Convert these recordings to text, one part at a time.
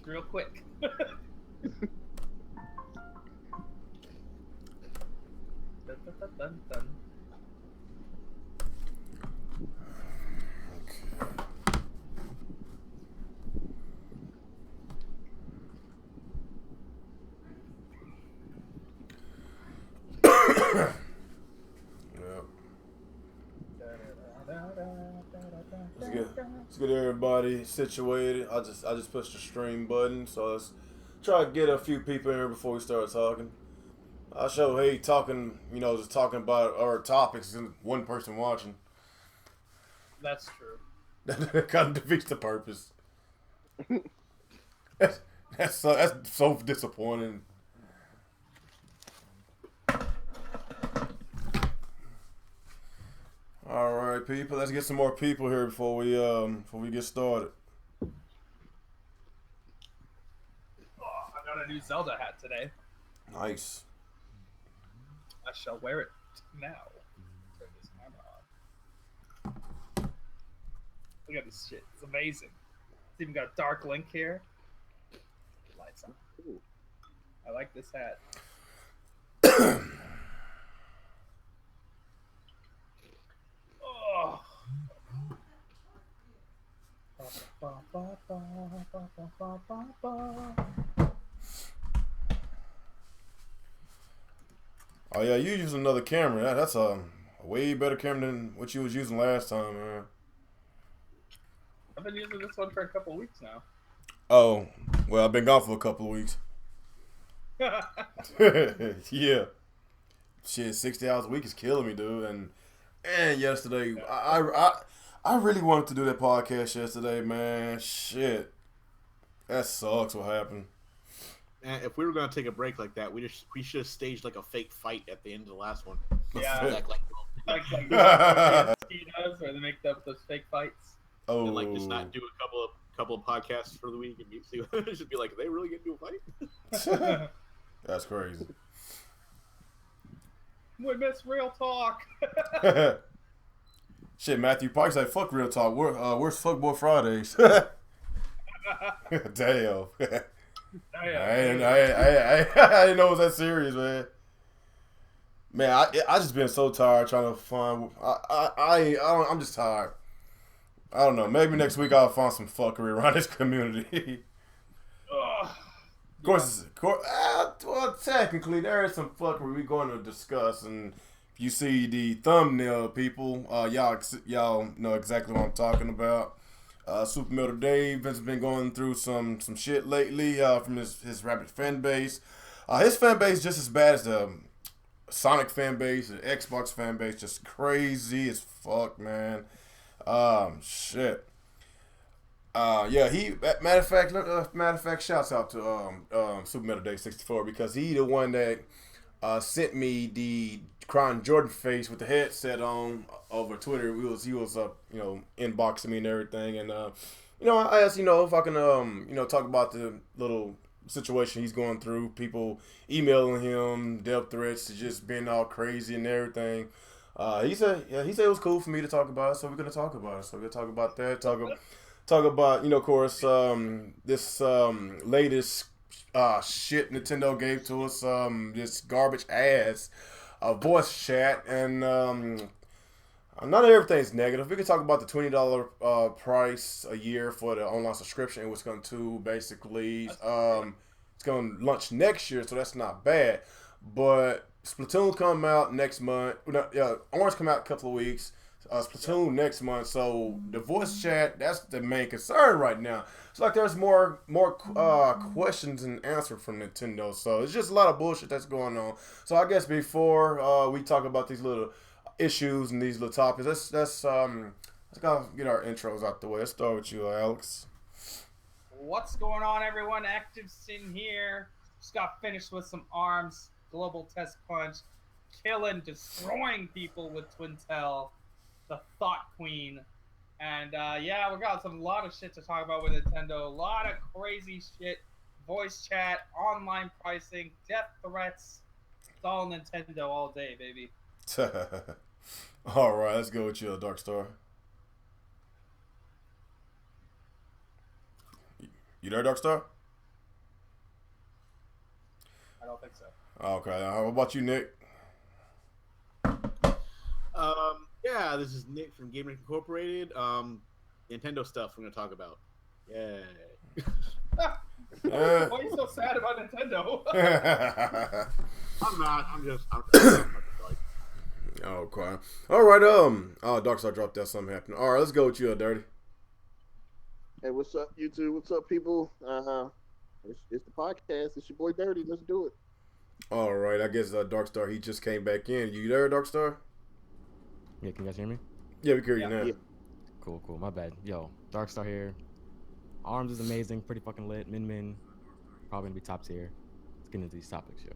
real quick. Dun, dun, dun, dun. Let's get everybody situated. I just pushed the stream button, so let's try to get a few people in here before we start talking. I show hate talking, just talking about our topics and one person watching. That's true. That kind of defeats the purpose. That's so disappointing. All right, people. Let's get some more people here before we get started. Oh, I got a new Zelda hat today. Nice. I shall wear it now. Turn this camera on. Look at this shit. It's amazing. It's even got a dark link here. Lights on. Ooh. I like this hat. Oh. Oh yeah, you use another camera. That's a way better camera than what you was using last time, man. I've been using this one for a couple weeks now. Oh, well, I've been gone for a couple of weeks. Yeah. Shit, 60 hours a week is killing me, dude. And yesterday, I really wanted to do that podcast yesterday, man. Shit. That sucks what happened. And if we were going to take a break like that, we should have staged like a fake fight at the end of the last one. Yeah. like he does, where they make those fake fights. Oh. And just not do a couple of podcasts for the week and see what it should be like. Are they really going to do a fight? That's crazy. We miss real talk. Shit, Matthew Pike's like, fuck real talk. Where's Fuckboy Fridays? Damn. I didn't know it was that serious, man. Man, I just been so tired trying to find. I'm just tired. I don't know. Maybe next week I'll find some fuckery around this community. Of course, well, technically there is some fuckery we're going to discuss, and if you see the thumbnail, people, y'all know exactly what I'm talking about. Super Metal Dave has been going through some shit lately from his Rapid fan base. His fan base just as bad as the Sonic fan base, the Xbox fan base, just crazy as fuck, man. Shit. Matter of fact, shouts out to Super Metal Dave 64 because he the one that sent me the crying Jordan face with the headset on over Twitter. He was inboxing me and everything, and I asked if I can talk about the little situation he's going through. People emailing him, death threats, just being all crazy and everything. He said it was cool for me to talk about it, so we're gonna talk about it. So we're gonna talk about that. Talk about of course this latest shit Nintendo gave to us, this garbage ass voice chat, and not everything's negative. We can talk about the $20 price a year for the online subscription, which is going to basically it's going to launch next year, so that's not bad. But Splatoon come out next month. Orange come out a couple of weeks. Splatoon next month, so the voice chat, that's the main concern right now. It's like there's more questions and answers from Nintendo, so it's just a lot of bullshit that's going on. So I guess before we talk about these little issues and these little topics, let's go get our intros out the way. Let's start with you, Alex. What's going on, everyone? ActivesiNGaming here. Just got finished with some ARMS Global Test Punch, killing, destroying people with Twintel, the Thought Queen, and we got a lot of shit to talk about with Nintendo. A lot of crazy shit, voice chat, online pricing, death threats. It's all Nintendo all day, baby. All right, let's go with you, Dark Star. You there, Dark Star? think so. Okay. How about you, Nick? Yeah, this is Nick from Gaming Incorporated. Nintendo stuff we're gonna talk about. Yay. Yeah. Why are you so sad about Nintendo? I'm not. I'm just like, Okay. All right. Oh, Darkstar dropped that. Something happened. All right. Let's go with you, Dirty. Hey, what's up, YouTube? What's up, people? It's the podcast. It's your boy Dirty. Let's do it. All right. I guess Darkstar, he just came back in. You there, Darkstar? Yeah, can you guys hear me? Yeah, we can hear you now. Yeah. Cool. My bad. Yo, Darkstar here. Arms is amazing, pretty fucking lit. Min, probably gonna be top tier. Let's get into these topics, yo.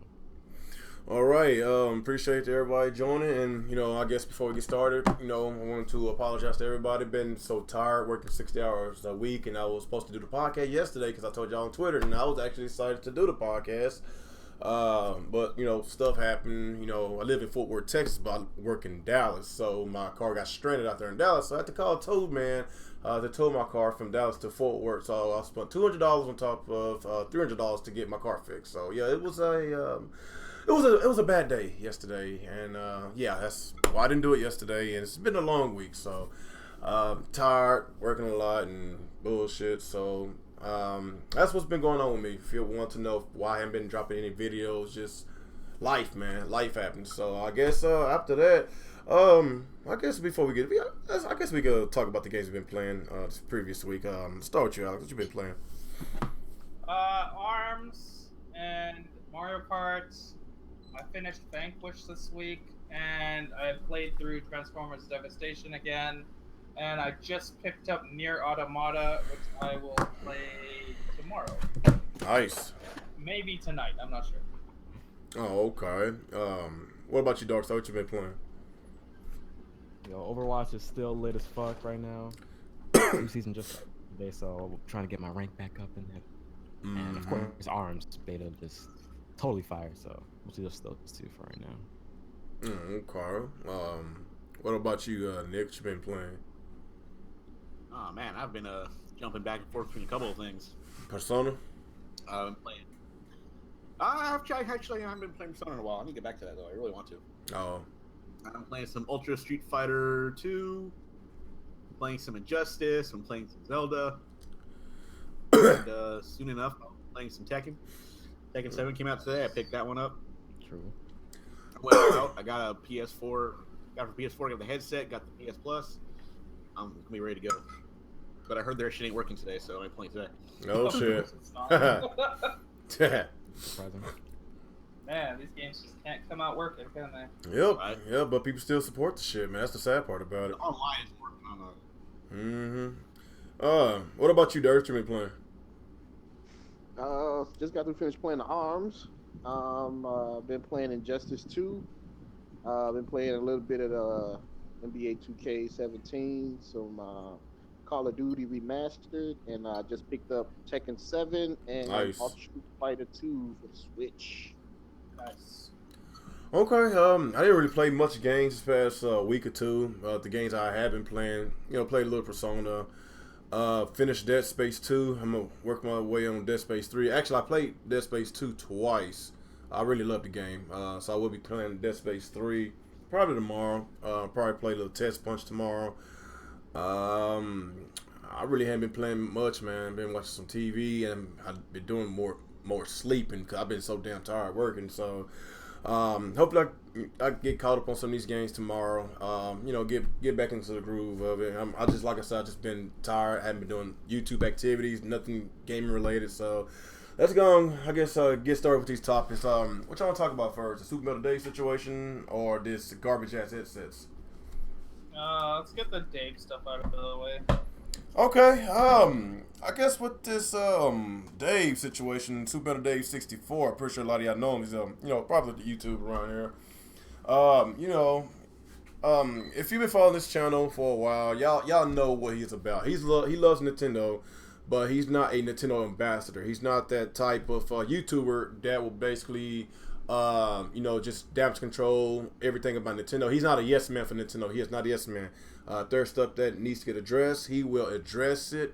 All right. Appreciate everybody joining, and I guess before we get started, I want to apologize to everybody. Been so tired, working 60 hours a week, and I was supposed to do the podcast yesterday because I told y'all on Twitter, and I was actually excited to do the podcast. But stuff happened. I live in Fort Worth, Texas, but I work in Dallas, so my car got stranded out there in Dallas. So I had to call a tow man to tow my car from Dallas to Fort Worth. So I spent $200 on top of $300 to get my car fixed. So yeah, it was a bad day yesterday, and that's why I didn't do it yesterday. And it's been a long week, so tired, working a lot, and bullshit. So. That's what's been going on with me. If you want to know why I haven't been dropping any videos, just life, man. Life happens. So I guess after that, I guess before we get, I guess we could talk about the games we've been playing this previous week. Start with you, Alex. What you been playing? Arms and Mario Kart. I finished Vanquish this week, and I played through Transformers Devastation again. And I just picked up Nier Automata, which I will play tomorrow. Nice. Maybe tonight. I'm not sure. Oh, okay. What about you, Darkstar? What you been playing? Yo, Overwatch is still lit as fuck right now. New season just started today, so I'm trying to get my rank back up in that. And of course, Arms beta just totally fire. So we'll see those two for right now. Okay. What about you, Nick? What you been playing? oh man, I've been jumping back and forth between a couple of things. Persona? I've been playing. I haven't been playing Persona in a while. I need to get back to that though. I really want to. Oh. I'm playing some Ultra Street Fighter 2. I'm playing some Injustice. I'm playing some Zelda. And soon enough, I'm playing some Tekken. Tekken 7 came out today. I picked that one up. True. I went out. I got a PS4. Got for PS4. Got the headset. Got the PS Plus. I'm gonna be ready to go. But I heard their shit ain't working today, so I'm playing today. Oh shit. It's not. Surprising. Man, these games just can't come out working, can they? Yep. Right. Yeah, but people still support the shit, man. That's the sad part about it. Online is working on What about you, Dirt? You been playing? Just got to finish playing the Arms. Been playing Injustice 2. Been playing a little bit of NBA 2K17, some Call of Duty Remastered, and I just picked up Tekken 7 and Nice. Ultra Street Fighter 2 for the Switch. Nice. Okay. I didn't really play much games this past week or two. The games I have been playing, played a little Persona. Finished Dead Space 2. I'm gonna work my way on Dead Space 3. Actually, I played Dead Space 2 twice. I really love the game, so I will be playing Dead Space 3 probably tomorrow. Probably play a little Test Punch tomorrow. I really haven't been playing much, man. Been watching some TV, and I've been doing more sleeping because I've been so damn tired working. So hopefully I get caught up on some of these games tomorrow. Get back into the groove of it. I just, like I said, I just been tired. I haven't been doing YouTube activities, nothing gaming related. So let's go. I guess get started with these topics. What y'all want to talk about first? The Super Metal Day situation or this garbage ass headsets? Let's get the Dave stuff out of the way. Okay, I guess with this Dave situation, Super Metal Dave 64, I'm pretty sure a lot of y'all know him. He's probably the YouTube around here. If you've been following this channel for a while, y'all know what he's about. He loves Nintendo, but he's not a Nintendo ambassador. He's not that type of YouTuber that will basically just damage control everything about Nintendo. He's not a yes man for Nintendo. He is not a yes man. There's stuff that needs to get addressed. He will address it.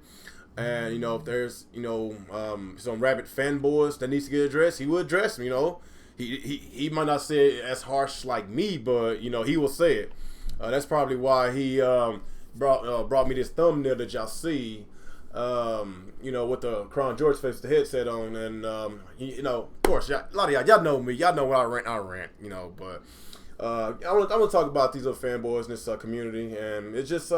And, if there's, some rabid fanboys that needs to get addressed, he will address them, he might not say it as harsh like me, but you know he will say it. That's probably why he brought me this thumbnail that y'all see. You know, with the Crown George face, the headset on, and you know, of course, a lot of y'all know me. Y'all know when I rant. You know, but I want to talk about these other fanboys in this community, and it just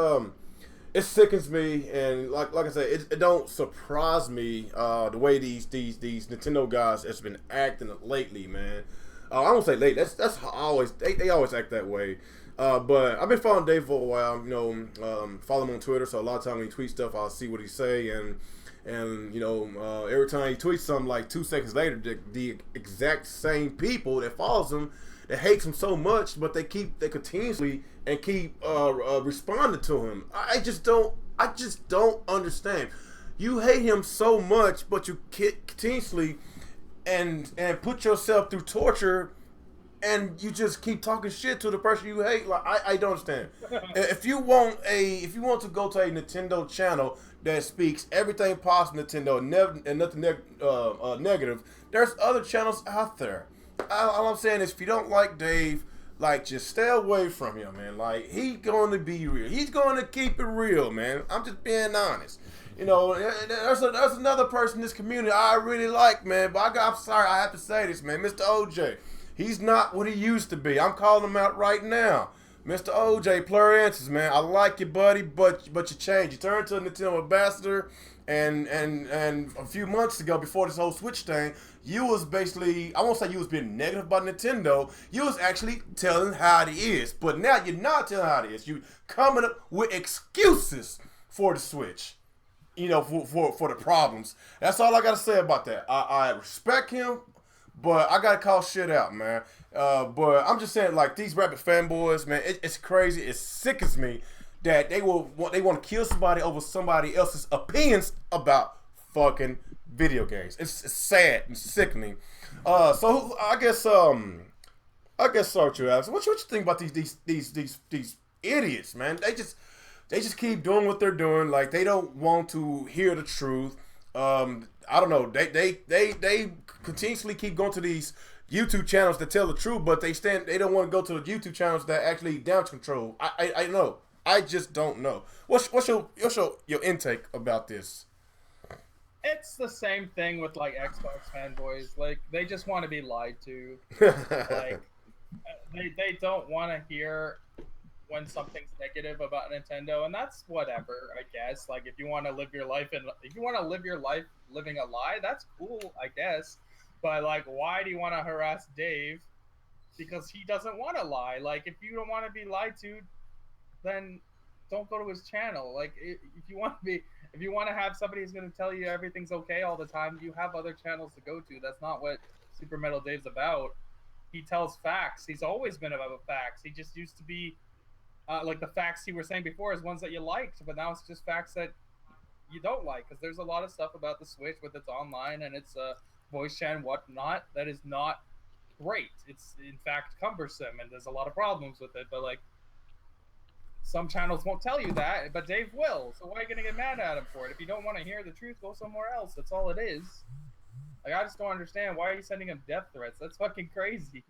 it sickens me, and like I said, it don't surprise me the way these Nintendo guys has been acting lately, man. I won't say late. That's how always they always act that way. But I've been following Dave for a while. You know, follow him on Twitter. So a lot of times when he tweets stuff, I'll see what he say, and you know, every time he tweets something, like 2 seconds later, the exact same people that follows him, that hates him so much, but they continuously and keep responding to him. I just don't understand. You hate him so much, but you continuously and put yourself through torture, and you just keep talking shit to the person you hate. Like I don't understand. If you want to go to a Nintendo channel that speaks everything positive Nintendo and nothing negative, there's other channels out there. All I'm saying is, if you don't like Dave, like, just stay away from him, man. Like, he's going to be real. He's going to keep it real, man. I'm just being honest. You know, there's another person in this community I really like, man. But I'm sorry, I have to say this, man. Mr. OJ, he's not what he used to be. I'm calling him out right now. Mr. OJ, Plur Answers, man. I like you, buddy, but you changed. You turned to a Nintendo ambassador, and a few months ago, before this whole Switch thing, you was basically, I won't say you was being negative about Nintendo, you was actually telling how it is. But now you're not telling how it is. You coming up with excuses for the Switch, you know, for the problems. That's all I got to say about that. I respect him, but I got to call shit out, man. But I'm just saying, like, these rabid fanboys, man, it's crazy. It sickens me that they want to kill somebody over somebody else's opinions about fucking video games. It's sad and sickening. So I guess start with you, Alex. What you think about these idiots, man? They just keep doing what they're doing. Like, they don't want to hear the truth. I don't know. They continuously keep going to these YouTube channels that tell the truth, but they don't want to go to the YouTube channels that actually damage control. I know. I just don't know. What's your intake about this? It's the same thing with like Xbox fanboys. Like, they just want to be lied to. Like, they don't want to hear when something's negative about Nintendo, and that's whatever, I guess. Like, if you want to live your life living a lie, that's cool, I guess. But like, why do you want to harass Dave? Because he doesn't want to lie. Like, if you don't want to be lied to, then don't go to his channel. Like, if you want to have somebody who's going to tell you everything's okay all the time, you have other channels to go to. That's not what Super Metal Dave's about. He tells facts. He's always been about facts. He just used to be like the facts he was saying before is ones that you liked, but now it's just facts that you don't like, because there's a lot of stuff about the Switch with its online and its voice chat and whatnot that is not great. It's in fact cumbersome, and there's a lot of problems with it. But like, some channels won't tell you that, but Dave will. So why are you gonna get mad at him for it? If you don't want to hear the truth, go somewhere else. That's all it is. Like, I just don't understand. Why are you sending him death threats? That's fucking crazy.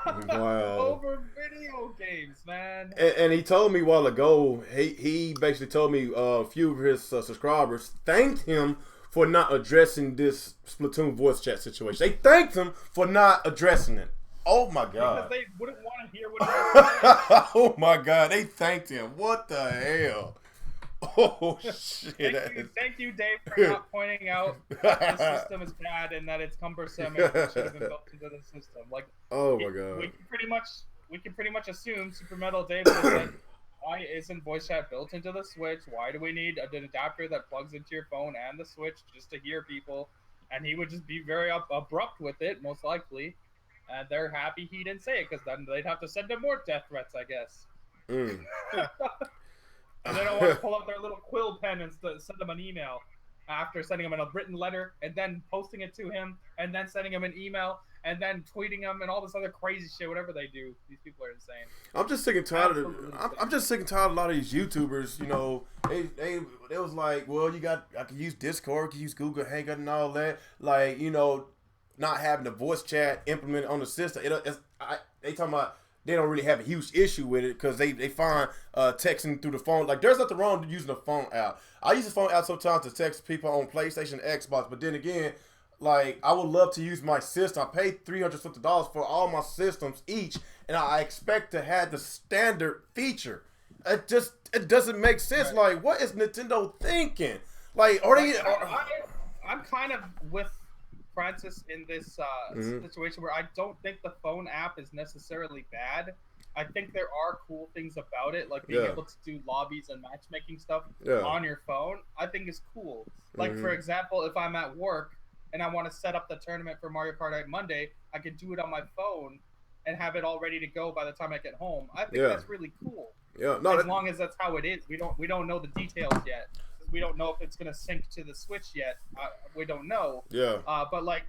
Wow. Over video games, man. And he told me a while ago, he basically told me a few of his subscribers thanked him for not addressing this Splatoon voice chat situation. They thanked him for not addressing it. Oh my god. Because they wouldn't want to hear what he has to say. Oh my god, they thanked him. What the hell? Oh shit. Thank you, Dave, for not pointing out that the system is bad and that it's cumbersome and it should have been built into the system. Like, oh my god. We can pretty much assume Super Metal Dave would have said, why isn't voice chat built into the Switch? Why do we need an adapter that plugs into your phone and the Switch just to hear people? And he would just be very abrupt with it, most likely. And they're happy he didn't say it, because then they'd have to send him more death threats, I guess. And they don't want to pull out their little quill pen and send him an email after sending him a written letter and then posting it to him and then sending him an email and then tweeting him and all this other crazy shit. Whatever they do, these people are insane. I'm just sick and tired of. I'm just sick and tired of a lot of these YouTubers. You know, they was like, well, I can use Discord, I can use Google Hangout and all that. Like, you know, not having the voice chat implemented on the system. They talking about they don't really have a huge issue with it because they find texting through the phone. Like, there's nothing wrong with using the phone app. I use the phone app sometimes to text people on PlayStation, Xbox, but then again, like, I would love to use my system. I paid $300 something for all my systems each, and I expect to have the standard feature. It doesn't make sense. Right. Like, what is Nintendo thinking? Like, are they? I'm kind of with Francis in this situation where I don't think the phone app is necessarily bad. I think there are cool things about it, like being able to do lobbies and matchmaking stuff on your phone. I think is cool. Like, for example, if I'm at work and I want to set up the tournament for Mario Kart 8 Monday, I can do it on my phone and have it all ready to go by the time I get home. I think that's really cool. Yeah, no, as long as that's how it is. We don't know the details yet. We don't know if it's gonna sync to the Switch yet. We don't know. Yeah. But like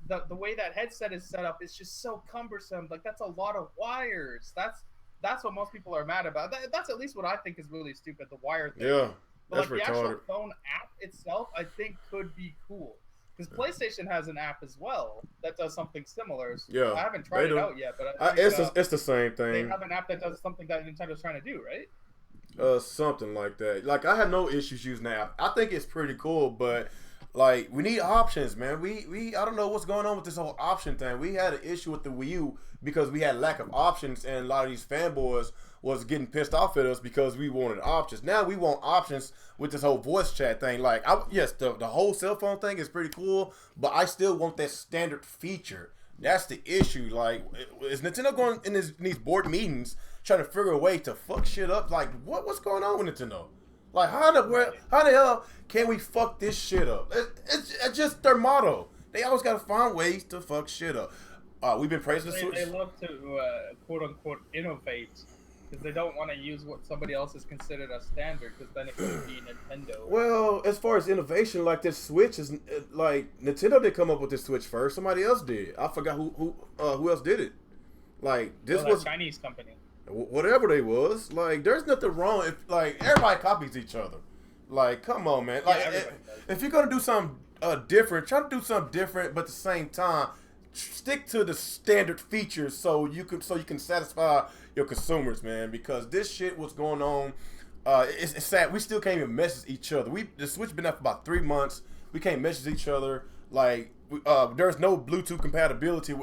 the way that headset is set up is just so cumbersome. Like, that's a lot of wires. That's what most people are mad about. That's at least what I think is really stupid. The wire thing. Yeah. But that's like retarded. the actual phone app itself, I think could be cool. Because PlayStation has an app as well that does something similar. Yeah, I haven't tried it out yet, but I think, it's the same they thing. have an app that does something that Nintendo's trying to do, right? Something like that. Like, I have no issues using the app. I think it's pretty cool, but like, we need options, man. We I don't know what's going on with this whole option thing. We had an issue with the Wii U because we had lack of options, and a lot of these fanboys was getting pissed off at us because we wanted options. Now we want options with this whole voice chat thing. Like, yes, the whole cell phone thing is pretty cool, but I still want that standard feature. That's the issue. Like, is Nintendo going in these board meetings trying to figure a way to fuck shit up? Like, what's going on with Nintendo? Like, how the hell can we fuck this shit up? It's just their motto. They always got to find ways to fuck shit up. We've been praising the Switch. They love to quote unquote innovate because they don't want to use what somebody else is considered a standard, because then it could be Nintendo. Well, as far as innovation, like, this Switch is like, Nintendo didn't come up with this Switch first. Somebody else did. I forgot who else did it. Like, this was a Chinese company. Whatever they was. Like, there's nothing wrong if, like, everybody copies each other. Like, come on, man. Like, if you're gonna do something different, try to do something different, but at the same time, stick to the standard features so you can satisfy your consumers, man. Because this shit was going on. It's sad. We still can't even message each other. The Switch been up for about 3 months. We can't message each other. Like, there's no Bluetooth compatibility,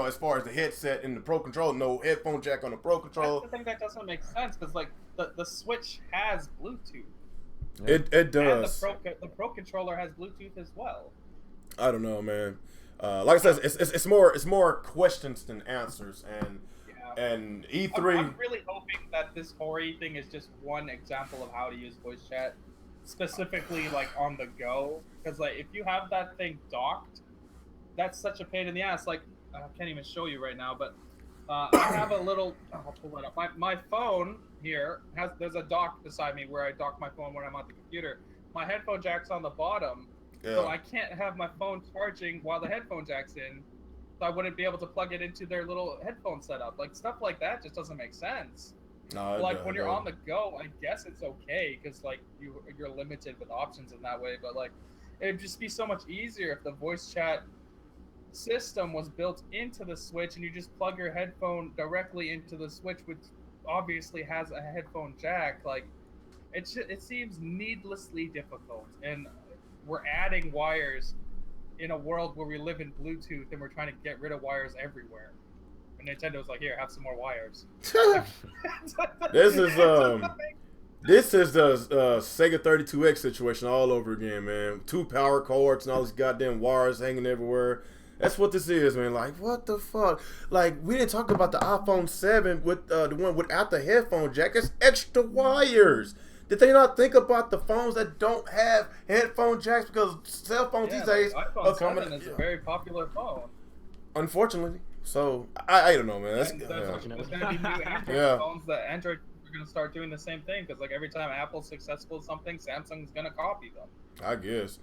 as far as the headset and the Pro Controller. No headphone jack on the Pro Controller. That's the thing that doesn't make sense, because like the Switch has Bluetooth. It does. And the Pro Controller has Bluetooth as well. I don't know, man. Like I said, it's more questions than answers, and E3. I'm really hoping that this Hori thing is just one example of how to use voice chat, specifically like on the go. Because like, if you have that thing docked, that's such a pain in the ass. Like, I can't even show you right now, but I have a little. I'll pull it up. My phone here there's a dock beside me where I dock my phone when I'm on the computer. My headphone jack's on the bottom. Yeah. So I can't have my phone charging while the headphone jack's in. So I wouldn't be able to plug it into their little headphone setup. Like, stuff like that just doesn't make sense. No, like, when you're on the go, I guess it's okay because like you're limited with options in that way. But like, it'd just be so much easier if the voice chat system was built into the Switch and you just plug your headphone directly into the Switch, which obviously has a headphone jack. Like, it seems needlessly difficult, and we're adding wires in a world where we live in Bluetooth and we're trying to get rid of wires everywhere. And Nintendo's like, here, have some more wires. This is the Sega 32X situation all over again, man. 2 power cords and all these goddamn wires hanging everywhere. That's what this is, man. Like, what the fuck? Like, we didn't talk about the iPhone 7 with the one without the headphone jack. It's extra wires. Did they not think about the phones that don't have headphone jacks? Because cell phones these days iPhone 7 is a very popular phone. Unfortunately. So, I don't know, man. That's, there's going to be new Android phones that Android are going to start doing the same thing, because like every time Apple's successful at something, Samsung's going to copy them. I guess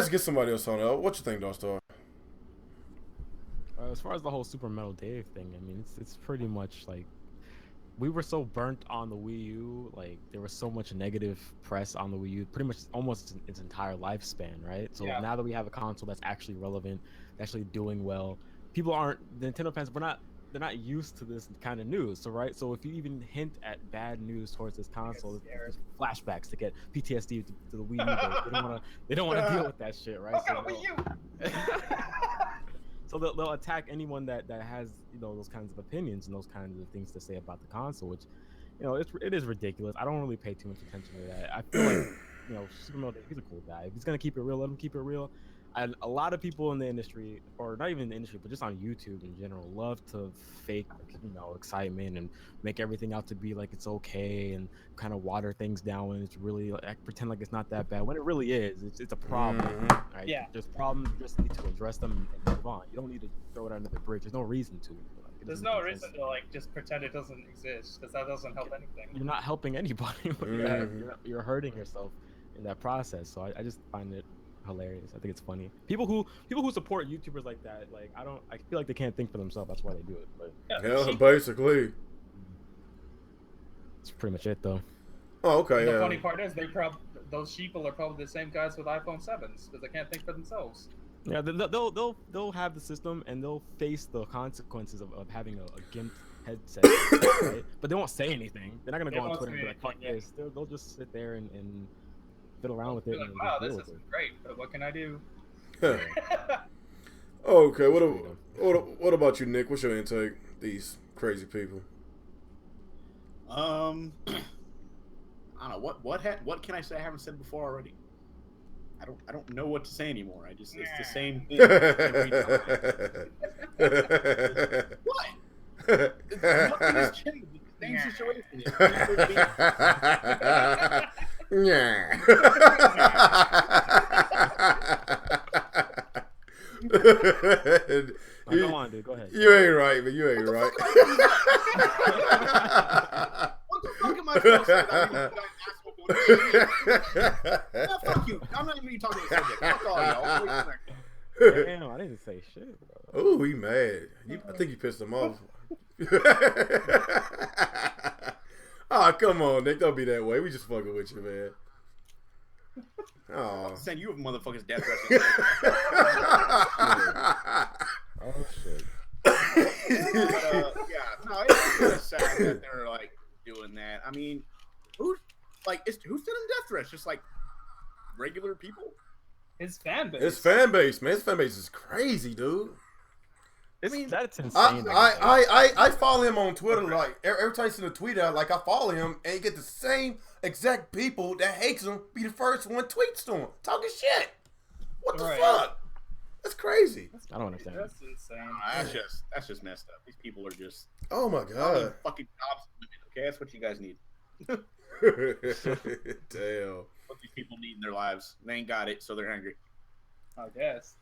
get somebody else on it. What you think, Dostar? As far as the whole Super Metal Dave thing, I mean, it's pretty much like we were so burnt on the Wii U, like there was so much negative press on the Wii U, pretty much almost its entire lifespan, right? So Yeah. now that we have a console that's actually relevant, actually doing well, people aren't the Nintendo fans. They're not used to this kind of news. So right, so if you even hint at bad news towards this console, it's scared. just flashbacks to get PTSD to the Wii U days. They don't want to deal with that shit, right? Look at a Wii U. So they'll attack anyone that has those kinds of opinions and those kinds of things to say about the console, which it is ridiculous. I don't really pay too much attention to that. I feel like Super Mario, he's a cool guy. If he's gonna keep it real, let him keep it real. And a lot of people in the industry, or not even in the industry, but just on YouTube in general, love to fake excitement and make everything out to be like it's okay and kind of water things down when it's really pretend like it's not that bad when it really is. It's a problem, right? Yeah. There's problems. You just need to address them and move on. You don't need to throw it under the bridge. There's no reason to. There's no reason to just pretend it doesn't exist, because that doesn't help anything. You're not helping anybody. You're hurting yourself in that process. So I just find it hilarious. I think it's funny. People who support YouTubers like that, like I feel like they can't think for themselves. That's why they do it. But Yeah, basically. That's pretty much it, though. Oh, okay. The funny part is those sheeple are probably the same guys with iPhone 7s because they can't think for themselves. Yeah, they'll have the system and they'll face the consequences of having a gimped headset, right? But they won't say anything. They're not gonna go on Twitter and be like, "Fuck this." They'll just sit there and fiddle around with it. Like, and wow, deal this with is it. great, but what can I do? Okay, what about you, Nick? What's your intake? These crazy people. I don't know what can I say I haven't said before already. I don't know what to say anymore. It's the same thing every time. What? Nothing has changed. It's the same situation. Yeah. Go on, dude. Go ahead. You ain't right, but you ain't right. What the fuck am I supposed to say? Fuck you. I'm not even talking about the subject. Fuck all y'all. Damn, I didn't say shit, bro. Oh, he mad. I think you pissed him off. Oh, come on, Nick. Don't be that way. We just fucking with you, man. Oh. Send you motherfuckers death threats. Oh shit. Yeah, no, it's kind of sad that they're like doing that. I mean, who's sending death threats? Just like regular people? His fan base. His fan base, man. His fan base is crazy, dude. That's insane. I follow him on Twitter. Like every time you send a tweet out, like I follow him, and you get the same exact people that hates him be the first one tweets to him talking shit. What the fuck? That's crazy. I don't understand. That's insane. That's just messed up. These people are just oh my god. Fucking jobs. Okay, that's what you guys need. Damn. What these people need in their lives. They ain't got it, so they're angry. I guess.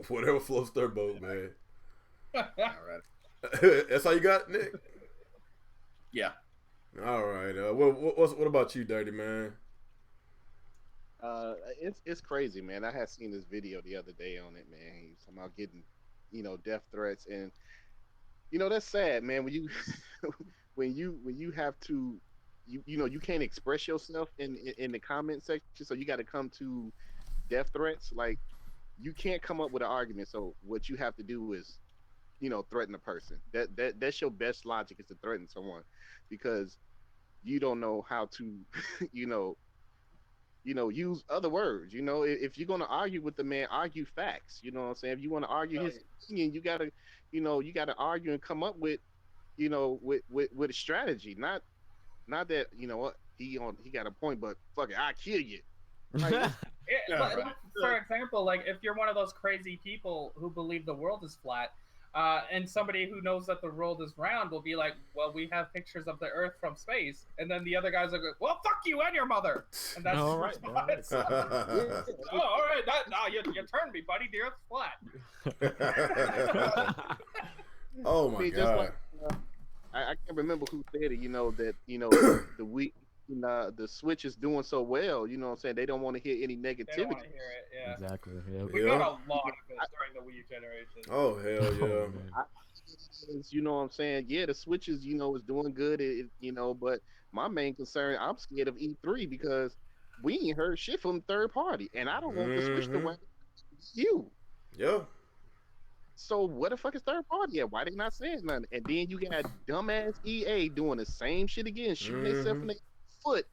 Whatever floats their boat, man. All right. That's all you got, Nick? Yeah. All right. What about you, Dirty Man? It's crazy, man. I had seen this video the other day on it, man. He's somehow getting, death threats, and that's sad, man. When you when you have to, you can't express yourself in the comment section, so you got to come to death threats. Like, you can't come up with an argument. So what you have to do is, threaten a person. That's your best logic, is to threaten someone, because you don't know how to, use other words. If you're gonna argue with the man, argue facts. You know what I'm saying? If you want to argue his opinion, you gotta argue and come up with, with a strategy. Not that he got a point, but fuck it, I kill you. Like, for example, like if you're one of those crazy people who believe the world is flat, and somebody who knows that the world is round will be like, well, we have pictures of the Earth from space, and then the other guys are going, well, fuck you and your mother, and that's all his right, response. Oh, all right, you turned me, buddy. The Earth's flat. Oh my god! I can't remember who said it. That the Switch is doing so well. You know what I'm saying? They don't want to hear any negativity. They don't want to hear it. Yeah. Exactly. Yeah. We got a lot of it during the Wii U generation. Oh hell yeah! because you know what I'm saying. Yeah, the Switch is is doing good. But my main concern, I'm scared of E3 because we ain't heard shit from third party, and I don't want the Switch to Mm-hmm. win you. Yeah. So what the fuck is third party at? Why they not saying nothing? And then you got dumbass EA doing the same shit again, shooting themselves Mm-hmm. in the foot.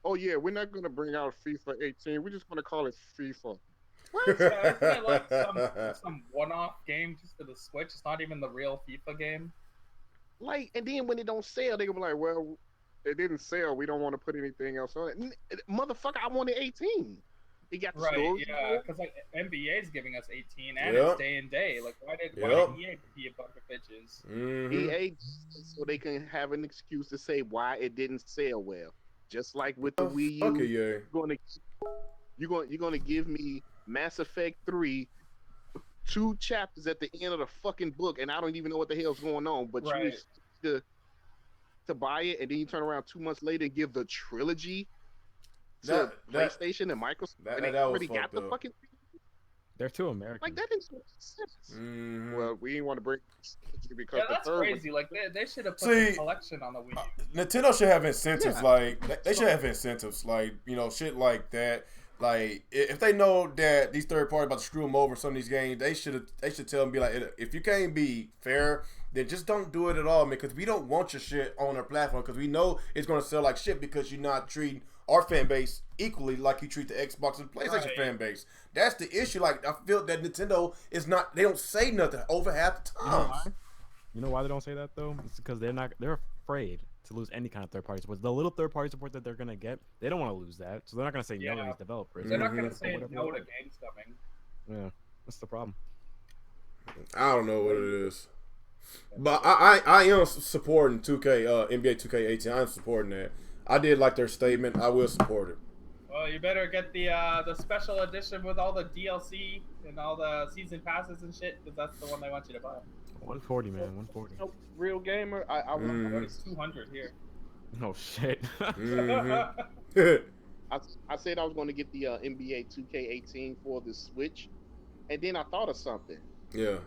Oh yeah, we're not gonna bring out FIFA 18. We're just gonna call it FIFA. What? Yeah, isn't it like some one-off game just for the Switch? It's not even the real FIFA game. Like, and then when it don't sell, they gonna be like, well, it didn't sell. We don't want to put anything else on it. Motherfucker, I wanted 18. They got the Right, story. yeah, because like NBA is giving us 18 and Yep. it's day and day. Like, why did Yep. EA be a bunch of bitches? Mm-hmm. EA, so they can have an excuse to say why it didn't sell well. Just like with the Wii Fuck U, it, yeah. you're gonna give me Mass Effect 3 two chapters at the end of the fucking book, and I don't even know what the hell's going on. But Right. you to buy it, and then you turn around 2 months later and give the trilogy to PlayStation and Microsoft, and they that was already got fucked the up. fucking They're too American. like that didn't make sense. Mm-hmm. Well, we didn't want to break because Yeah, the that's third crazy. Like, they should have put See, the collection on the Wii U. Nintendo should have incentives. Yeah. Like they should have incentives. Like shit like that. Like if they know that these third parties about to screw them over some of these games, they should tell them, be like, if you can't be fair, then just don't do it at all, man. Because we don't want your shit on our platform because we know it's gonna sell like shit because you're not treating our fan base equally like you treat the Xbox and PlayStation Right. fan base. That's the issue. Like I feel that Nintendo is not. They don't say nothing over half the time. You know why they don't say that though? It's because they're afraid to lose any kind of third party support. The little third party support that they're gonna get, they don't want to lose that, so they're not gonna say no to Yeah. these developers. They're not Mhm. gonna say Whatever no they to want. games coming. Yeah, that's the problem. I don't know what it is, but I am supporting 2K NBA 2K18. I'm supporting that. I did like their statement. I will support it. Well, you better get the special edition with all the DLC and all the season passes and shit, because that's the one they want you to buy. 140, man, 140. Real gamer, I Mhm. It's 200 here. Oh shit. Mhm. I said I was going to get the NBA 2K18 for the Switch, and then I thought of something. Yeah.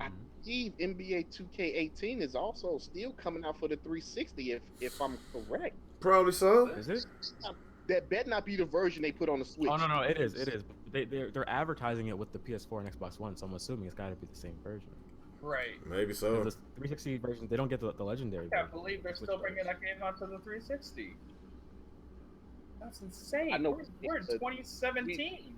I believe NBA 2K18 is also still coming out for the 360, if I'm correct. Probably so. Is it? That better not be the version they put on the Switch. Oh no, it is. They're advertising it with the PS4 and Xbox One, so I'm assuming it's got to be the same version. Right. Maybe so. The 360 version, they don't get the legendary. I can't version. believe they're still bringing that game onto the 360. That's insane. I know. We're in 2017.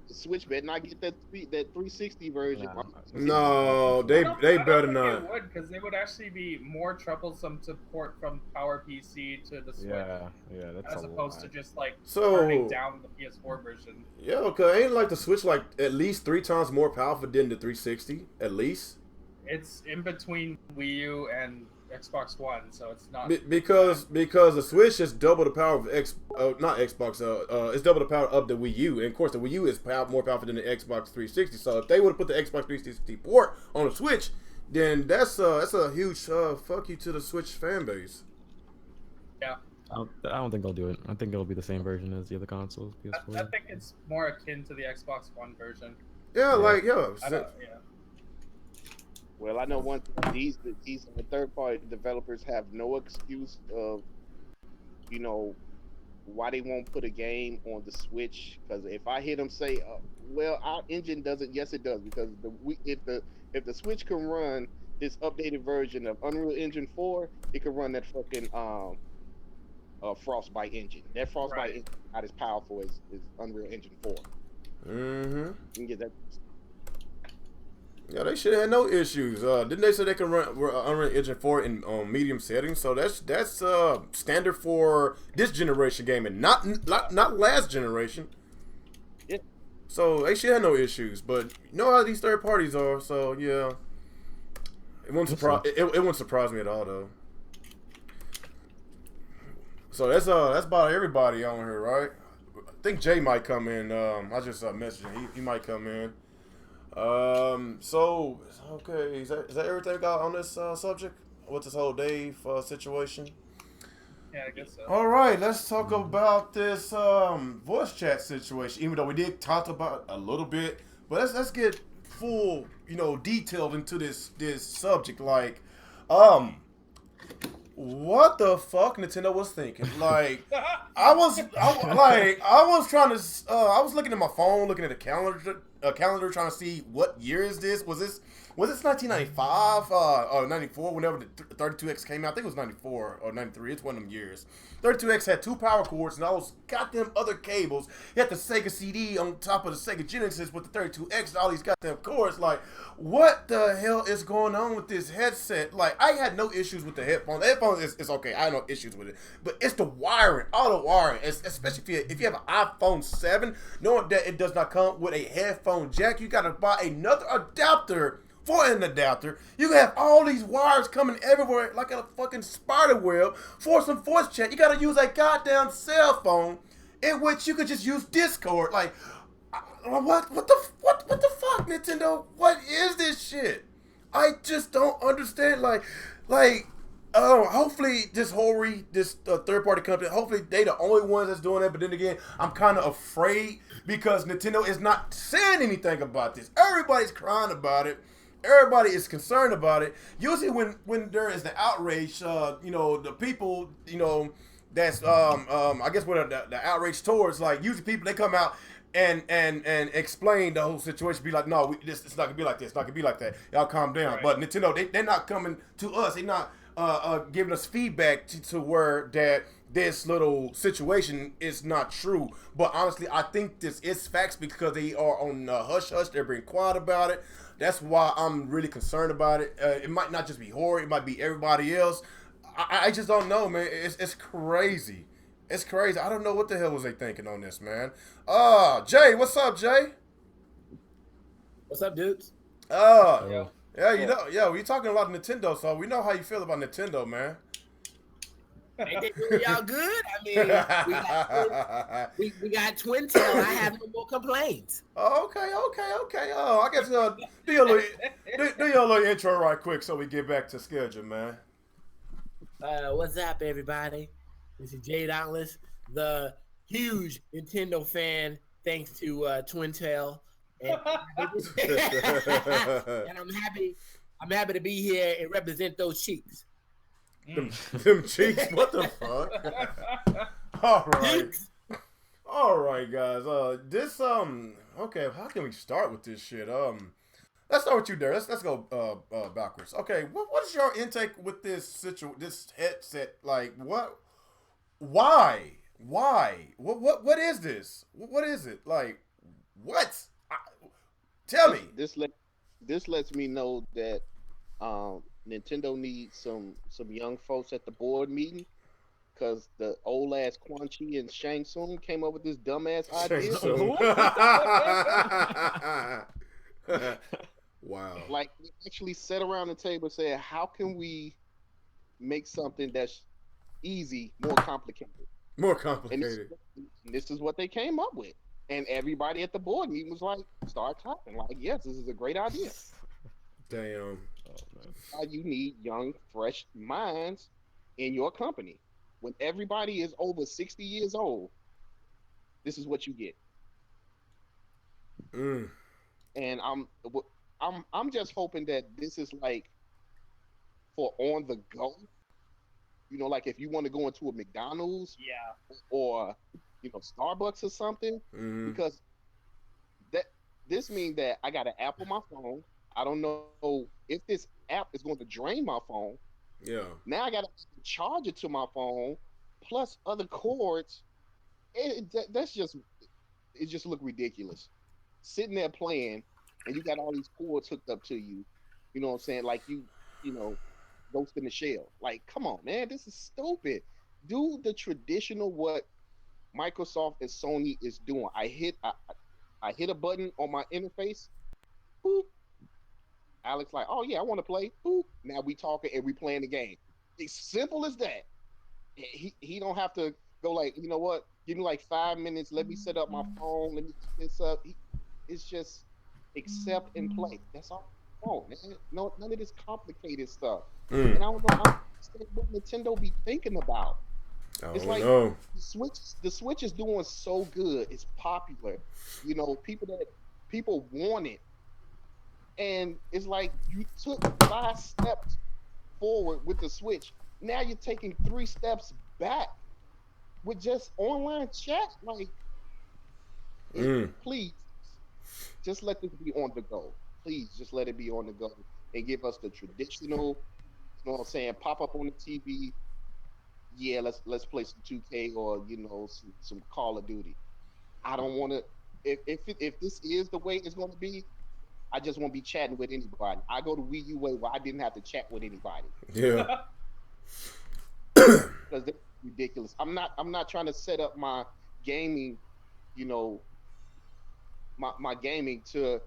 The Switch better not get that 360 version. Nah. No, they I don't better think not. It would, because they would actually be more troublesome to port from PowerPC to the Switch, Yeah, that's as a opposed lot. to just like So- turning down the PS4 version. Yeah, okay. Ain't like the Switch like at least 3 times more powerful than the 360, at least. It's in between Wii U and Xbox One, so it's not. Because the Switch is double the power of not Xbox. It's double the power of the Wii U, and of course the Wii U is more powerful than the Xbox 360. So if they would have put the Xbox 360 port on the Switch, then that's a huge fuck you to the Switch fan base. Yeah, I don't think they'll do it. I think it'll be the same version as the other consoles. PS4. I think it's more akin to the Xbox One version. Yeah, like I don't, yeah. Well, I know one thing, these third-party developers have no excuse of, why they won't put a game on the Switch. Because if I hear them say, "Well, our engine doesn't," yes, it does. Because if the Switch can run this updated version of Unreal Engine 4, it can run that fucking Frostbite engine. That Frostbite Right. engine is not as powerful as Unreal Engine 4. Mm-hmm. You can get that. Yeah, they should have had no issues. Didn't they say they can run Unreal Engine 4 in medium settings? So that's standard for this generation gaming, not last generation. Yeah. So they should have no issues. But you know how these third parties are. So yeah, it wouldn't surprise me at all though. So that's about everybody on here, right? I think Jay might come in. I just messaged him. He might come in. So okay, is that everything got on this subject with this whole Dave situation? Yeah, I guess so. All right, let's talk about this voice chat situation. Even though we did talk about it a little bit, but let's get full, detailed into this subject. Like, what the fuck Nintendo was thinking? Like, I was looking at my phone, looking at the calendar, trying to see what year is this. Was this 1995 or 94? Whenever the 32X came out, I think it was 94 or 93. It's one of them years. 32X had 2 power cords and all those goddamn other cables. You had the Sega CD on top of the Sega Genesis with the 32X and all these goddamn cords. Like, what the hell is going on with this headset? Like, I had no issues with the headphones. The headphones is okay. I had no issues with it. But it's the wiring, all the wiring, especially if you have an iPhone 7, knowing that it does not come with a headphone jack, you got to buy another adapter for an adapter. You have all these wires coming everywhere like a fucking spider web for some voice chat. You gotta use a goddamn cell phone in which you could just use Discord. Like, what the fuck, Nintendo? What is this shit? I just don't understand. Hopefully this third party company, hopefully they the only ones that's doing that. But then again, I'm kind of afraid because Nintendo is not saying anything about this. Everybody's crying about it. Everybody is concerned about it. Usually when there is the outrage, the people, that's I guess what the outrage towards, like, usually people, they come out and explain the whole situation, be like, no, it's not gonna be like this, it's not gonna be like that. Y'all calm down. Right. But Nintendo, they're not coming to us. They're not giving us feedback to where that this little situation is not true. But honestly, I think this is facts because they are on hush hush. They're being quiet about it. That's why I'm really concerned about it. It might not just be horror. It might be everybody else. I just don't know, man. It's crazy. It's crazy. I don't know what the hell was they thinking on this, man. Jay, what's up, Jay? What's up, dudes? Yeah, we're talking a lot of Nintendo, so we know how you feel about Nintendo, man. Ain't they doing y'all good? I mean, we got Twin Tail. I have no more complaints. Okay. I guess do your little intro right quick so we get back to schedule, man. What's up, everybody? This is JDauntless, the huge Nintendo fan, thanks to Twin Tail, and I'm happy to be here and represent those cheeks. Them cheeks? What the fuck? All right, guys. This okay. How can we start with this shit? Let's start with you, Derek. Let's go backwards. Okay, what is your intake with this headset? Like, what? Why? What is this? What is it? Like, what? Tell me. This lets me know that Nintendo needs some young folks at the board meeting, because the old ass Quan Chi and Shang Tsung came up with this dumbass idea. Wow. Like, we actually sat around the table and said, how can we make something that's easy more complicated? More complicated. And this is what they came up with. And everybody at the board meeting was like, start clapping. Like, yes, this is a great idea. Damn. You need young, fresh minds in your company. When everybody is over 60 years old, this is what you get. And I'm just hoping that this is like for on the go. Like if you want to go into a McDonald's, or Starbucks or something, because this means that I got an app on my phone. I don't know if this app is going to drain my phone. Yeah. Now I got to charge it to my phone, plus other cords. It just look ridiculous. Sitting there playing, and you got all these cords hooked up to you. You know what I'm saying? Like Ghost in the Shell. Like, come on, man, this is stupid. Do the traditional what Microsoft and Sony is doing. I hit a button on my interface. Boop. Alex like, oh yeah, I want to play. Boop. Now we talking and we playing the game. It's simple as that. He don't have to go like, you know what? Give me like 5 minutes. Let me set up my phone. Let me set this up. It's just accept and play. That's all. Oh, man. No, none of this complicated stuff. And I don't know what Nintendo be thinking about. It's like the Switch is doing so good. It's popular. People want it. And it's like you took 5 steps forward with the Switch. Now you're taking 3 steps back with just online chat. Like, please, just let this be on the go. Please, just let it be on the go and give us the traditional. You know what I'm saying? Pop up on the TV. Yeah, let's play some 2K or some Call of Duty. I don't want to. If this is the way it's going to be, I just won't be chatting with anybody. I go to Wii U way where I didn't have to chat with anybody Yeah. because that's ridiculous. I'm not trying to set up my gaming, you know, my gaming to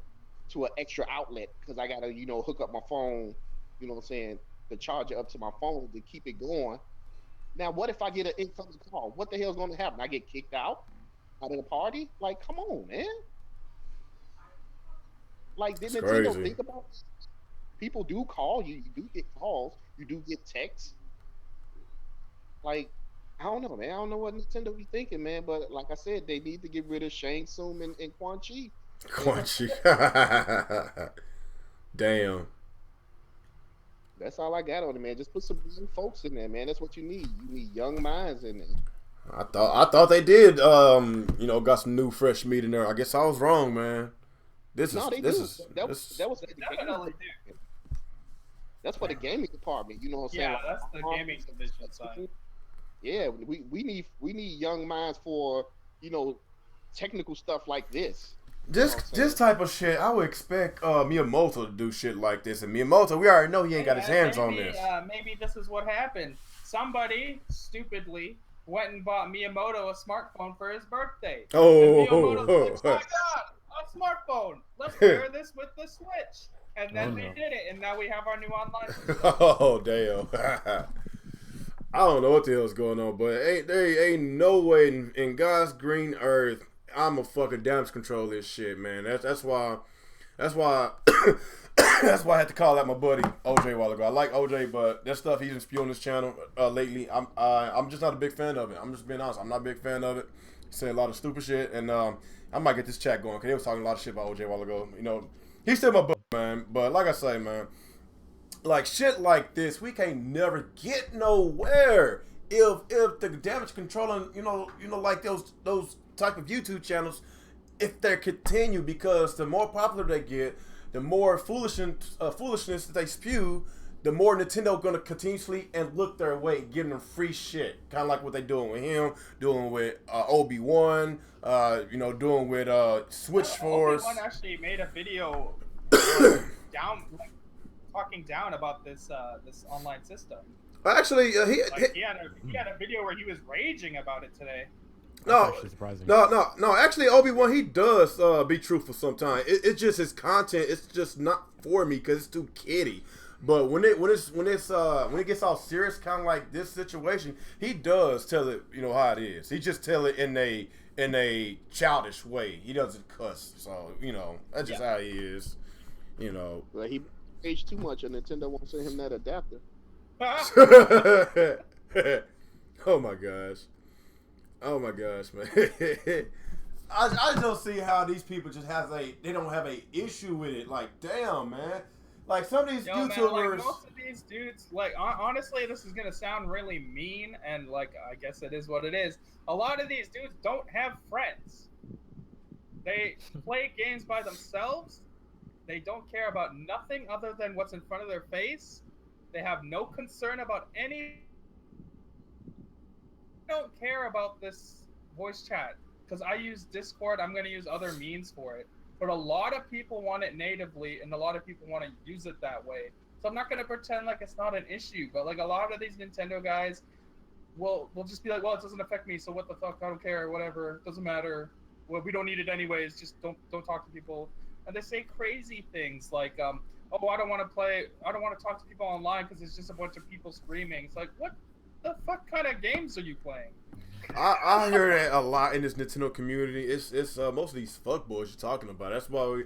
an extra outlet because I gotta hook up my phone. You know what I'm saying? The charger up to my phone to keep it going. Now, what if I get an incoming call? What the hell's going to happen? I get kicked out of the party? Like, come on, man. Like, did It's Nintendo crazy. think about this? People do call you. You do get calls. You do get texts. Like, I don't know, man. I don't know what Nintendo be thinking, man. But like I said, they need to get rid of Shang Tsung and Quan Chi. Quan Chi. Damn. That's all I got on it, man. Just put some young folks in there, man. That's what you need. You need young minds in there. I thought they did got some new fresh meat in there. I guess I was wrong, man. This No, they is do. That was the Definitely gaming. That's for the gaming department. You know what I'm saying? Yeah, that's the gaming division side. Yeah, we need young minds for technical stuff like this. this type of shit. I would expect Miyamoto to do shit like this, and Miyamoto, we already know he ain't got his hands on this. Maybe this is what happened. Somebody stupidly went and bought Miyamoto a smartphone for his birthday. Oh, And Miyamoto's like, my God, a smartphone. Let's pair this with the Switch. And then they did it, and now we have our new online system. Oh, damn. I don't know what the hell's going on, but there ain't no way in God's green earth I'm a fucking damage control this shit, man. That's why that's why I had to call out my buddy OJ a while ago. I like OJ, but that stuff he's been spewing on this channel lately, I'm just not a big fan of it. I'm just being honest. I'm not a big fan of it. Saying a lot of stupid shit, and I might get this chat going because they was talking a lot of shit about OJ a while ago. He's still my buddy, man. But like I say, man, like shit like this, we can't never get nowhere if the damage controlling, like those type of YouTube channels, if they continue, because the more popular they get, the more foolishness that they spew, the more Nintendo gonna continuously and look their way, giving them free shit, kind of like what they doing with him, doing with Obi-Wan, doing with Switch Force. Obi-Wan actually made a video talking down about this online system. Actually, he had a video where he was raging about it today. No, actually surprising. No. Actually, Obi-Wan, he does be truthful sometimes. It's just his content. It's just not for me because it's too kiddie. But when it gets all serious, kind of like this situation, he does tell it, how it is. He just tell it in a childish way. He doesn't cuss. So that's just how he is. Well, he aged too much, and Nintendo won't send him that adapter. Oh my gosh, man. I just don't see how these people just they don't have a issue with it. Like, damn, man. Like, some of these YouTubers. Man, like, most of these dudes, like, honestly, this is gonna sound really mean, and like, I guess it is what it is. A lot of these dudes don't have friends. They play games by themselves. They don't care about nothing other than what's in front of their face. They have no concern about any. I don't care about this voice chat because I use Discord. I'm going to use other means for it. But a lot of people want it natively, and a lot of people want to use it that way. So I'm not going to pretend like it's not an issue. But like a lot of these Nintendo guys will just be like, well, it doesn't affect me, so what the fuck? I don't care, whatever. It doesn't matter. Well, we don't need it anyways. Just don't talk to people. And they say crazy things like, oh, I don't want to talk to people online because it's just a bunch of people screaming. It's like, what the fuck kind of games are you playing? I hear that a lot in this Nintendo community. It's most of these fuckboys you're talking about. That's why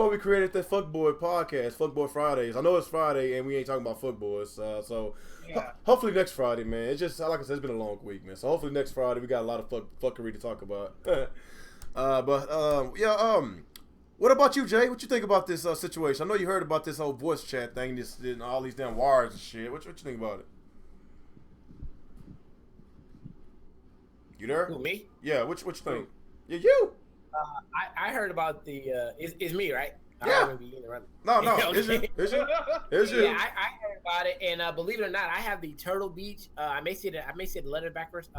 we created the Fuckboy podcast, Fuckboy Fridays. I know it's Friday and we ain't talking about fuckboys. So Yeah. hopefully next Friday, man. It's just like I said, it's been a long week, man. So hopefully next Friday we got a lot of fuckery to talk about. What about you, Jay? What you think about this situation? I know you heard about this whole voice chat thing, this and all these damn wires and shit. What you think about it? You there? Who, me? Yeah. What you think? Yeah, you. I heard about the it's me, right? Yeah. I don't remember you interrupting. No, Okay. it's you. It's you. It's you. Yeah, I heard about it, and believe it or not, I have the Turtle Beach. I may say the letter backwards.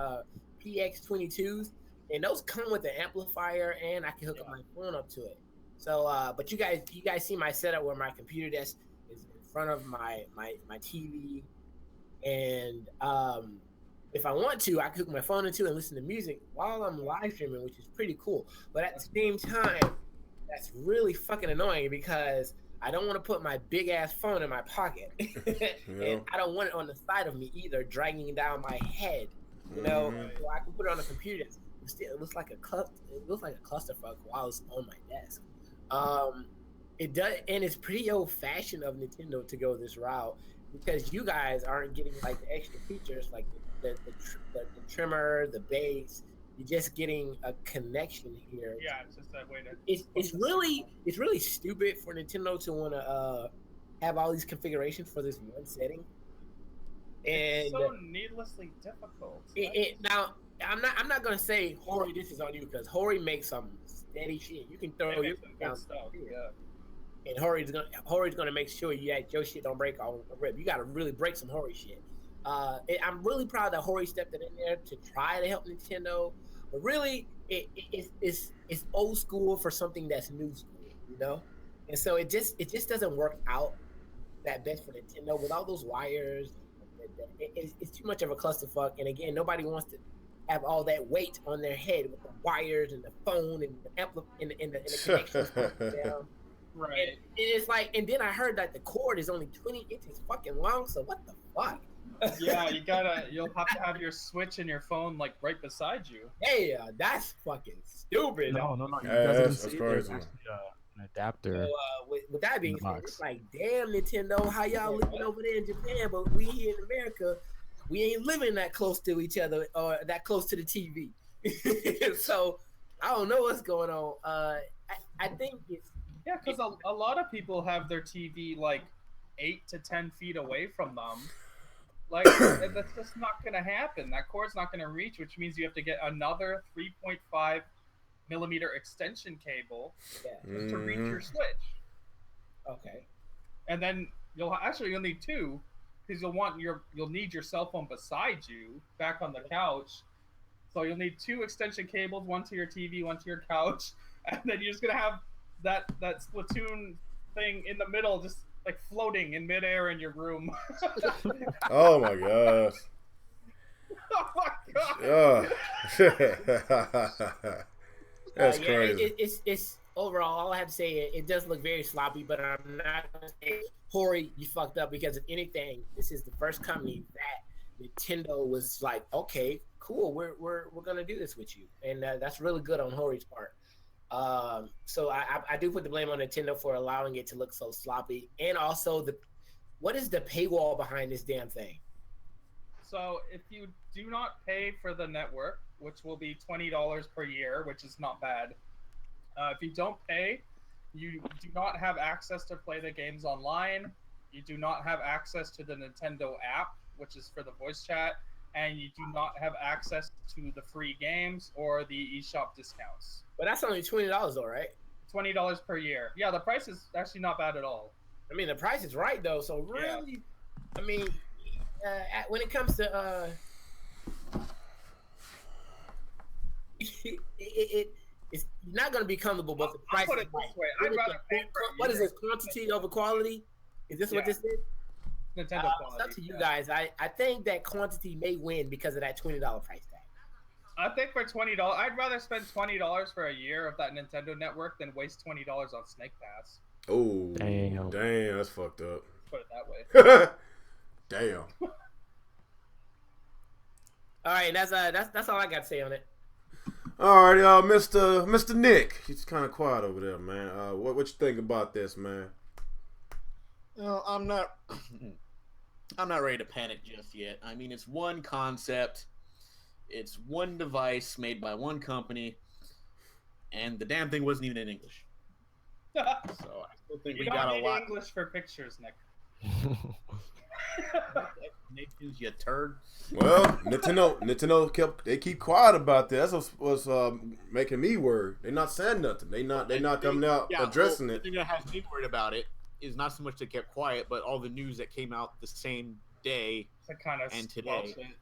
PX22s, and those come with an amplifier, and I can hook up my phone up to it. So, but you guys see my setup where my computer desk is in front of my TV, and if I want to, I can hook my phone into and listen to music while I'm live streaming, which is pretty cool. But at the same time, that's really fucking annoying because I don't want to put my big ass phone in my pocket, and I don't want it on the side of me either, dragging down my head. You know, so I can put it on the computer. It looks like a clusterfuck while it's on my desk. It does, and it's pretty old fashioned of Nintendo to go this route because you guys aren't getting like the extra features like the trimmer, the bass. You're just getting a connection here. Yeah, it's just that way to. It's really stupid for Nintendo to want to have all these configurations for this one setting. And it's so needlessly difficult. Now, I'm not gonna say Hori, this is on you because Hori makes some steady shit. You can throw your down stuff. Yeah. And Hori's gonna make sure your shit don't break on the rip. You gotta really break some Hori shit. I'm really proud that Hori stepped in there to try to help Nintendo, but really it's old school for something that's new school, you know. And so it just doesn't work out that best for Nintendo with all those wires. It's too much of a clusterfuck, and again, nobody wants to have all that weight on their head with the wires and the phone and the connections down. Right. And it's like, and then I heard that the cord is only 20 inches fucking long. So what the fuck? Yeah, you'll have to have your Switch and your phone like right beside you. Hey, that's fucking stupid. No. That's crazy. An adapter. So, with that being said, it's like, damn, Nintendo, how y'all living over there in Japan, but we here in America, we ain't living that close to each other or that close to the TV. So I don't know what's going on. I think it's because a lot of people have their TV like 8 to 10 feet away from them. Like that's just not gonna happen. That cord's not gonna reach, which means you have to get another 3.5 millimeter extension cable just to reach your Switch. Okay. And then you'll need two, because you'll need your cell phone beside you back on the couch. So you'll need two extension cables, one to your TV, one to your couch, and then you're just gonna have that Splatoon thing in the middle, just like floating in midair in your room. Oh my gosh. Oh my god. That's crazy. It's overall, all I have to say, it does look very sloppy, but I'm not gonna say, Hori, you fucked up, because if anything, this is the first company that Nintendo was like, okay, cool, we're gonna do this with you, and that's really good on Hori's part. So I do put the blame on Nintendo for allowing it to look so sloppy, and also what is the paywall behind this damn thing? So if you do not pay for the network, which will be $20 per year, which is not bad. If you don't pay, you do not have access to play the games online. You do not have access to the Nintendo app, which is for the voice chat, and you do not have access to the free games or the eShop discounts. But that's only $20 though, right? $20 per year. Yeah, the price is actually not bad at all. I mean, the price is right though, so really, I mean, when it comes to it's not going to be comfortable, but the price I'll put is it this right. way. I'd rather pay for What is this, quantity over quality? Is this what this is? Nintendo quality. It's up to you guys. I think that quantity may win because of that $20 price tag. I think for $20, I'd rather spend $20 for a year of that Nintendo network than waste $20 on Snake Pass. Oh, damn, that's fucked up. Put it that way. Damn. All right, that's all I got to say on it. All right, Mr. Nick, he's kind of quiet over there, man. What you think about this, man? No, I'm not ready to panic just yet. I mean, it's one concept, it's one device made by one company, and the damn thing wasn't even in English. So I still think You we don't got a need lot. English for pictures, Nick. Explanations, you turd. Well, Nintendo keep quiet about that. That's what's making me worried. They're not saying nothing. They not coming out addressing The it. thing that has me worried about it is not so much they kept quiet, but all the news that came out the same day To kind of and today, squelch it.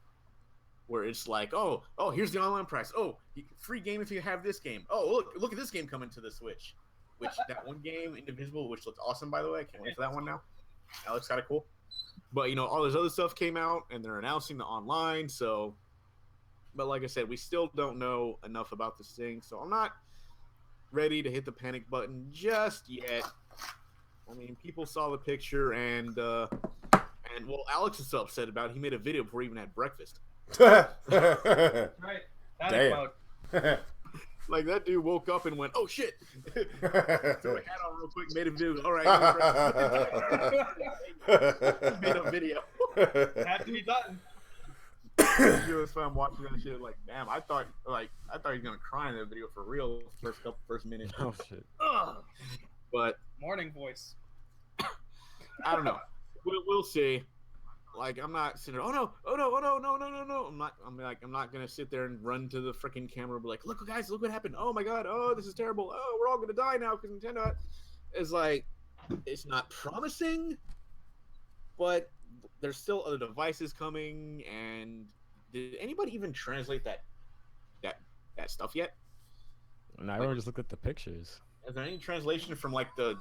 where it's like, oh, here's the online price. Oh, free game if you have this game. Oh, look at this game coming to the Switch. Which that one game, Indivisible, which looks awesome by the way. I can't wait for that one now. That looks kind of cool. But you know, all this other stuff came out, and they're announcing the online. So, but like I said, we still don't know enough about this thing. So I'm not ready to hit the panic button just yet. I mean, people saw the picture, and well, Alex is so upset about it. He made a video before he even had breakfast. Right. Damn. Like that dude woke up and went, "Oh shit!" Threw a hat on real quick, made a video. All right, made a video. Had to be done. It was fun watching that shit. Like, damn, I thought he was gonna cry in that video for real. First minute. Oh shit. But Morning voice. I don't know. We'll see. Like, I'm not sitting there, no. I'm not gonna sit there and run to the freaking camera and be like, look guys, look what happened. Oh my god, oh this is terrible. Oh, we're all gonna die now because Nintendo is like, it's not promising, but there's still other devices coming. And did anybody even translate that stuff yet? And I already just looked at the pictures. Is there any translation from like the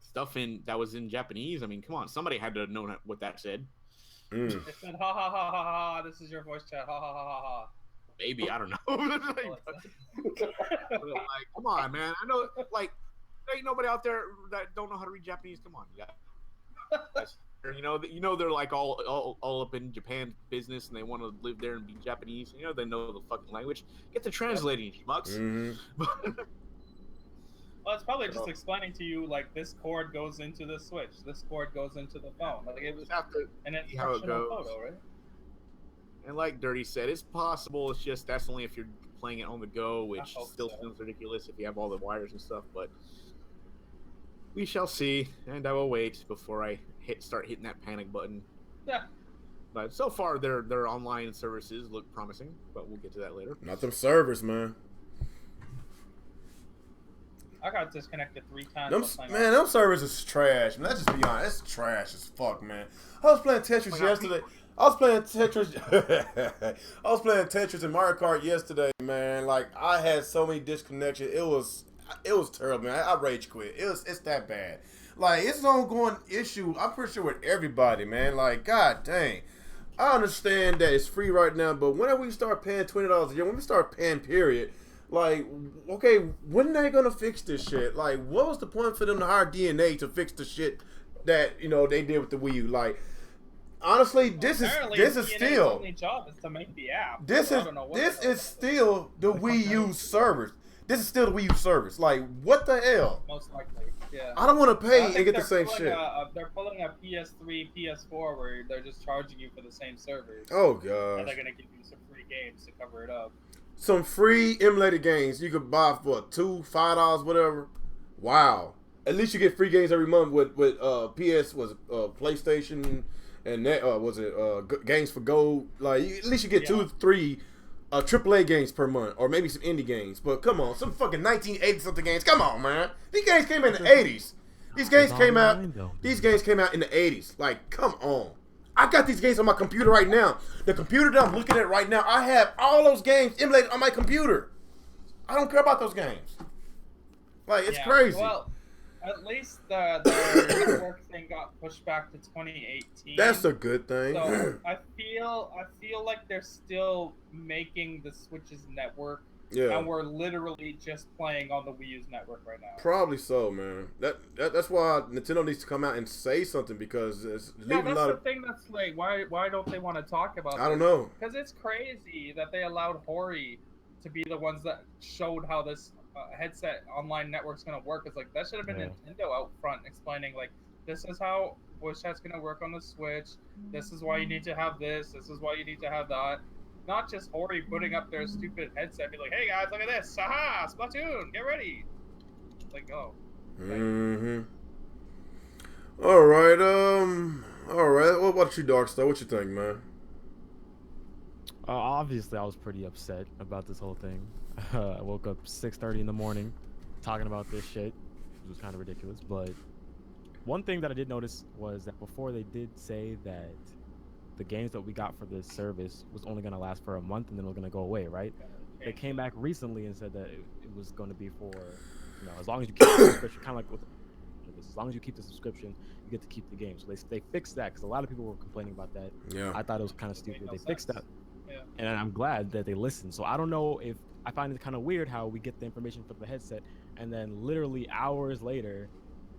stuff that was in Japanese? I mean, come on, somebody had to know what that said. It said, ha ha ha ha ha, this is your voice chat, ha ha ha ha ha. Maybe, I don't know. Like, come on, man. I know, like, there ain't nobody out there that don't know how to read Japanese. Come on, you know they're like all up in Japan's business, and they want to live there and be Japanese. You know they know the fucking language. Get the translating, you mucks. Well, it's probably just explaining to you, like, this cord goes into the Switch, this cord goes into the phone. Like, it was an instructional photo, right? And like Dirty said, it's possible. It's just that's only if you're playing it on the go, which still sounds ridiculous if you have all the wires and stuff. But we shall see, and I will wait before I start hitting that panic button. Yeah. But so far, their online services look promising, but we'll get to that later. Not them servers, man. I got disconnected 3 times. Them servers is trash. Man, let's just be honest. It's trash as fuck, man. I was playing Tetris yesterday. I was playing Tetris and Mario Kart yesterday, man. Like, I had so many disconnections. It was terrible, man. I rage quit. It's that bad. Like, it's an ongoing issue. I'm pretty sure with everybody, man. Like, god dang. I understand that it's free right now, but whenever we start paying $20 a year, when we start paying, period. Like, okay, when are they gonna fix this shit? Like, what was the point for them to hire DNA to fix the shit that they did with the Wii U? Like, honestly, this is still only job is to make the app. This is still the Wii U service. This is still the Wii U service. Like, what the hell? Most likely, yeah. I don't want to pay and get the same shit. They're pulling a PS3, PS4 where they're just charging you for the same servers. Oh god. And they're gonna give you some free games to cover it up. Some free emulated games you could buy for $2, $5, whatever. Wow. At least you get free games every month with PlayStation and that Games for Gold. Like, at least you get 2 3 AAA games per month, or maybe some indie games. But come on, some fucking 1980 something games. Come on, man. These games came in the 80s. These games came out in the 80s. Like, come on. I got these games on my computer right now. The computer that I'm looking at right now, I have all those games emulated on my computer. I don't care about those games. Like, it's crazy. Well, at least the network thing got pushed back to 2018. That's a good thing. So I feel like they're still making the Switch's network. Yeah. And we're literally just playing on the Wii U's network right now. Probably so, man. That's why Nintendo needs to come out and say something, because it's leaving a lot of... That's the thing that's like, why don't they want to talk about this? I don't know. Because it's crazy that they allowed Hori to be the ones that showed how this headset online network's going to work. It's like, that should have been Nintendo out front explaining, like, this is how voice chat's going to work on the Switch. This is why you need to have this. This is why you need to have that. Not just Hori putting up their stupid headset and be like, hey guys, look at this. Aha! Splatoon! Get ready! Like, oh. Mm-hmm. All right. All right. What about you, Darkstar? What you think, man? Obviously, I was pretty upset about this whole thing. I woke up 6:30 in the morning, talking about this shit, which was kind of ridiculous. But one thing that I did notice was that before they did say that the games that we got for this service was only going to last for a month and then it was going to go away, right? They came back recently and said that it was going to be for, as long as you keep the subscription, kind of like with this, as long as you keep the subscription, you get to keep the game. So they fixed that because a lot of people were complaining about that. Yeah. I thought it was kind of stupid. No They sense. fixed that. Yeah. And I'm glad that they listened. So I don't know if I find it kind of weird how we get the information from the headset and then literally hours later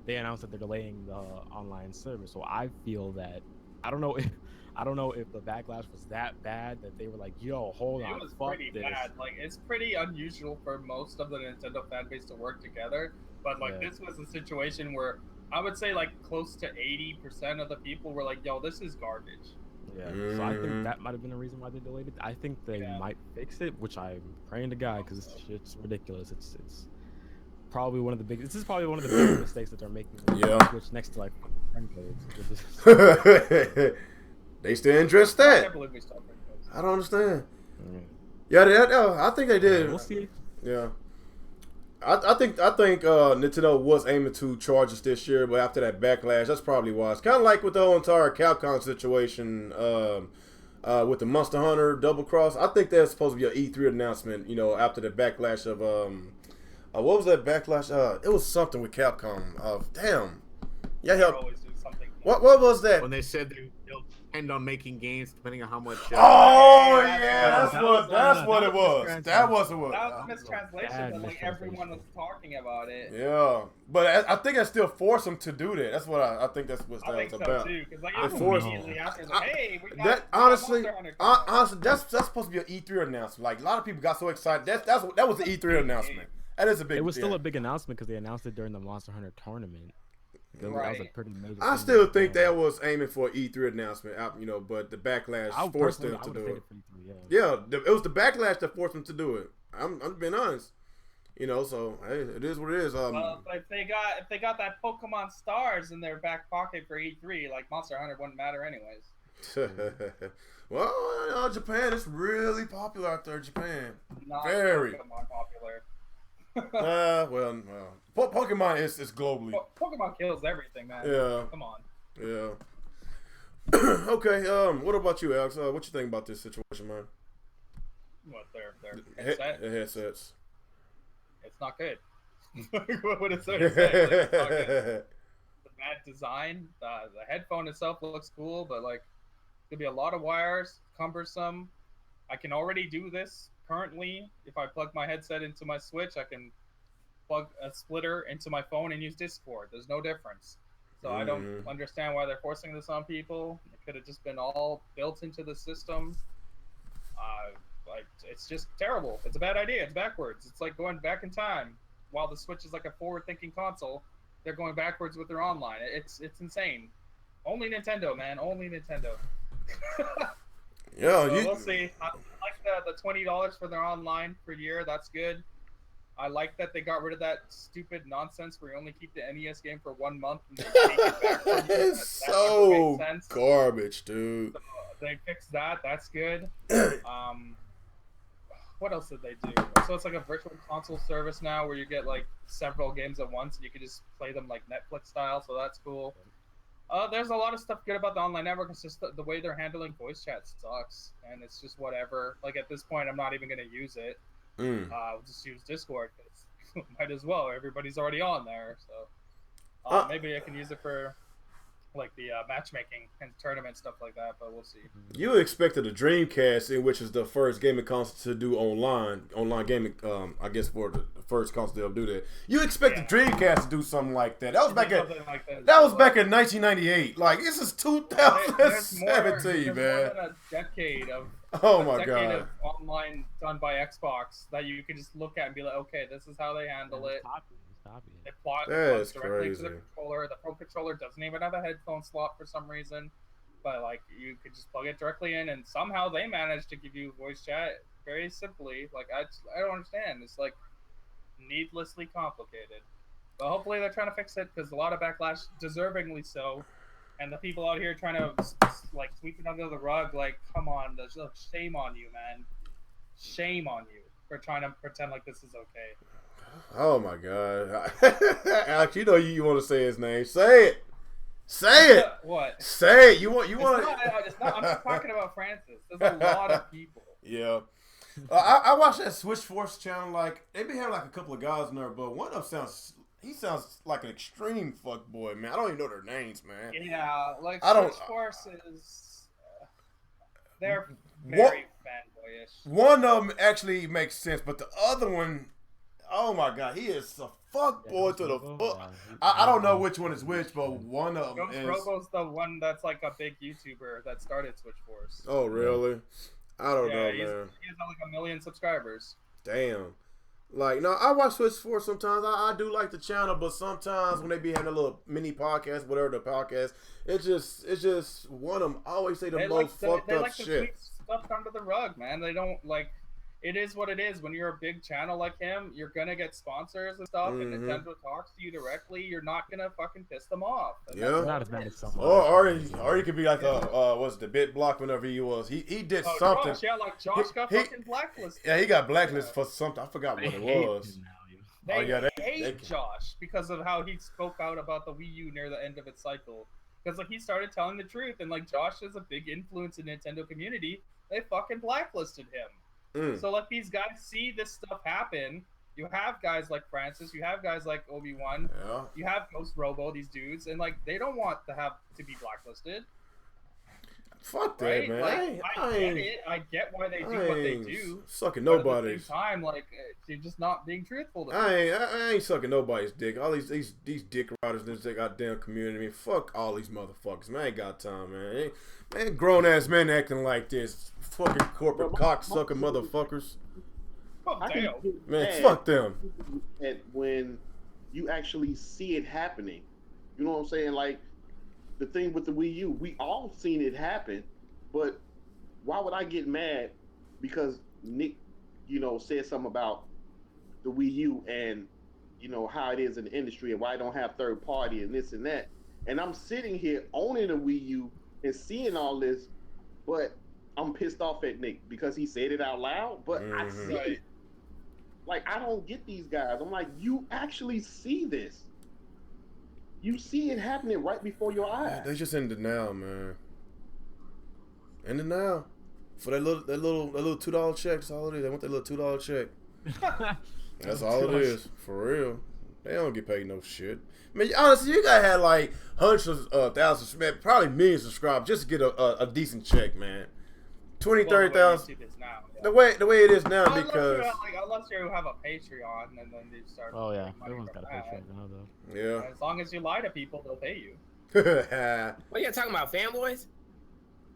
they announce that they're delaying the online service. So I feel that I don't know if the backlash was that bad that they were like, "Yo, hold on, It was fuck pretty this." bad. Like, it's pretty unusual for most of the Nintendo fan base to work together. But like, Yeah. this was a situation where I would say like close to 80% of the people were like, "Yo, this is garbage." Yeah, so I Mhm. think that might have been the reason why they delayed it. I think they might fix it, which I'm praying to God because this shit's ridiculous. It's probably one of the biggest. This is probably one of the biggest mistakes that they're making. Yeah. Switch next to like friend codes. They still address I that. can't believe we stopped it. I don't understand. Yeah. Yeah, I think they did. We'll see. Yeah. I think Nintendo was aiming to charge us this year, but after that backlash, that's probably why. It's kind of like with the whole entire Capcom situation with the Monster Hunter Double Cross. I think that's supposed to be an E3 announcement, after the backlash of what was that backlash? It was something with Capcom. Damn. Yeah, They help. always do something. What was that? When they said they'll depend on making games depending on how much. Oh Yeah, yeah, that's what it was. That was what. That was a mistranslation, Bad but like everyone was talking about it. Yeah, but I think I still forced them to do that. That's what I think. That's what I that think was so about. too, because like They it was forced- immediately after, it's like, hey, we got That honestly, Monster Hunter coming out. honestly, that's supposed to be an E3 announcement. Like a lot of people got so excited. That was the E3 announcement. That is a big. It was still yeah. a big announcement because they announced it during the Monster Hunter tournament. That was a Right. pretty major. I thing. still think that was aiming for an E3 announcement, but the backlash I forced personally, them I to would've do paid it. for E3, Yeah, it was the backlash that forced them to do it. I'm being honest. So hey, it is what it is. Well, if they got that Pokemon Stars in their back pocket for E3, like Monster Hunter wouldn't matter anyways. well, Japan is really popular out there. Japan, Not very. Pokemon popular. Pokemon is globally. Pokemon kills everything, man. Yeah. Come on. Yeah. Okay. What about you, Alex? What you think about this situation, man? What their headset? The headsets. It's not good. What is there to say? Like, it's not good. The bad design. The headphone itself looks cool, but like, there'll be a lot of wires, cumbersome. I can already do this currently. If I plug my headset into my Switch, I can plug a splitter into my phone and use Discord. There's no difference. So I don't understand why they're forcing this on people. It could have just been all built into the system. Like, it's just terrible. It's a bad idea. It's backwards. It's like going back in time. While the Switch is like a forward-thinking console, they're going backwards with their online. It's insane. Only Nintendo, man. Only Nintendo. Yeah, So we'll see. I like the $20 for their online per year. That's good. I like that they got rid of that stupid nonsense where you only keep the NES game for 1 month and then take it back from you. it's That so never makes sense. garbage, dude. They fixed that. That's good. What else did they do? So it's like a virtual console service now where you get like several games at once and you can just play them like Netflix style. So that's cool. There's a lot of stuff good about the online network. It's just the way they're handling voice chat sucks, and it's just whatever. Like at this point, I'm not even gonna use it. I'll just use Discord. Might as well. Everybody's already on there, so maybe I can use it for like the matchmaking and tournament stuff like that. But we'll see. You expected a Dreamcast, in which is the first gaming console to do online gaming. I guess for the first console they'll do that. You expected Dreamcast to do something like that. That was back in 1998. Like this is 2017, man. More than a decade of God. of online done by Xbox that you can just look at and be like, okay, this is how they handle it. It plugs That's directly into the crazy. controller. The Pro Controller doesn't even have a headphone slot for some reason, but like you could just plug it directly in, and somehow they managed to give you voice chat very simply. Like I don't understand. It's like needlessly complicated. But hopefully they're trying to fix it because a lot of backlash, deservingly so. And the people out here trying to like sweep it under the rug, like, come on, there's shame on you, man. Shame on you for trying to pretend like this is okay. Oh my God, Alex, you know you want to say his name. Say it. Say it. What? Say it. You want. It's not, I'm just talking about Francis. There's a lot of people. Yeah. I watched that Switch Force channel. Like they be having like a couple of guys in there, but one of them sounds like an extreme fuckboy, man. I don't even know their names, man. Yeah, like I don't. Switch Force is they're very fanboyish. One of them actually makes sense, but the other one, oh my God, he is a fuckboy to the fuck. I don't know which one is which, but one of them is. Robo's the one that's like a big YouTuber that started Switch Force. Oh really? I don't know, man. He has like 1 million subscribers. Damn. Like, no, I watch Switch Force sometimes. I do like the channel, but sometimes when they be having a little mini podcast, whatever the podcast, it's just one of them always say the most fucked up shit. They like to sweep stuff under the rug, man. They don't like. It is what it is. When you're a big channel like him, you're gonna get sponsors and stuff, and Nintendo talks to you directly. You're not gonna fucking piss them off. Yeah, not as bad as someone. Or he could be like what's the bit block whenever he was. He did something. Josh, yeah, like Josh got fucking blacklisted. Yeah, he got blacklisted for something. I forgot what it was. They hate Josh because of how he spoke out about the Wii U near the end of its cycle. Because like he started telling the truth, and like Josh is a big influence in the Nintendo community. They fucking blacklisted him. So let these guys see this stuff happen. You have guys like Francis, you have guys like Obi-Wan, you have Ghost Robo, these dudes, and like they don't want to be blacklisted. Fuck that, right? man. Like, I get it. I get why they do what they do. Sucking nobody's. But at the same time, like you're just not being truthful to I ain't sucking nobody's dick. All these dick riders in this goddamn community. I mean, fuck all these motherfuckers. Man, I ain't got time, man. Man, grown ass men acting like this. Fucking corporate cocksucking motherfuckers. Man, fuck them. And when you actually see it happening, you know what I'm saying? Like the thing with the Wii U, we all seen it happen, but why would I get mad because Nick, said something about the Wii U and how it is in the industry and why I don't have third party and this and that, and I'm sitting here owning a Wii U and seeing all this, but I'm pissed off at Nick because he said it out loud, but I see it. Like, I don't get these guys. I'm like, you actually see this. You see it happening right before your eyes. They just in denial, man. In denial. For that little $2 check, that's all it is. They want that little $2 check. That's all it is. For real. They don't get paid no shit. I mean, honestly, you gotta have like hundreds of thousands, man, probably millions of subscribers just to get a decent check, man. 20, 30,000. The way it is now, because unless you have a Patreon and then you start. Oh yeah, everyone's got a Patreon now though. Yeah. As long as you lie to people, they'll pay you. What are you talking about, fanboys?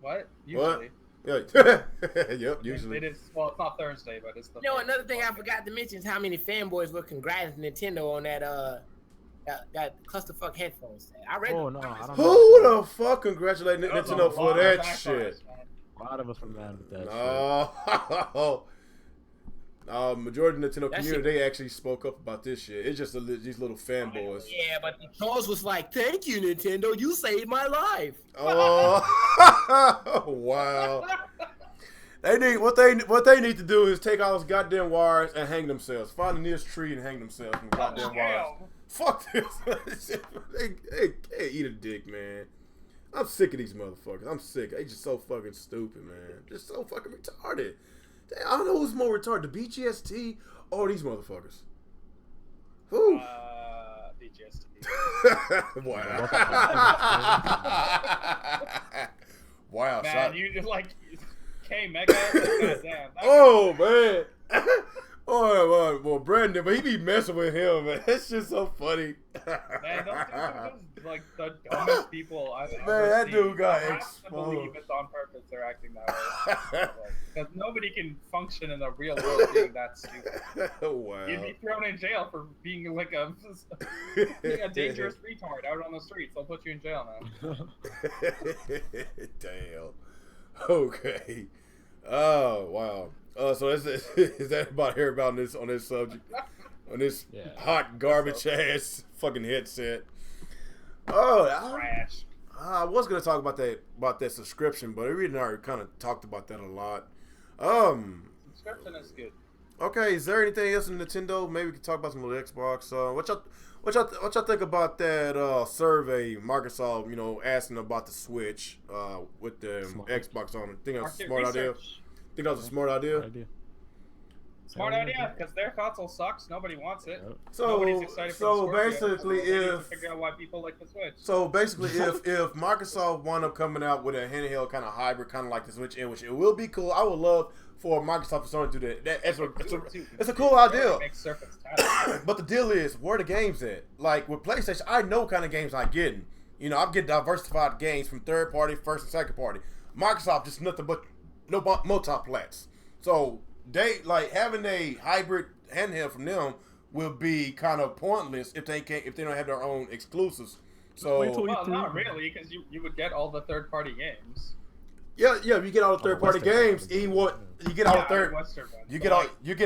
What? Usually. What? Yep, usually. It is. Well, it's not Thursday, but it's the. Another thing I forgot to mention is how many fanboys were congratulating Nintendo on that clusterfuck headphones. I read. Oh no, I don't know. Who the fuck congratulated Nintendo for that shit? A lot of us were mad with that shit. Majority of the Nintendo community, they actually spoke up about this shit. It's just these little fanboys. Yeah, but the cause was like, "Thank you, Nintendo. You saved my life." Oh, wow. What they need to do is take all those goddamn wires and hang themselves. Find the nearest tree and hang themselves from goddamn wires. Fuck this. Hey, eat a dick, man. I'm sick of these motherfuckers. I'm sick. They just so fucking stupid, man. Just so fucking retarded. I don't know who's more retarded, the BGST or these motherfuckers. Who? BGST. Wow. Wow. Man, you just like K-Mega. Goddamn. Oh, man. Oh, well, Brandon, but he be messing with him, man. That's just so funny. Man, those like the dumbest people I've ever Man, that seen. dude got I have to exposed. believe it's on purpose. They're acting that way. Because nobody can function in the real world being that stupid. Wow. You'd be thrown in jail for being like a dangerous retard out on the streets. They'll put you in jail, man. Damn. Okay. Oh, wow. So is that about here about this on this subject? on this Yeah. hot garbage ass fucking headset. Oh, Trash. I was gonna talk about that subscription, but we already kind of talked about that a lot. Subscription is good. Okay, is there anything else in Nintendo? Maybe we could talk about some of the Xbox. What y'all think about that survey Microsoft, asking about the Switch with the Xbox on it? Think that's a smart idea? Think that was a smart idea? Smart idea, because their console sucks. Nobody wants it. So, Nobody's excited for the basically, Scorpio. They need to figure out why people like the Switch. So basically, if Microsoft wound up coming out with a handheld kind of hybrid, kind of like the Switch, in which it will be cool. I would love for Microsoft to Sony to do that. It's a cool idea. But the deal is, where the games at? Like with PlayStation, I know what kind of games I'm getting. I'm getting diversified games from third party, first and second party. Microsoft just nothing but no multi-plats. So they like having a hybrid handheld from them will be kind of pointless if they don't have their own exclusives. So well, not really, because you would get all the third party games. Yeah, you get all the third party games. You get all the third. You get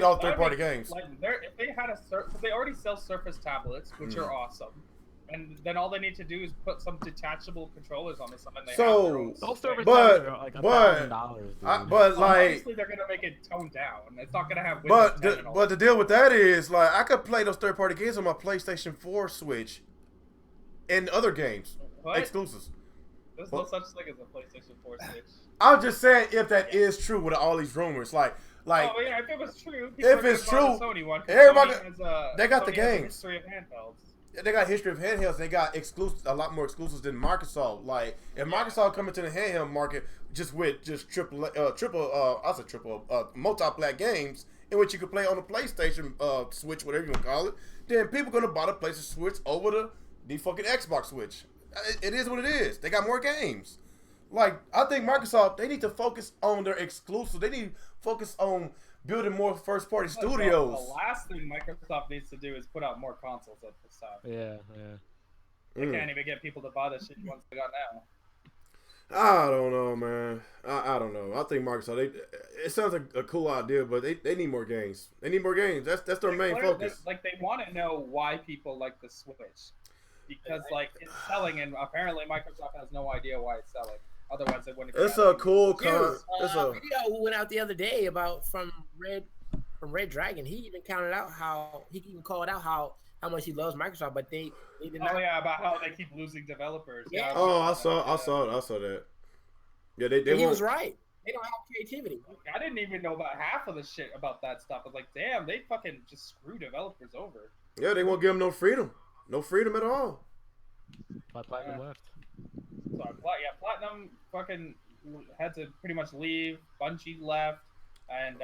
all the third party games. Like if they had they already sell Surface tablets, which are awesome. And then all they need to do is put some detachable controllers on this, and they have their own. Those service but are like $1,000, but like obviously they're gonna make it toned down. It's not gonna have. But the deal with that is like I could play those third party games on my PlayStation 4 Switch, and other games exclusives. There's no such thing as a PlayStation 4 Switch. I'm just saying if that is true with all these rumors, like. Oh yeah, if it was true. If it's true, Sony one, everybody they got the games. History of handhelds. They got history of handhelds. They got a lot more exclusives than Microsoft. Like if Microsoft come into the handheld market with triple multi-plat games in which you could play on the PlayStation Switch, whatever you want to call it, then people gonna buy the PlayStation Switch over the fucking Xbox Switch. It is what it is. They got more games. Like I think Microsoft, they need to focus on their exclusives. They need to focus on building more first-party studios. The last thing Microsoft needs to do is put out more consoles at this time. Yeah. They can't even get people to buy the shit ones they got now. I don't know, man. I don't know. I think Microsoft, it sounds like a cool idea, but they need more games. They need more games. That's their main focus. Like they want to know why people like the Switch, because like it's selling, and apparently Microsoft has no idea why it's selling. Otherwise, it wouldn't. It's a cool it's a video went out the other day about from Red Dragon. He even called out how much he loves Microsoft, but they did not. Oh yeah, about how they keep losing developers. Yeah. Oh, I saw that. Yeah, he was right. They don't have creativity. I didn't even know about half of the shit about that stuff. I was like, damn, they fucking just screw developers over. Yeah, they won't give them no freedom at all. Platinum left. So Platinum fucking had to pretty much leave. Bungie left, and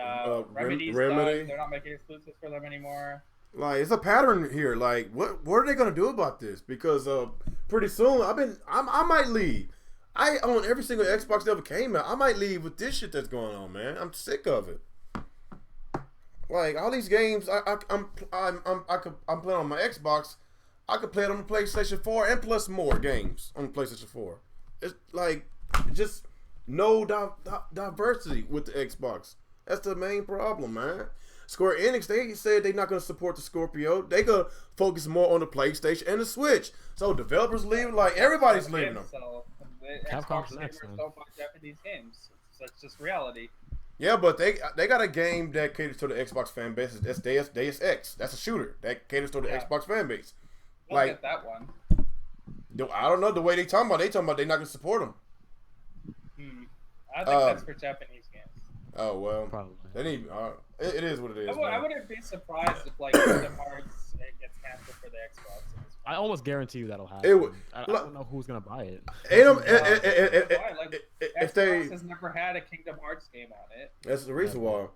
Remedy's done. They're not making exclusives for them anymore. Like it's a pattern here. Like what are they gonna do about this? Because pretty soon I might leave. I own every single Xbox that ever came out. I might leave with this shit that's going on, man. I'm sick of it. Like all these games, I'm playing on my Xbox. I could play it on the PlayStation 4 and plus more games on the PlayStation 4. It's like just no diversity with the Xbox. That's the main problem, man. Square Enix, they said they're not going to support the Scorpio. They going to focus more on the PlayStation and the Switch. So developers leaving, like everybody's leaving them. So Capcom's next, gamers don't buy Japanese games. That's just reality. Yeah, but they got a game that caters to the Xbox fan base. That's Deus Ex. That's a shooter that caters to the Xbox fan base. Don't get that one. I don't know the way they talking about. They talking about they're not gonna support them. I think that's for Japanese games. Oh well, probably. They need. It is what it is. I wouldn't be surprised if like Kingdom Hearts gets canceled for the Xbox. I almost guarantee you that'll happen. I don't know who's gonna buy it. If they has never had a Kingdom Hearts game on it. That's the reason why.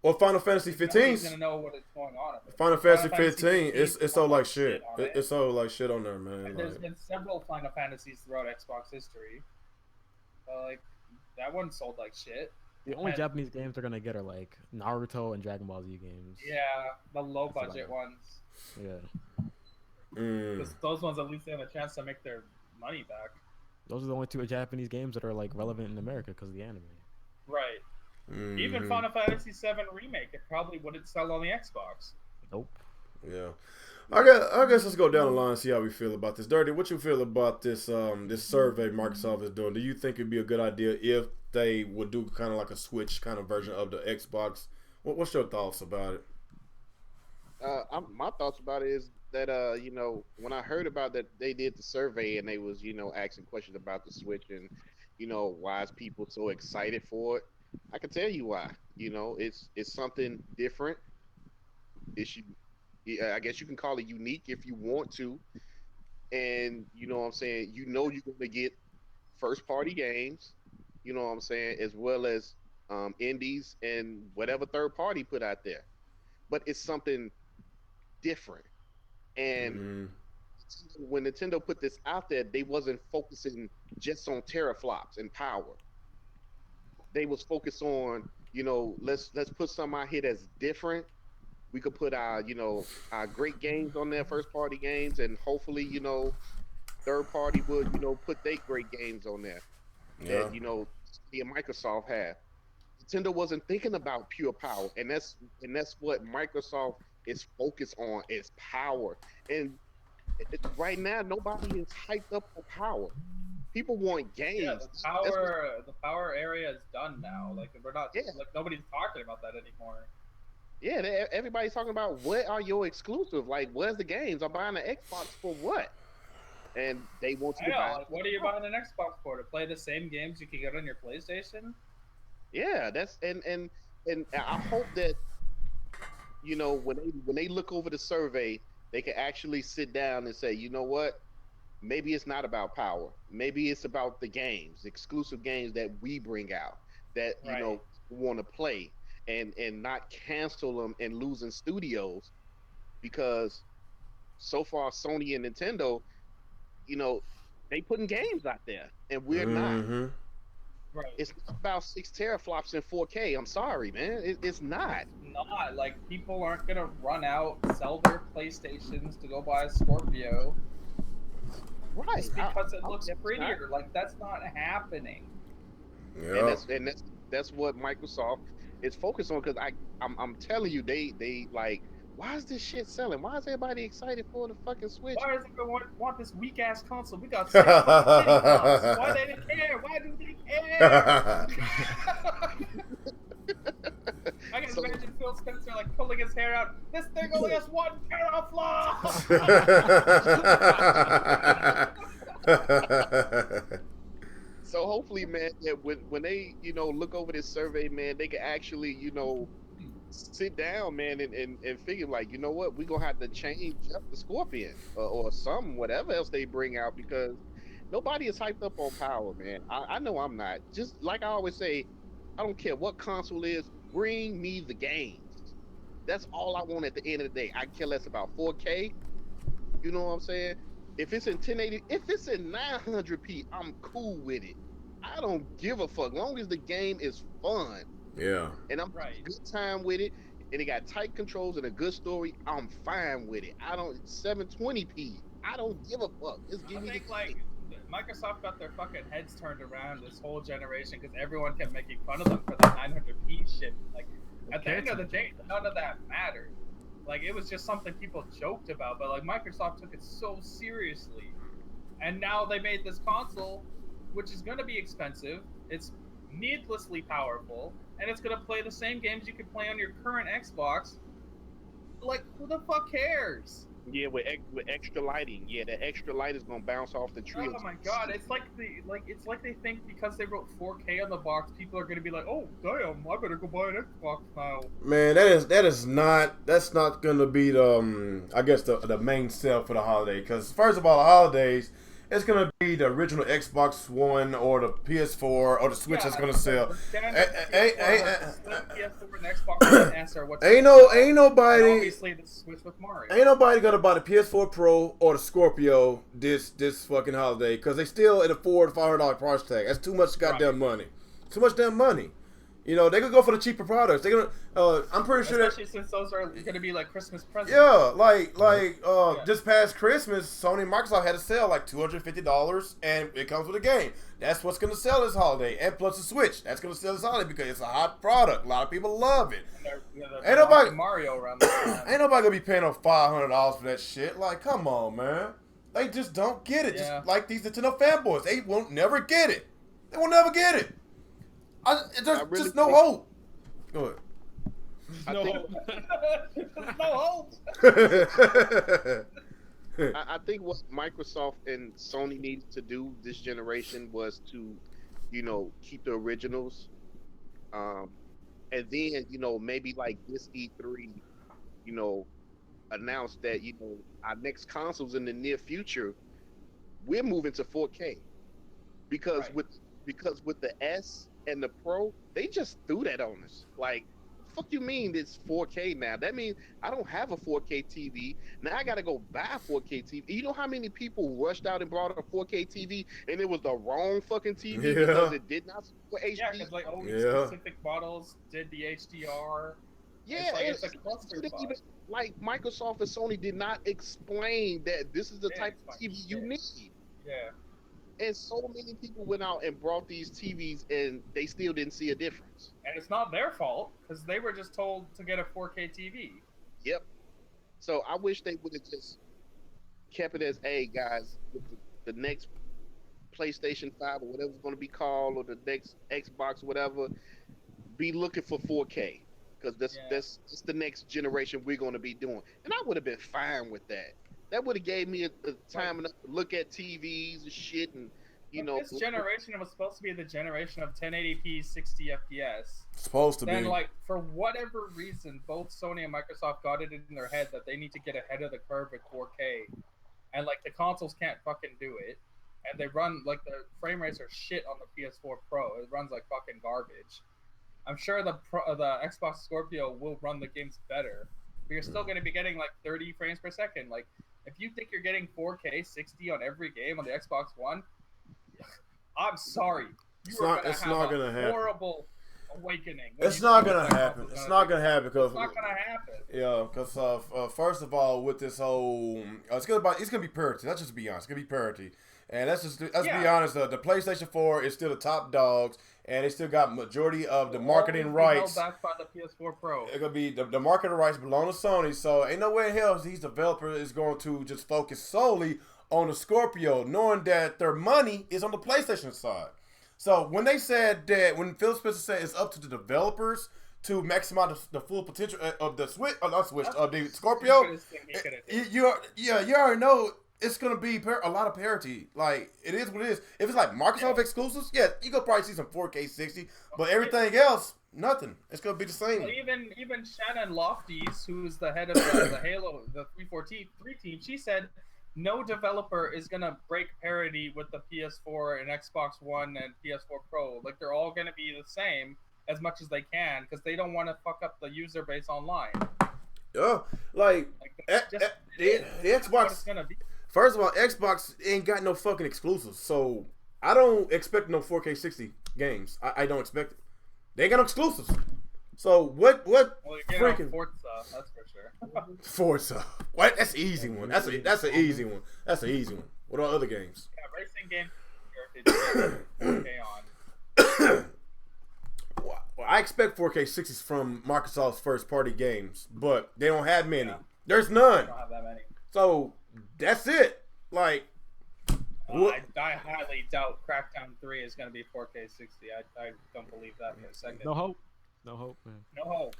Well, Final Fantasy 15. Nobody's gonna know what is going on. Final Fantasy 15. It's so like shit. It's so like shit on there, man. There's been several Final Fantasies throughout Xbox history. Like that one sold like shit. The only Japanese games they're gonna get are like Naruto and Dragon Ball Z games. Yeah, the low budget ones. Yeah. Those ones at least they have a chance to make their money back. Those are the only two Japanese games that are like relevant in America because of the anime. Right. Even Final Fantasy VII Remake, it probably wouldn't sell on the Xbox. Nope. Yeah. I guess let's go down the line and see how we feel about this. Dirty, what you feel about this this survey Microsoft is doing? Do you think it'd be a good idea if they would do kind of like a Switch kind of version of the Xbox? What's your thoughts about it? My thoughts about it is that when I heard about that they did the survey and they was asking questions about the Switch and why is people so excited for it, I can tell you why. It's something different. It's yeah, I guess you can call it unique if you want to, and you know what I'm saying. You're going to get first party games. You know what I'm saying, as well as indies and whatever third party put out there. But it's something different. And Mm-hmm. when Nintendo put this out there, they wasn't focusing just on teraflops and power. They was focused on, let's put something out here that's different. We could put our great games on there, first party games, and hopefully, third party would, put their great games on there Yeah. that, the Microsoft had. Nintendo wasn't thinking about pure power, and that's what Microsoft is focused on is power. And right now, nobody is hyped up for power. People want Yeah, games. the power area is done now. Like we're not Yeah, like nobody's talking about that anymore. yeah. Everybody's talking about what are your exclusive? Like, where's the games? I'm buying an Xbox for what? And they want you to Yeah, buy. like what are you buying an Xbox for? To play the same games you can get on your PlayStation? Yeah, that's and I hope that when they look over the survey, they can actually sit down and say, you know what? Maybe it's not about power. Maybe it's about the games, exclusive games that we bring out that Right. want to play and not cancel them and losing studios because so far Sony and Nintendo, you know, they putting games out there and we're not. Mm-hmm. Right. It's not about 6 teraflops in 4K. I'm sorry, man. It's not. It's not like people aren't gonna run out, sell their PlayStations to go buy a Scorpio Right. just because it I'm looks it's not. prettier. Like that's not happening. And Yeah. that's what Microsoft is focused on because I'm telling you they like why is this shit selling? Why is everybody excited for the fucking Switch? Why does everyone want this weak ass console? We got six fucking mini consoles. Why they didn't care? Why do they care? I can So imagine Phil Spencer like pulling his hair out. This thing only has 1 teraflop. so hopefully, man, that when they look over this survey, man, they can actually sit down, man, and figure like what we're gonna have to change up the Scorpion or some whatever else they bring out because nobody is hyped up on power, man. I know I'm not. Just like I always say, I don't care what console is. Bring me the games. That's all I want at the end of the day. I care less about 4K. You know what I'm saying? If it's in 1080, if it's in 900p, I'm cool with it. I don't give a fuck. Long as the game is fun Yeah. and I'm having Right. a good time with it, and it got tight controls and a good story, I'm fine with it. I don't 720p. I don't give a fuck. Just I give me the think like game. Microsoft got their fucking heads turned around this whole generation because everyone kept making fun of them for the 900p shit. Like at the end of the day, none of that mattered. Like it was just something people joked about, but like Microsoft took it so seriously, and now they made this console, which is gonna be expensive. It's needlessly powerful, and it's gonna play the same games you could play on your current Xbox. Like who the fuck cares? Yeah, with extra lighting. Yeah, the extra light is gonna bounce off the tree. Oh my god, it's like they think because they wrote 4K on the box, people are gonna be like, oh damn, I better go buy an Xbox now. Man, that's not gonna be the I guess the main sell for the holiday. Because first of all, the holidays it's gonna be the original Xbox One or the PS4 or the Switch that's gonna sell. PS4 and Xbox One S or what's Ain't and nobody obviously the Switch with Mario. ain't nobody gonna buy the PS4 Pro or the Scorpio this fucking holiday because they still at a $400 to $500 price tag. That's too much goddamn money. Too much damn money. You know, they could go for the cheaper products. They're gonna. I'm pretty sure Especially since those are gonna be like Christmas presents. Yeah, this past Christmas, Sony and Microsoft had a sale like $250, and it comes with a game. That's what's gonna sell this holiday, and plus the Switch. That's gonna sell this holiday because it's a hot product. A lot of people love it. Ain't nobody Mario around ain't nobody gonna be paying them $500 for that shit. Like, come on, man. They just don't get it. Yeah. Just like these Nintendo fanboys, they won't never get it. They will never get it. There's really just no think- hope. Go ahead. No, There's no hope. I think what Microsoft and Sony needed to do this generation was to, keep the originals, and then maybe like this E3, announce that our next consoles in the near future, we're moving to 4K, because Right. with the S and the Pro, they just threw that on us. Like, fuck you mean it's 4K now? That means I don't have a 4K TV. Now I gotta go buy a 4K TV. You know how many people rushed out and bought a 4K TV and it was the wrong fucking TV Yeah. because it did not support HD? Yeah, because like only Yeah. specific models did the HDR. Yeah, it's a and cluster didn't fuck. even, like Microsoft and Sony did not explain that this is the Yeah, type it's of TV like you shit. need. Yeah. And so many people went out and brought these TVs and they still didn't see a difference. And it's not their fault because they were just told to get a 4K TV. Yep. So I wish they would have just kept it as, hey guys, with the next PlayStation 5 or whatever it's going to be called, or the next Xbox, whatever, be looking for 4K, because that's the next generation we're going to be doing. And I would have been fine with that. That would have gave me a time enough to look at TVs and shit, and This generation was supposed to be the generation of 1080p 60 FPS. Supposed to Then, be. like, for whatever reason, both Sony and Microsoft got it in their head that they need to get ahead of the curve with 4K. And, like, the consoles can't fucking do it. And they run, like, the frame rates are shit on the PS4 Pro. It runs like fucking garbage. I'm sure the Xbox Scorpio will run the games better. But you're still going to be getting, like, 30 frames per second. Like, if you think you're getting 4K 60 on every game on the Xbox One, I'm sorry. It's not gonna a happen. horrible awakening. when It's you not see gonna what that happen. console's It's gonna not gonna happen because It's not gonna happen. yeah, because first of all, with this whole, it's gonna be parity. Let's just be honest. It's gonna be parity, and let's be honest. The PlayStation 4 is still the top dogs, and they still got majority of the marketing Always be rights. held back by the PS4 Pro. It's gonna be the marketing rights belong to Sony, so ain't no way in hell these developers is going to just focus solely on the Scorpio, knowing that their money is on the PlayStation side. So when they said that, when Phil Spencer said it's up to the developers to maximize the full potential of the Switch, of the Scorpio, Stupidest thing he could have done. you already know it's gonna be a lot of parity. Like, it is what it is. If it's like Microsoft exclusives, yeah, you could probably see some 4K 60, but everything else, nothing. It's gonna be the same. Well, even Shannon Lofties, who's the head of the Halo, the 343 team, she said no developer is gonna break parity with the PS4 and Xbox One and PS4 Pro. Like, they're all gonna be the same as much as they can because they don't want to fuck up the user base online. Yeah, like that's just the that's what Xbox. it's gonna be. First of all, Xbox ain't got no fucking exclusives, so I don't expect no 4K 60 games. I don't expect it. They ain't got no exclusives. So what? Well, you're getting on Freaking Forza, that's for sure. Forza? What? That's an easy one. That's an easy one. That's an easy one. What are other games? Yeah, racing game. 4K on. Well, I expect 4K 60s from Microsoft's first party games, but they don't have many. Yeah. There's I none. don't have that many. So that's it. Like, I highly doubt Crackdown 3 is going to be 4K 60. I don't believe that for a second. No hope. No hope, man. No hope.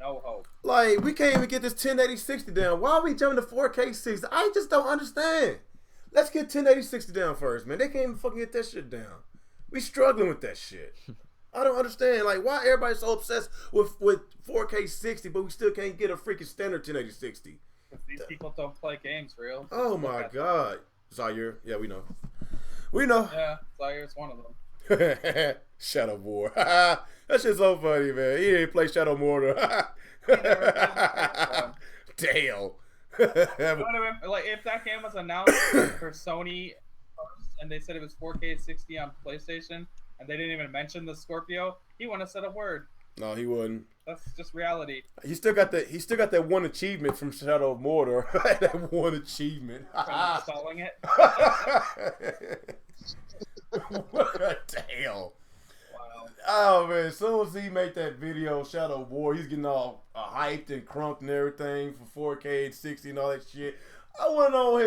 No hope. Like, we can't even get this 1080 60 down. Why are we jumping to 4K 60? I just don't understand. Let's get 1080 60 down first, man. They can't even fucking get that shit down. We struggling with that shit. I don't understand. Like, why everybody so obsessed with 4K 60, but we still can't get a freaking standard 1080 60? Because these people don't play games, real. Oh my god. Zaire, yeah, we know. We know. Yeah, Zaire's one of them. Shadow War. That shit's so funny, man. He didn't play Shadow Mortar. Damn. Like, if that game was announced for Sony first, and they said it was 4K 60 on PlayStation, and they didn't even mention the Scorpio, he wouldn't have said a word. No, he wouldn't. That's just reality. He still got that one achievement from Shadow of Mordor. That one achievement. From installing it. What the hell? Wow. Oh man! As soon as he made that video, Shadow of War, he's getting all hyped and crunked and everything for 4K and 60 and all that shit. I went on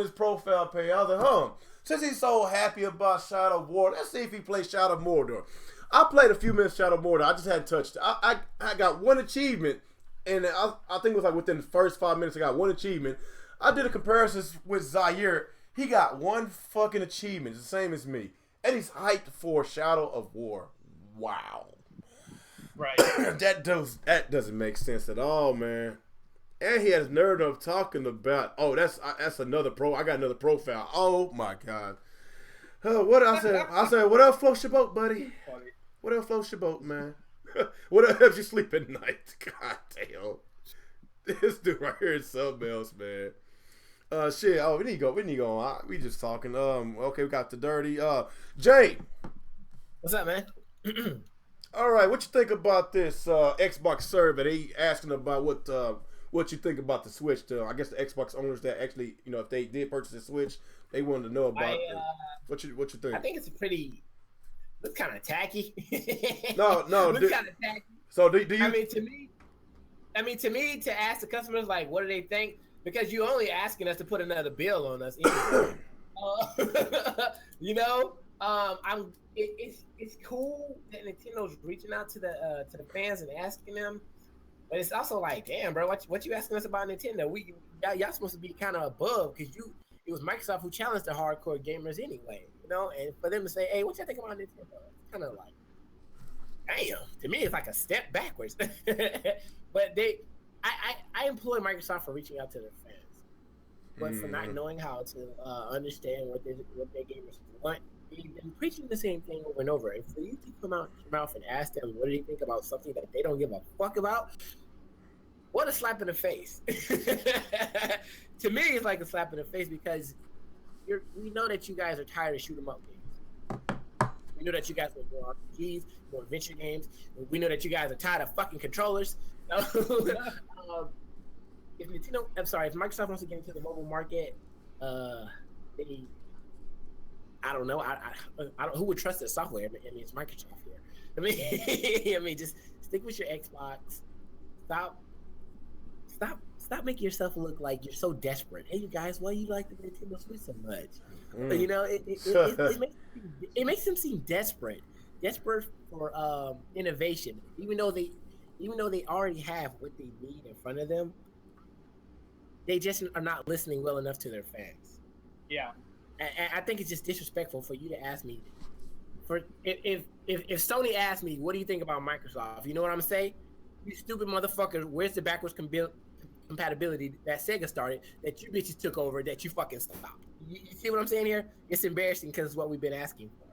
his profile page. I was like, since he's so happy about Shadow of War, let's see if he plays Shadow of Mordor. I played a few minutes Shadow of Mordor. I just hadn't touched it. I got one achievement, and I think it was like within the first 5 minutes I got one achievement. I did a comparison with Zaire. He got one fucking achievement, the same as me. And he's hyped for Shadow of War. Wow. Right. That doesn't make sense at all, man. And he has nerve of talking about, that's another pro. I got another profile. Oh my god. What I said, what else floats your boat, buddy? What else floats your boat, man? What else helps you sleep at night? God damn. This dude right here is something else, man. Shit. Oh, we need to go. We just talking. Okay, we got the dirty. Jay. What's up, man? All right, what you think about this Xbox survey? They asking about what you think about the Switch. I guess the Xbox owners that actually, if they did purchase the Switch, they wanted to know about what you think. I think it's looks kind of tacky. No. Looks kind of tacky. So do you? I mean, to me, to ask the customers like, what do they think? Because you're only asking us to put another bill on us. It's cool that Nintendo's reaching out to the fans and asking them, but it's also like, damn, bro, what you asking us about Nintendo? Y'all supposed to be kind of above because it was Microsoft who challenged the hardcore gamers anyway, and for them to say, hey, what y'all think about Nintendo? It's kind of like, damn, to me, it's like a step backwards. But I employ Microsoft for reaching out to their fans, but for not knowing how to understand what their gamers want. They've been preaching the same thing over and over. And for you to come out your mouth and ask them what do you think about something that they don't give a fuck about, what a slap in the face. To me, it's like a slap in the face because we know that you guys are tired of shoot 'em up games. We know that you guys want more RPGs, more adventure games. We know that you guys are tired of fucking controllers. If Microsoft wants to get into the mobile market, I don't know. I don't. Who would trust their software? I mean, it's Microsoft here. I mean, just stick with your Xbox. Stop making yourself look like you're so desperate. Hey, you guys, why you like the Nintendo Switch so much? It makes them seem desperate for innovation. Even though they already have what they need in front of them, they just are not listening well enough to their fans. Yeah. And I think it's just disrespectful for you to ask me. If Sony asked me, what do you think about Microsoft? You know what I'm saying? You stupid motherfucker, where's the backwards compatibility that Sega started, that you bitches took over, that you fucking stopped? You see what I'm saying here? It's embarrassing because it's what we've been asking for.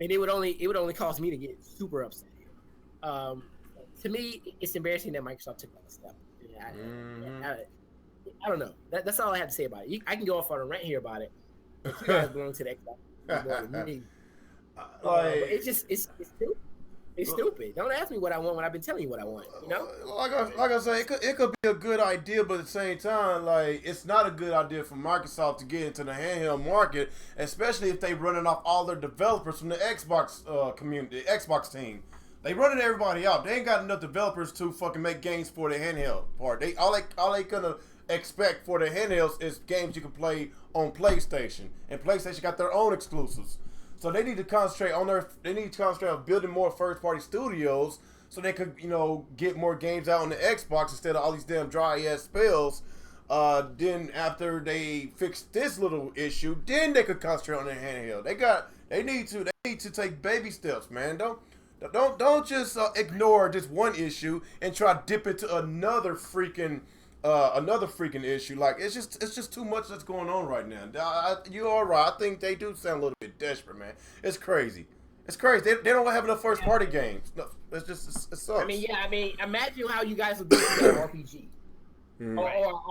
And it would only cause me to get super upset. To me, it's embarrassing that Microsoft took that step. I don't know. That's all I have to say about it. I can go off on a rant here about it. But you guys belong to the Xbox more than me. But it's stupid. It's stupid. Don't ask me what I want when I've been telling you what I want. Like I say, it could be a good idea, but at the same time, like it's not a good idea for Microsoft to get into the handheld market, especially if they running off all their developers from the Xbox community, the Xbox team. They running everybody out. They ain't got enough developers to fucking make games for the handheld part. All they gonna expect for the handhelds is games you can play on PlayStation, and PlayStation got their own exclusives. So they need to concentrate on building more first-party studios, so they could, get more games out on the Xbox instead of all these damn dry-ass spells. Then after they fix this little issue, then they could concentrate on their handheld. They need to take baby steps, man. Don't just ignore this one issue and try to dip into another freaking issue. Like it's just too much that's going on right now. You are right. I think they do sound a little bit desperate, man. It's crazy. They don't have enough first party games. No, it sucks. I mean, imagine how you guys would do with an RPG, or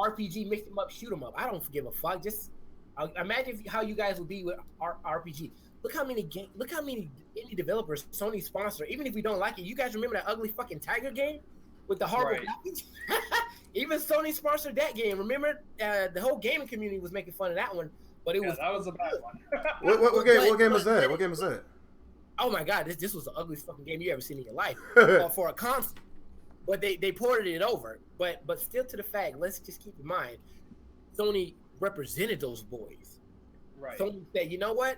RPG mix them up, shoot them up. I don't give a fuck. Just imagine how you guys would be with RPG. look how many indie developers Sony sponsor. Even if we don't like it, you guys remember that ugly fucking Tiger game with the horrible graphics? Even Sony sponsored that game. Remember, the whole gaming community was making fun of that one, but it was that was a bad one. What game was that? What game was that? Oh my god, this was the ugliest fucking game you ever seen in your life for a console. But they ported it over. But still to the fact, let's just keep in mind, Sony represented those boys. Right. Sony said, you know what?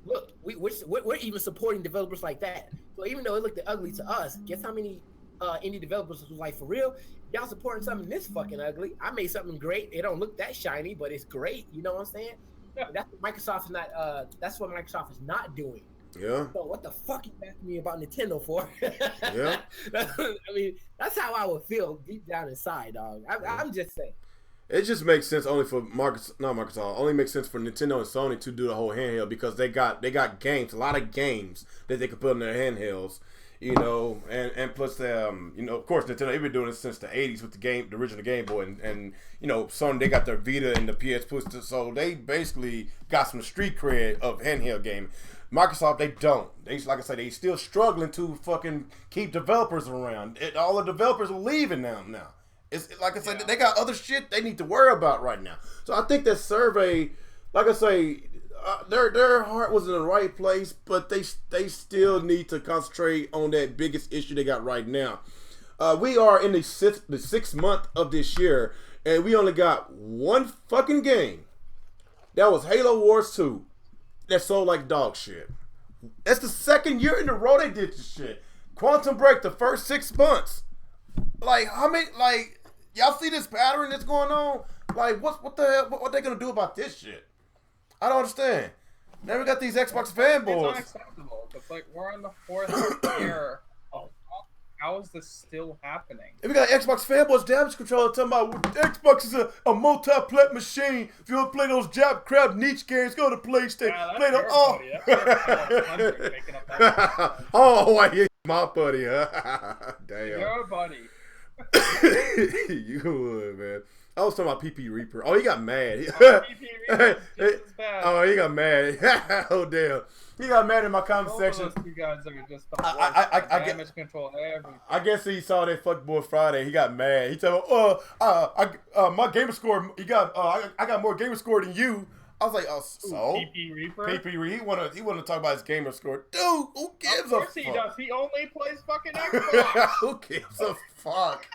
Look, we're even supporting developers like that. So even though it looked ugly to us, guess how many indie developers was like, for real, y'all supporting something this fucking ugly? I made something great. It don't look that shiny, but it's great. You know what I'm saying? That's what Microsoft is not. That's what Microsoft is not doing. Yeah. So what the fuck you asking me about Nintendo for? Yeah. I mean, that's how I would feel deep down inside, dog. I'm just saying. It just makes sense only for Microsoft. Only makes sense for Nintendo and Sony to do the whole handheld because they got games, a lot of games that they could put in their handhelds, you know, and plus you know, of course Nintendo, they've been doing this since the 80s with the original Game Boy, and you know, Sony, they got their Vita and the PS Plus, so they basically got some street cred of handheld gaming. Microsoft, they don't. They, like I said, they still struggling to fucking keep developers around. All the developers are leaving now. It's like I said, they got other shit they need to worry about right now. So I think that survey, like I say, their heart was in the right place, but they still need to concentrate on that biggest issue they got right now. We are in the sixth month of this year, and we only got one fucking game. That was Halo Wars 2. That sold like dog shit. That's the second year in a row they did this shit. Quantum Break, the first 6 months. Like, how many, like, y'all see this pattern that's going on? Like, what the hell, what they gonna do about this shit? I don't understand. Now we got these Xbox fanboys. It's unacceptable. It's like, we're on the 4th year. How is this still happening? If we got Xbox fanboys damage controller talking about Xbox is a multi-plat machine. If you want to play those Jab Crab niche games, go to PlayStation. Yeah, play them all. Oh, why you my buddy, huh? Damn. Your buddy. You would, man. I was talking about PP Reaper. Oh, he got mad. PP Reaper just as bad. Oh, he got mad. Oh, damn. He got mad in my comment section. Those two guys are just damage control everything. I guess he saw that Fuckboy Friday. He got mad. He told me, my gamer score, I got more gamer score than you. I was like, oh, so? PP Reaper? PP Reaper. He wanna talk about his gamer score. Dude, who gives a fuck? Of course he does. He only plays fucking Xbox. Who gives a fuck?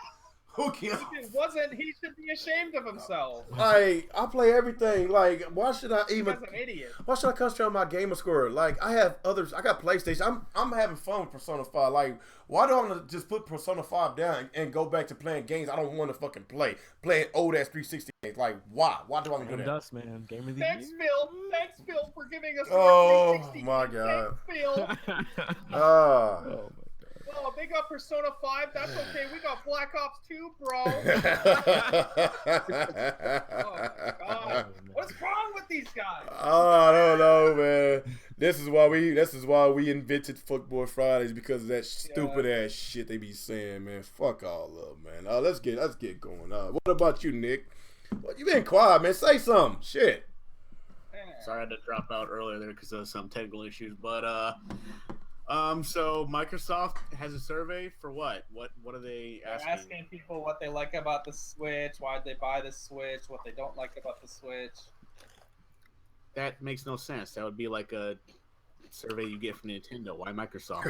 Who gives? If it wasn't, he should be ashamed of himself. Like, I play everything. Like, why should I even? He's an idiot. Why should I concentrate on my gamer score? Like, I have others. I got PlayStation. I'm having fun with Persona 5. Like, why do I want to just put Persona 5 down and go back to playing games I don't want to fucking play? Playing old ass 360 games. Like, why? Why do I want to do that? Dust, man. Gamer of the Thanks, year. Phil. Thanks, Phil, for giving us Oh 360. my god. Thanks, Phil. Oh Oh, they got Persona 5. That's okay. We got Black Ops 2, bro. Oh my god. What's wrong with these guys? Oh, I don't know, man. This is why we invented Fuckboy Fridays, because of that stupid ass shit they be saying, man. Fuck all of them, man. Let's get going. What about you, Nick? Well, you been quiet, man. Say something. Shit. Sorry I had to drop out earlier there because of some technical issues, but so Microsoft has a survey for what? What are they asking? They're asking people what they like about the Switch, why they buy the Switch, what they don't like about the Switch. That makes no sense. That would be like a survey you get from Nintendo. Why Microsoft?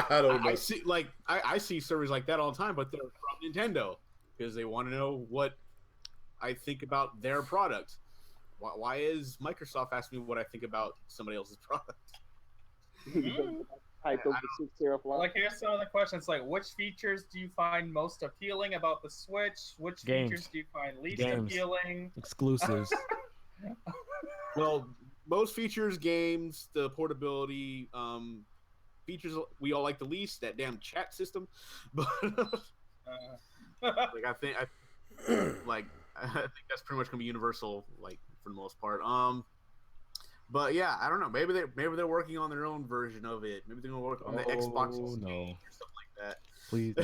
I don't know. I see, like, I see surveys like that all the time, but they're from Nintendo because they want to know what I think about their product. Why is Microsoft asking me what I think about somebody else's product? Like, here's some of the questions. Like, which features do you find most appealing about the Switch? Which features do you find least appealing? Exclusives. Well, most features, games, the portability, features we all like the least, that damn chat system. But like I think that's pretty much gonna be universal, like, for the most part. But yeah, I don't know. Maybe they're working on their own version of it. Maybe they're gonna work on the Xbox or something like that. Please.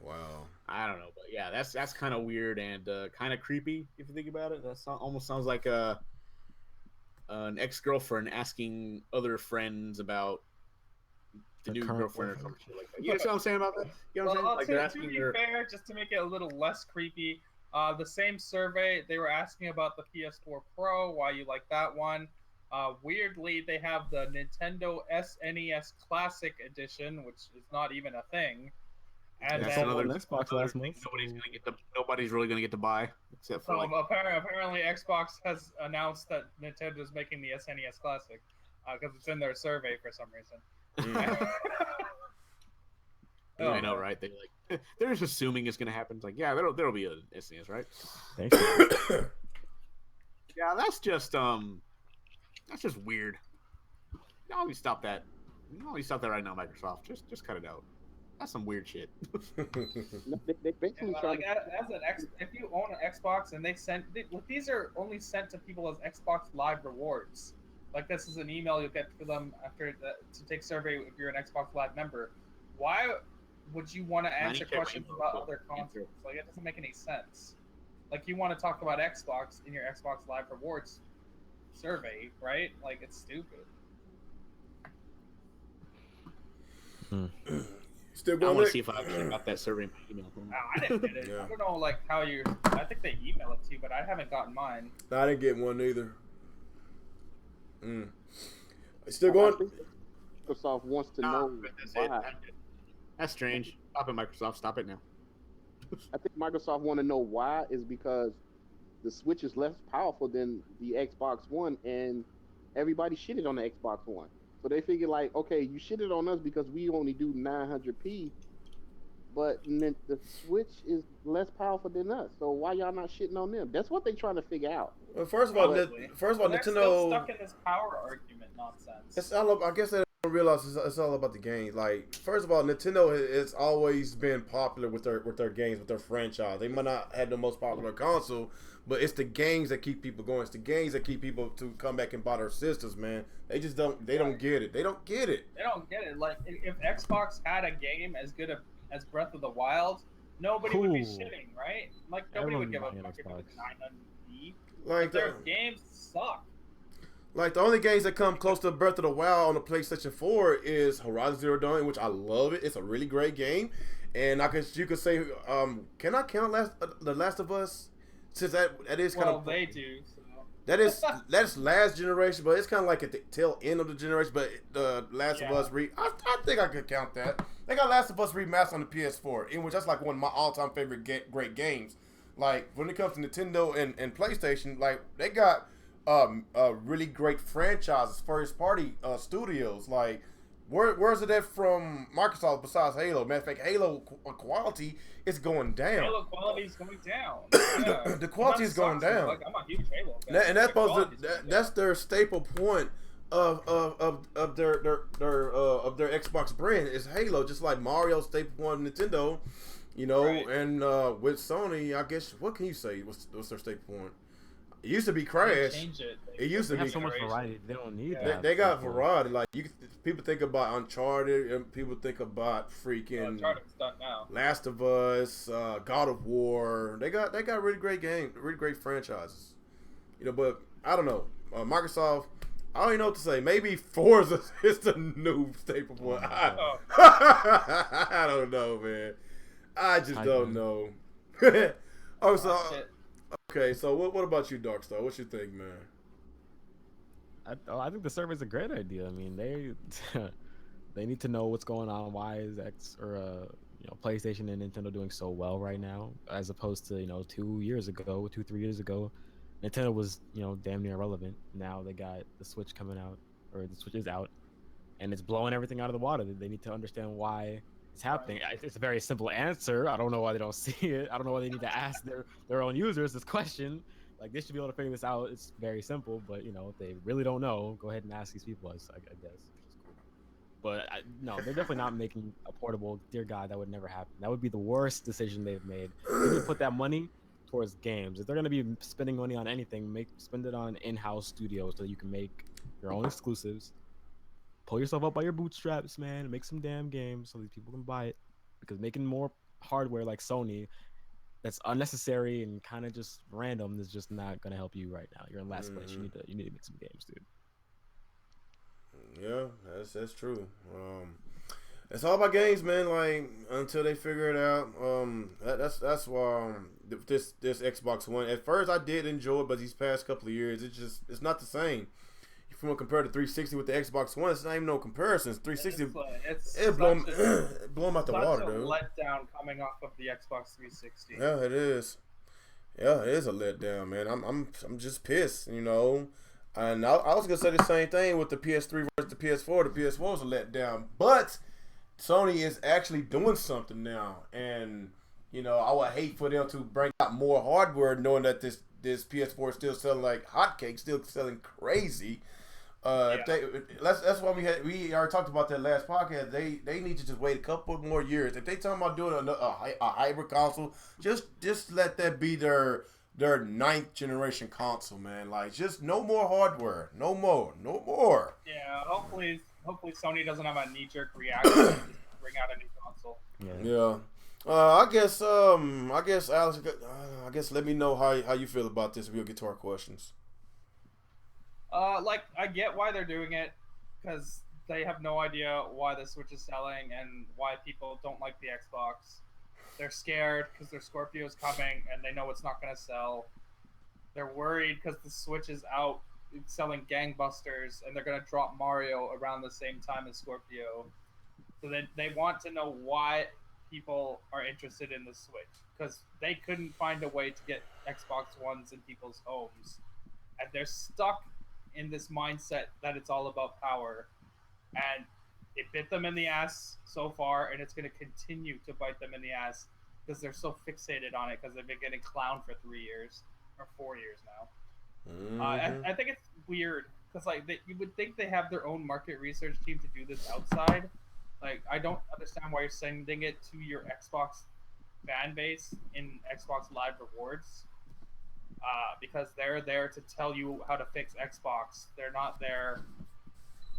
Wow. I don't know, but yeah, that's kind of weird and kind of creepy if you think about it. Almost sounds like an ex-girlfriend asking other friends about the The new current girlfriend or boyfriend. some shit like that. You know what I'm saying about that? You know what I'm saying? Well, Like they're to asking be their fair, just to make it a little less creepy, the same survey they were asking about the PS4 Pro, why you like that one. Weirdly, they have the Nintendo SNES Classic Edition, which is not even a thing. And that's It's sold then, on another Xbox another last thing month. nobody's really gonna get to buy except for so like apparently Xbox has announced that Nintendo is making the SNES Classic because it's in their survey for some reason. Yeah, Oh, I know, man. right? They're just assuming it's gonna happen. It's like, yeah, there'll be a SNES, right? They should. Yeah, that's just weird. Y'all need to stop that. You need to stop that right now, Microsoft. Just cut it out. That's some weird shit. No, they Yeah, basically but trying like to. as an X, if you own an Xbox and these are only sent to people as Xbox Live rewards. Like this is an email you'll get for them to take survey if you're an Xbox Live member. Why would you want to answer questions about other consoles? Like it doesn't make any sense. Like you want to talk about Xbox in your Xbox Live rewards survey, right? Like it's stupid. Still I going want there? to see if I actually got that survey in my email. I didn't get it. Yeah. I don't know like how you. I think they email it to you, but I haven't gotten mine. No, I didn't get one either. Still I going? think Microsoft wants to Nah, know that's why. it. That's strange. Stop it, Microsoft. Stop it now. I think Microsoft want to know why is because the Switch is less powerful than the Xbox One, and everybody shitted on the Xbox One. So they figure like, okay, you shitted on us because we only do 900p, but the Switch is less powerful than us. So why y'all not shitting on them? That's what they trying to figure out. Well, first of all, Probably. They're still Nintendo. stuck in this power argument nonsense. It's all. I guess they don't realize it's all about the games. Like, first of all, Nintendo has always been popular with their games, with their franchise. They might not have the most popular console, but it's the games that keep people going. It's the games that keep people to come back and buy their systems, man. They just don't. They don't get it. They don't get it. They don't get it. Like if Xbox had a game as good as Breath of the Wild, nobody would be Cool. shitting, right? Like nobody Everyone would give a buying an fuck if it was Xbox. 900p. Like Their games suck. Like the only games that come close to Breath of the Wild on the PlayStation 4 is Horizon Zero Dawn, which I love it. It's a really great game, and you could say, can I count The Last of Us? Since that is kind of They do. So. that's last generation, but it's kind of like at the tail end of the generation. But the Last of Us I think I could count that. They got Last of Us remastered on the PS4, in which that's like one of my all-time favorite great games. Like when it comes to Nintendo and PlayStation, like they got really great franchises, first party studios. Like where's it at from Microsoft besides Halo? Matter of fact, Halo quality is going down. Halo quality is going down. Yeah. The quality is going down. Like, I'm a huge Halo fan. And that's their staple point of their Xbox brand is Halo, just like Mario's staple point of Nintendo, you know. Right. And with Sony, I guess what can you say? What's their staple point? It used to be Crash. It used to be so much variety. They don't need that. They got variety. Like people think about Uncharted, and people think about freaking Uncharted's done now. Last of Us, God of War. They got really great games, really great franchises. You know, but I don't know. Microsoft, I don't even know what to say. Maybe Forza is the new staple point. I don't know, man. I just don't know. Okay, so what about you, Darkstar? What you think, man? I think the survey is a great idea. I mean, they need to know what's going on. Why is PlayStation and Nintendo doing so well right now, as opposed to 3 years ago, Nintendo was damn near irrelevant. Now they got the Switch coming out, or the Switch is out, and it's blowing everything out of the water. They need to understand why it's happening. It's a very simple answer. I don't know why they don't see it. I don't know why they need to ask their own users this question. Like, they should be able to figure this out. It's very simple, but if they really don't know, go ahead and ask these people. I guess. But no, they're definitely not making a portable. Dear God, that would never happen. That would be the worst decision they've made. They need to put that money towards games. If they're gonna be spending money on anything, spend it on in-house studios so that you can make your own exclusives. Pull yourself up by your bootstraps, man. Make some damn games so these people can buy it. Because making more hardware like Sony that's unnecessary and kind of just random is just not gonna help you right now. You're in last place. You need to make some games, dude. Yeah, that's true. It's all about games, man. Like until they figure it out. That's why this Xbox One. At first, I did enjoy it, but these past couple of years, it's not the same. If you want to compare the 360 with the Xbox One, it's not even no comparisons. 360, it blow 'em out the water, dude. Letdown coming off of the Xbox 360. Yeah, it is. Yeah, it is a letdown, man. I'm just pissed, you know. And I was gonna say the same thing with the PS3 versus the PS4. The PS4 was a letdown, but Sony is actually doing something now, and you know I would hate for them to bring out more hardware, knowing that this PS4 is still selling like hotcakes, still selling crazy. That's why we already talked about that last podcast. They need to just wait a couple more years. If they talking about doing a hybrid console, just let that be their ninth generation console, man. Like just no more hardware, no more. Yeah, hopefully Sony doesn't have a knee-jerk reaction to bring out a new console. Yeah. I guess Alex. I guess let me know how you feel about this. We'll get to our questions. Like I get why they're doing it, because they have no idea why the Switch is selling and why people don't like the Xbox. They're scared because their Scorpio's coming and they know it's not going to sell. They're worried because the Switch is out, it's selling gangbusters, and they're going to drop Mario around the same time as Scorpio. So they want to know why people are interested in the Switch, because they couldn't find a way to get Xbox Ones in people's homes. And they're stuck in this mindset that it's all about power. And it bit them in the ass so far, and it's going to continue to bite them in the ass because they're so fixated on it because they've been getting clowned for 3 years or 4 years now. I think it's weird because like you would think they have their own market research team to do this outside. Like I don't understand why you're sending it to your Xbox fan base in Xbox Live Rewards. Because they're there to tell you how to fix Xbox. They're not there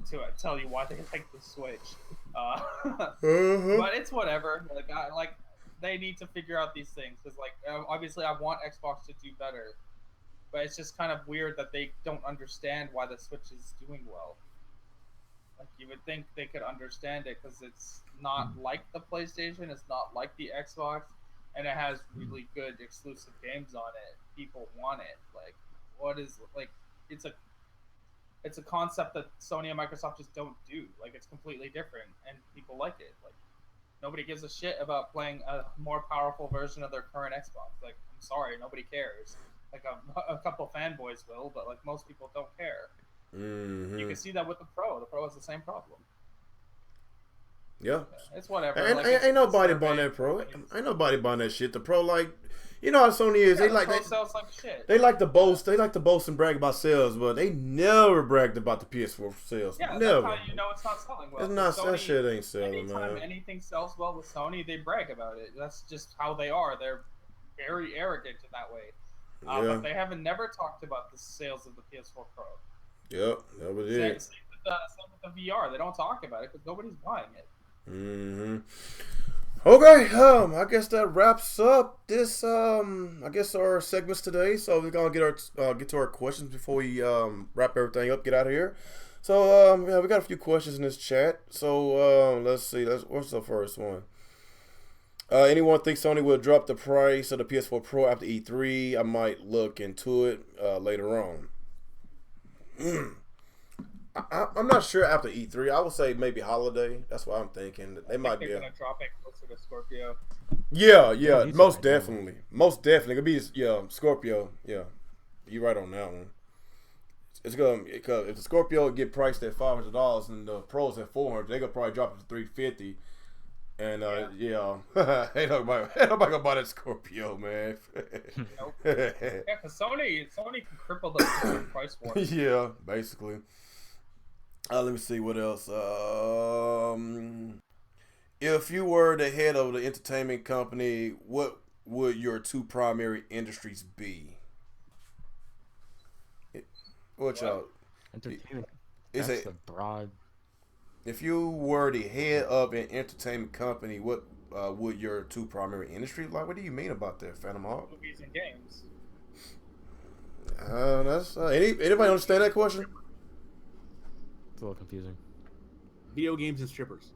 to tell you why they like the Switch. But it's whatever. Like they need to figure out these things because like obviously I want Xbox to do better, but it's just kind of weird that they don't understand why the Switch is doing well. Like you would think they could understand it because it's not like the PlayStation, it's not like the Xbox, and it has really good exclusive games on it. People want it. Like what is like it's a concept that Sony and Microsoft just don't do. Like it's completely different, and people like it. Like nobody gives a shit about playing a more powerful version of their current Xbox. Like I'm sorry, nobody cares. Like a couple fanboys will, but like most people don't care. You can see that with the Pro. The Pro has the same problem. Yeah, it's whatever. Ain't nobody buying that Pro. Ain't nobody buying that shit. The Pro, like, you know how Sony is. Yeah, they sells like shit. They like to boast. They like to boast and brag about sales, but they never bragged about the PS4 sales. Yeah, never. That's how you know it's not selling well. It's not. Sony, that shit ain't selling, anytime man. anything sells well with Sony, they brag about it. That's just how they are. They're very arrogant in that way. But they haven't never talked about the sales of the PS4 Pro. Yep, that was it. Same with the VR. They don't talk about it because nobody's buying it. Okay, I guess that wraps up this I guess our segments today. So we're gonna get to our questions before we wrap everything up, get out of here. So we got a few questions in this chat. So let's see, what's the first one? Anyone think Sony will drop the price of the PS4 Pro after E3? I might look into it later on. I'm not sure after E3. I would say maybe holiday. That's what I'm thinking. They might be. They're gonna drop it closer to Scorpio. Yeah, most definitely. Most definitely. It'll be Scorpio. Yeah, you're right on that one. It's gonna because if the Scorpio get priced at $500 and the Pro's at $400, they gonna probably drop it to $350. And ain't nobody gonna buy that Scorpio, man. Nope. Yeah, because Sony can cripple the price war. Yeah, basically. Let me see what else. If you were the head of the entertainment company, what would your two primary industries be? What y'all? Entertainment. Is That's it a broad. If you were the head of an entertainment company, what with your two primary industries? Like, what do you mean about that, Phantom Hawk? Movies and games. That's anybody understand that question? It's a little confusing. Video games and strippers.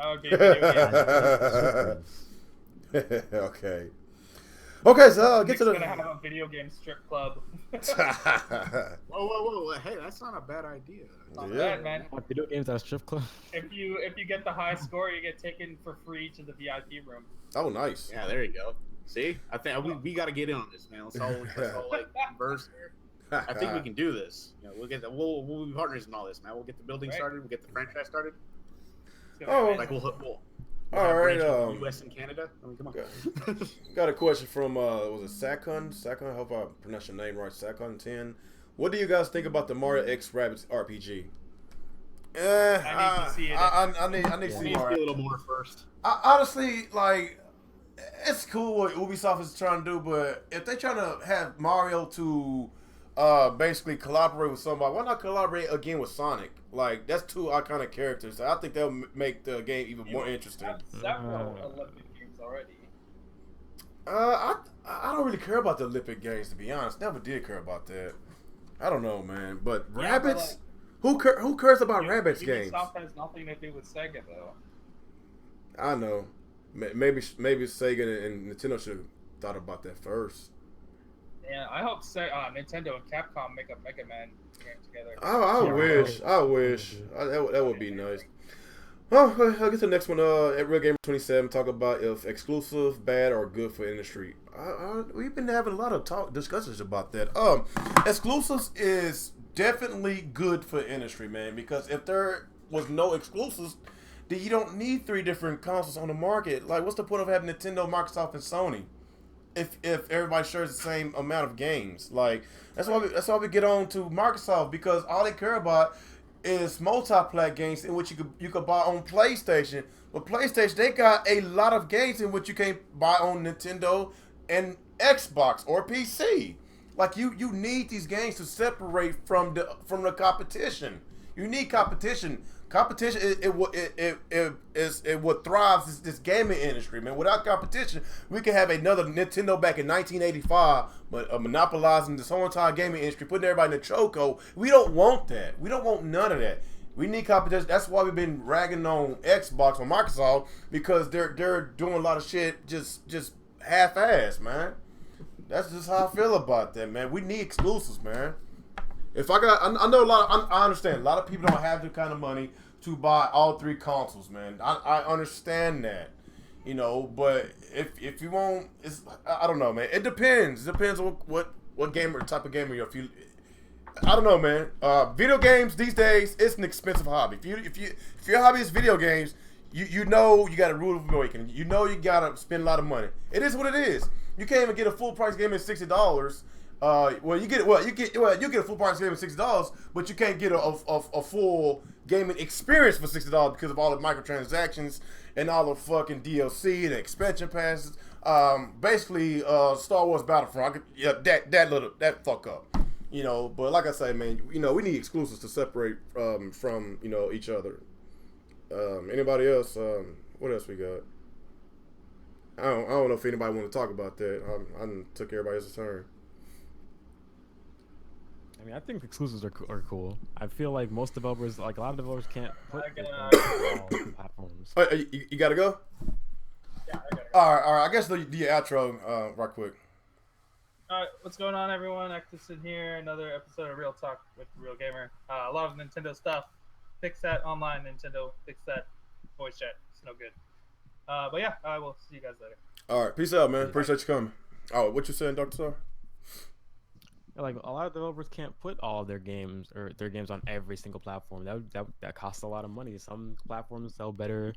Okay, video games. Okay. Okay, so get Nick's to the. gonna have a video game strip club. Whoa! Hey, that's not a bad idea. Not Yeah. bad, man. What, video games at a strip club? If you get the high score, you get taken for free to the VIP room. Oh, nice. Yeah, there you go. See, I think we got to get in on this, man. Let's all like converse here. I think we can do this. You know, we'll be partners in all this, man. We'll get the building started. We'll get the franchise started. Oh, Like we'll all right. U.S. and Canada. I mean, come on. Got a question from was it Sakun? Sakun, I hope I pronounced your name right. Sakun10. What do you guys think about the Mario X Rabbids RPG? I need to see it. I need to see See more. a little more first. Honestly, like, it's cool what Ubisoft is trying to do, but if they're trying to have Mario to basically collaborate with somebody, why not collaborate again with Sonic? Like, that's two iconic characters. I think they'll make the game even more interesting. Several Olympic games already. I don't really care about the Olympic Games, to be honest. Never did care about that. I don't know, man. But Yeah, but, Rabbids, who cares about Rabbids games? Ubisoft has nothing to do with Sega, though. I know. Maybe Sega and Nintendo should have thought about that first. Yeah, I hope Nintendo and Capcom make a Mega Man game together. I wish. That would be nice. Oh, I'll get to the next one. At Real Gamer 27, talk about if exclusive bad or good for industry. We've been having a lot of discussions about that. Exclusives is definitely good for industry, man. Because if there was no exclusives, then you don't need 3 different consoles on the market. Like, what's the point of having Nintendo, Microsoft, and Sony if everybody shares the same amount of games? Like, that's why we get on to Microsoft, because all they care about is multiplayer games in which you could buy on PlayStation. But PlayStation, they got a lot of games in which you can't buy on Nintendo and Xbox or PC. Like, you need these games to separate from the competition. You need competition. Competition is what thrives this gaming industry, man. Without competition, we could have another Nintendo back in 1985, but monopolizing this whole entire gaming industry, putting everybody in the chokehold. We don't want that. We don't want none of that. We need competition. That's why we've been ragging on Xbox or Microsoft, because they're doing a lot of shit just half-assed, man. That's just how I feel about that, man. We need exclusives, man. If I know I understand a lot of people don't have the kind of money to buy all 3 consoles, man. I understand that, you know. But if you want, I don't know, man. It depends. It depends on what gamer, type of gamer you're. I don't know, man. Video games these days, it's an expensive hobby. If your hobby is video games, you know you got a rule of awakening. You know you gotta spend a lot of money. It is what it is. You can't even get a full price game at $60. You get a full price game at $60, but you can't get a full gaming experience for $60 because of all the microtransactions and all the fucking DLC and expansion passes. Basically, Star Wars Battlefront. That fuck up, you know. But like I say, man, you know, we need exclusives to separate from each other. Anybody else? What else we got? I don't know if anybody want to talk about that. I took everybody else's turn. I mean, I think exclusives are cool. I feel like most developers, like a lot of developers, can't put it on all platforms. Oh, you gotta go? Yeah, I gotta go. All right. I guess the outro, right quick. All right, what's going on, everyone? ActivesiNGaming here. Another episode of Real Talk with Real Gamer. A lot of Nintendo stuff. Fix that online, Nintendo. Fix that voice chat. It's no good. But yeah, I will see you guys later. All right, peace out, man. Appreciate you coming. Oh, what you saying, Dr. Star? Like, a lot of developers can't put all their games on every single platform. That costs a lot of money. Some platforms sell better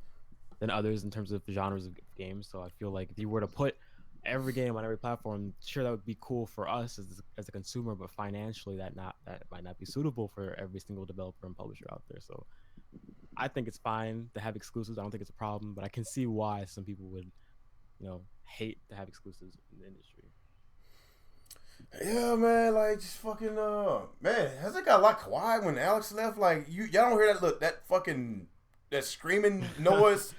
than others in terms of genres of games. So I feel like if you were to put every game on every platform, sure, that would be cool for us as a consumer, but financially that might not be suitable for every single developer and publisher out there. So I think it's fine to have exclusives. I don't think it's a problem, but I can see why some people would, hate to have exclusives in the industry. Yeah, man, like, just fucking, man, has it got a lot quiet when Alex left? Like, y'all don't hear that fucking, that screaming noise?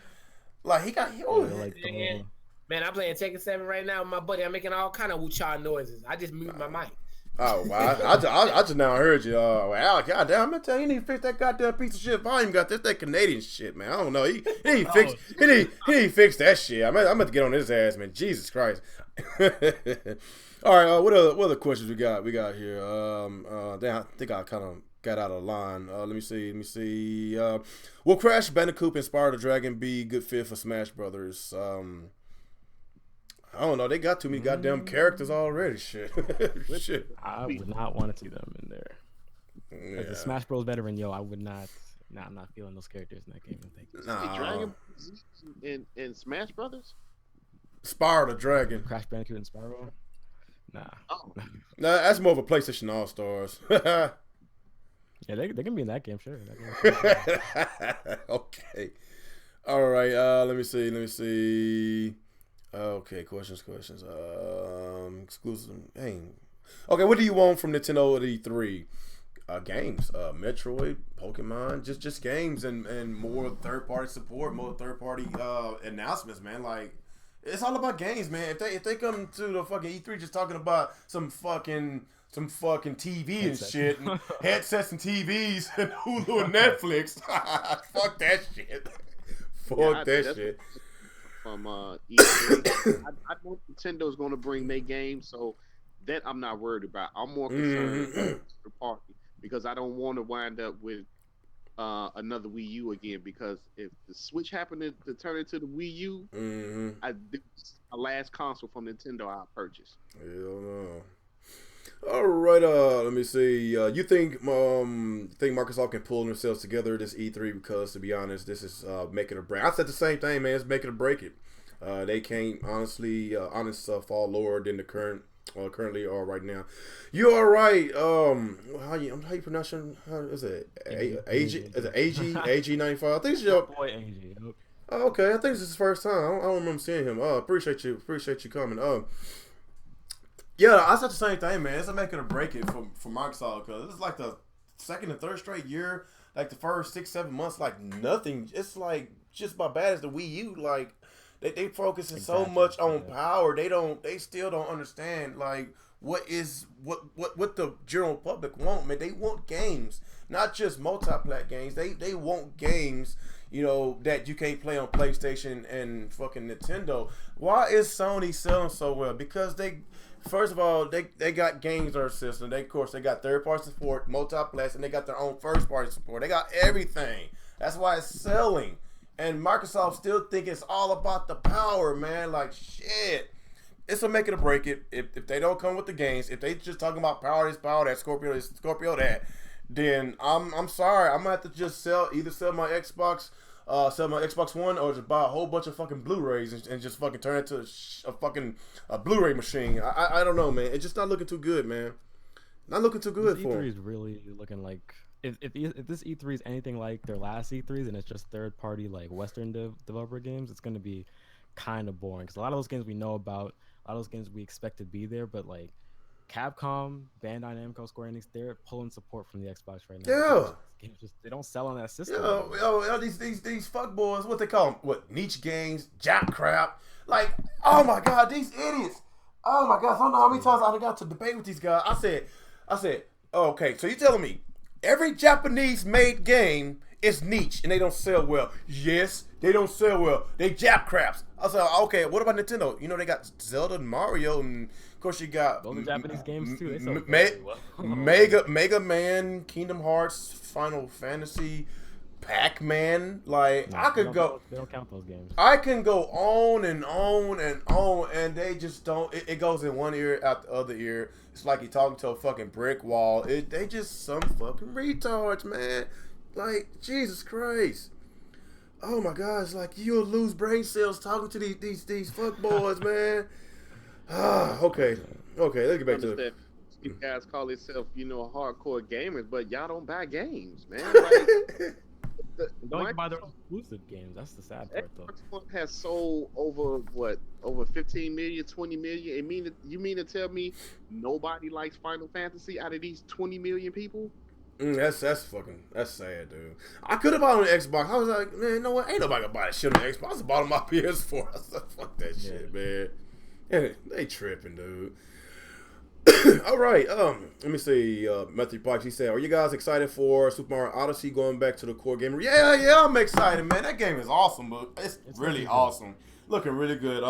Like he Yeah, oh, like the little, Man, I'm playing Tekken 7 right now with my buddy. I'm making all kind of wucha noises. I just mute my mic. oh wow! I just now heard you. Wow, goddamn! I'm gonna tell you, he need to fix that goddamn piece of shit volume. Got this that Canadian shit, man. I don't know. He need to fix he need to fix that shit. I'm gonna get on his ass, man. Jesus Christ! All right, what other questions we got? We got here. Damn, I think I kind of got out of line. Let me see. Will Crash Bandicoot and Spyro the Dragon be good fit for Smash Brothers? I don't know. They got too many goddamn characters already. Shit. Shit. I would not want to see them in there. As a Smash Bros veteran, I would not. Nah, I'm not feeling those characters in that game. Thank you. Nah. Dragon in Smash Brothers? Spyro the Dragon. Crash Bandicoot and Spyro. Nah. Oh. Nah, that's more of a PlayStation All Stars. Yeah, they can be in that game, sure. Okay. All right. Let me see. Okay, questions. Exclusive. Dang. Okay, what do you want from Nintendo at E3? Games. Metroid, Pokemon, just games and more third-party support, more third-party announcements, man. Like, it's all about games, man. If they come to the fucking E3 just talking about some fucking TV and shit, and headsets and TVs and Hulu and Netflix, fuck that shit. Fuck that shit. From E3. I know Nintendo's going to bring their game, so that I'm not worried about. I'm more concerned with the party because I don't want to wind up with another Wii U again. Because if the Switch happened to turn into the Wii U, this a last console from Nintendo I purchased. Hell no. All right, let me see. You think Microsoft can pull themselves together this E3? Because to be honest, this is make it or break. I said the same thing, man. It's make it or break it. They can't honestly fall lower than the currently are right now. You are right. How you pronounce it? How is it? AG? Is it AG95? I think it's your boy AG. Oh, okay, I think this is his first time. I don't remember seeing him. Appreciate you coming. Yeah, I said the same thing, man. It's a make it or break it for Microsoft because it's like the second and third straight year, like the first 6-7 months, like nothing. It's like just about bad as the Wii U. Like they focusing so much on power. They still don't understand like what the general public want, man. They want games, not just multi-plat games. They want games, that you can't play on PlayStation and fucking Nintendo. Why is Sony selling so well? Because first of all, they got games on their system. They got third-party support, multi-plats, and they got their own first-party support. They got everything. That's why it's selling. And Microsoft still think it's all about the power, man. Like, shit. It's a make it or break it. If they don't come with the games, if they just talking about power this, power that, Scorpio this, Scorpio that, then I'm sorry. I'm going to have to just either sell my Xbox One or just buy a whole bunch of fucking Blu-rays and just fucking turn it into a fucking Blu-ray machine. I don't know, man. It's just not looking too good, man. Not looking too good this for E3 is really looking like if this E3 is anything like their last E3s and it's just third-party like Western developer games, it's going to be kind of boring because a lot of those games we know about, a lot of those games we expect to be there, but like Capcom, Bandai Namco, Square Enix, they're pulling support from the Xbox right now. Yeah. Games they don't sell on that system. These fuckboys, what they call them? What, niche games, jack crap. Like, oh my God, these idiots. Oh my God, I don't know how many times I got to debate with these guys. I said, oh, okay, so you telling me every Japanese made game is niche and they don't sell well? Yes, they don't sell well. They jap craps. I said, okay, what about Nintendo? They got Zelda and Mario, and of course you got those are Japanese games too. They sell well. Mega Man, Kingdom Hearts, Final Fantasy, Pac-Man. Like, No, they don't count those games. I can go on and on and on, and they just don't. It goes in one ear out the other ear. It's like you're talking to a fucking brick wall. They just some fucking retards, man. Like, Jesus Christ. Oh my God, it's like you'll lose brain cells talking to these fuck boys, man. Okay, let's get back to it. You guys call yourself, hardcore gamers, but y'all don't buy games, man. Like, Don't even buy their exclusive games. That's the sad part, though. Xbox has sold over 15 million, 20 million. You mean to tell me nobody likes Final Fantasy out of these 20 million people? That's sad, dude. I could have bought it on the Xbox. I was like, man, you know what? Ain't nobody gonna buy that shit on the Xbox. I just bought it on my PS4. I said, fuck that shit, man. Yeah, they tripping, dude. All right, let me see. Matthew Parks, he said, "Are you guys excited for Super Mario Odyssey going back to the core game?" Yeah, I'm excited, man. That game is awesome, but it's really awesome. Looking really good.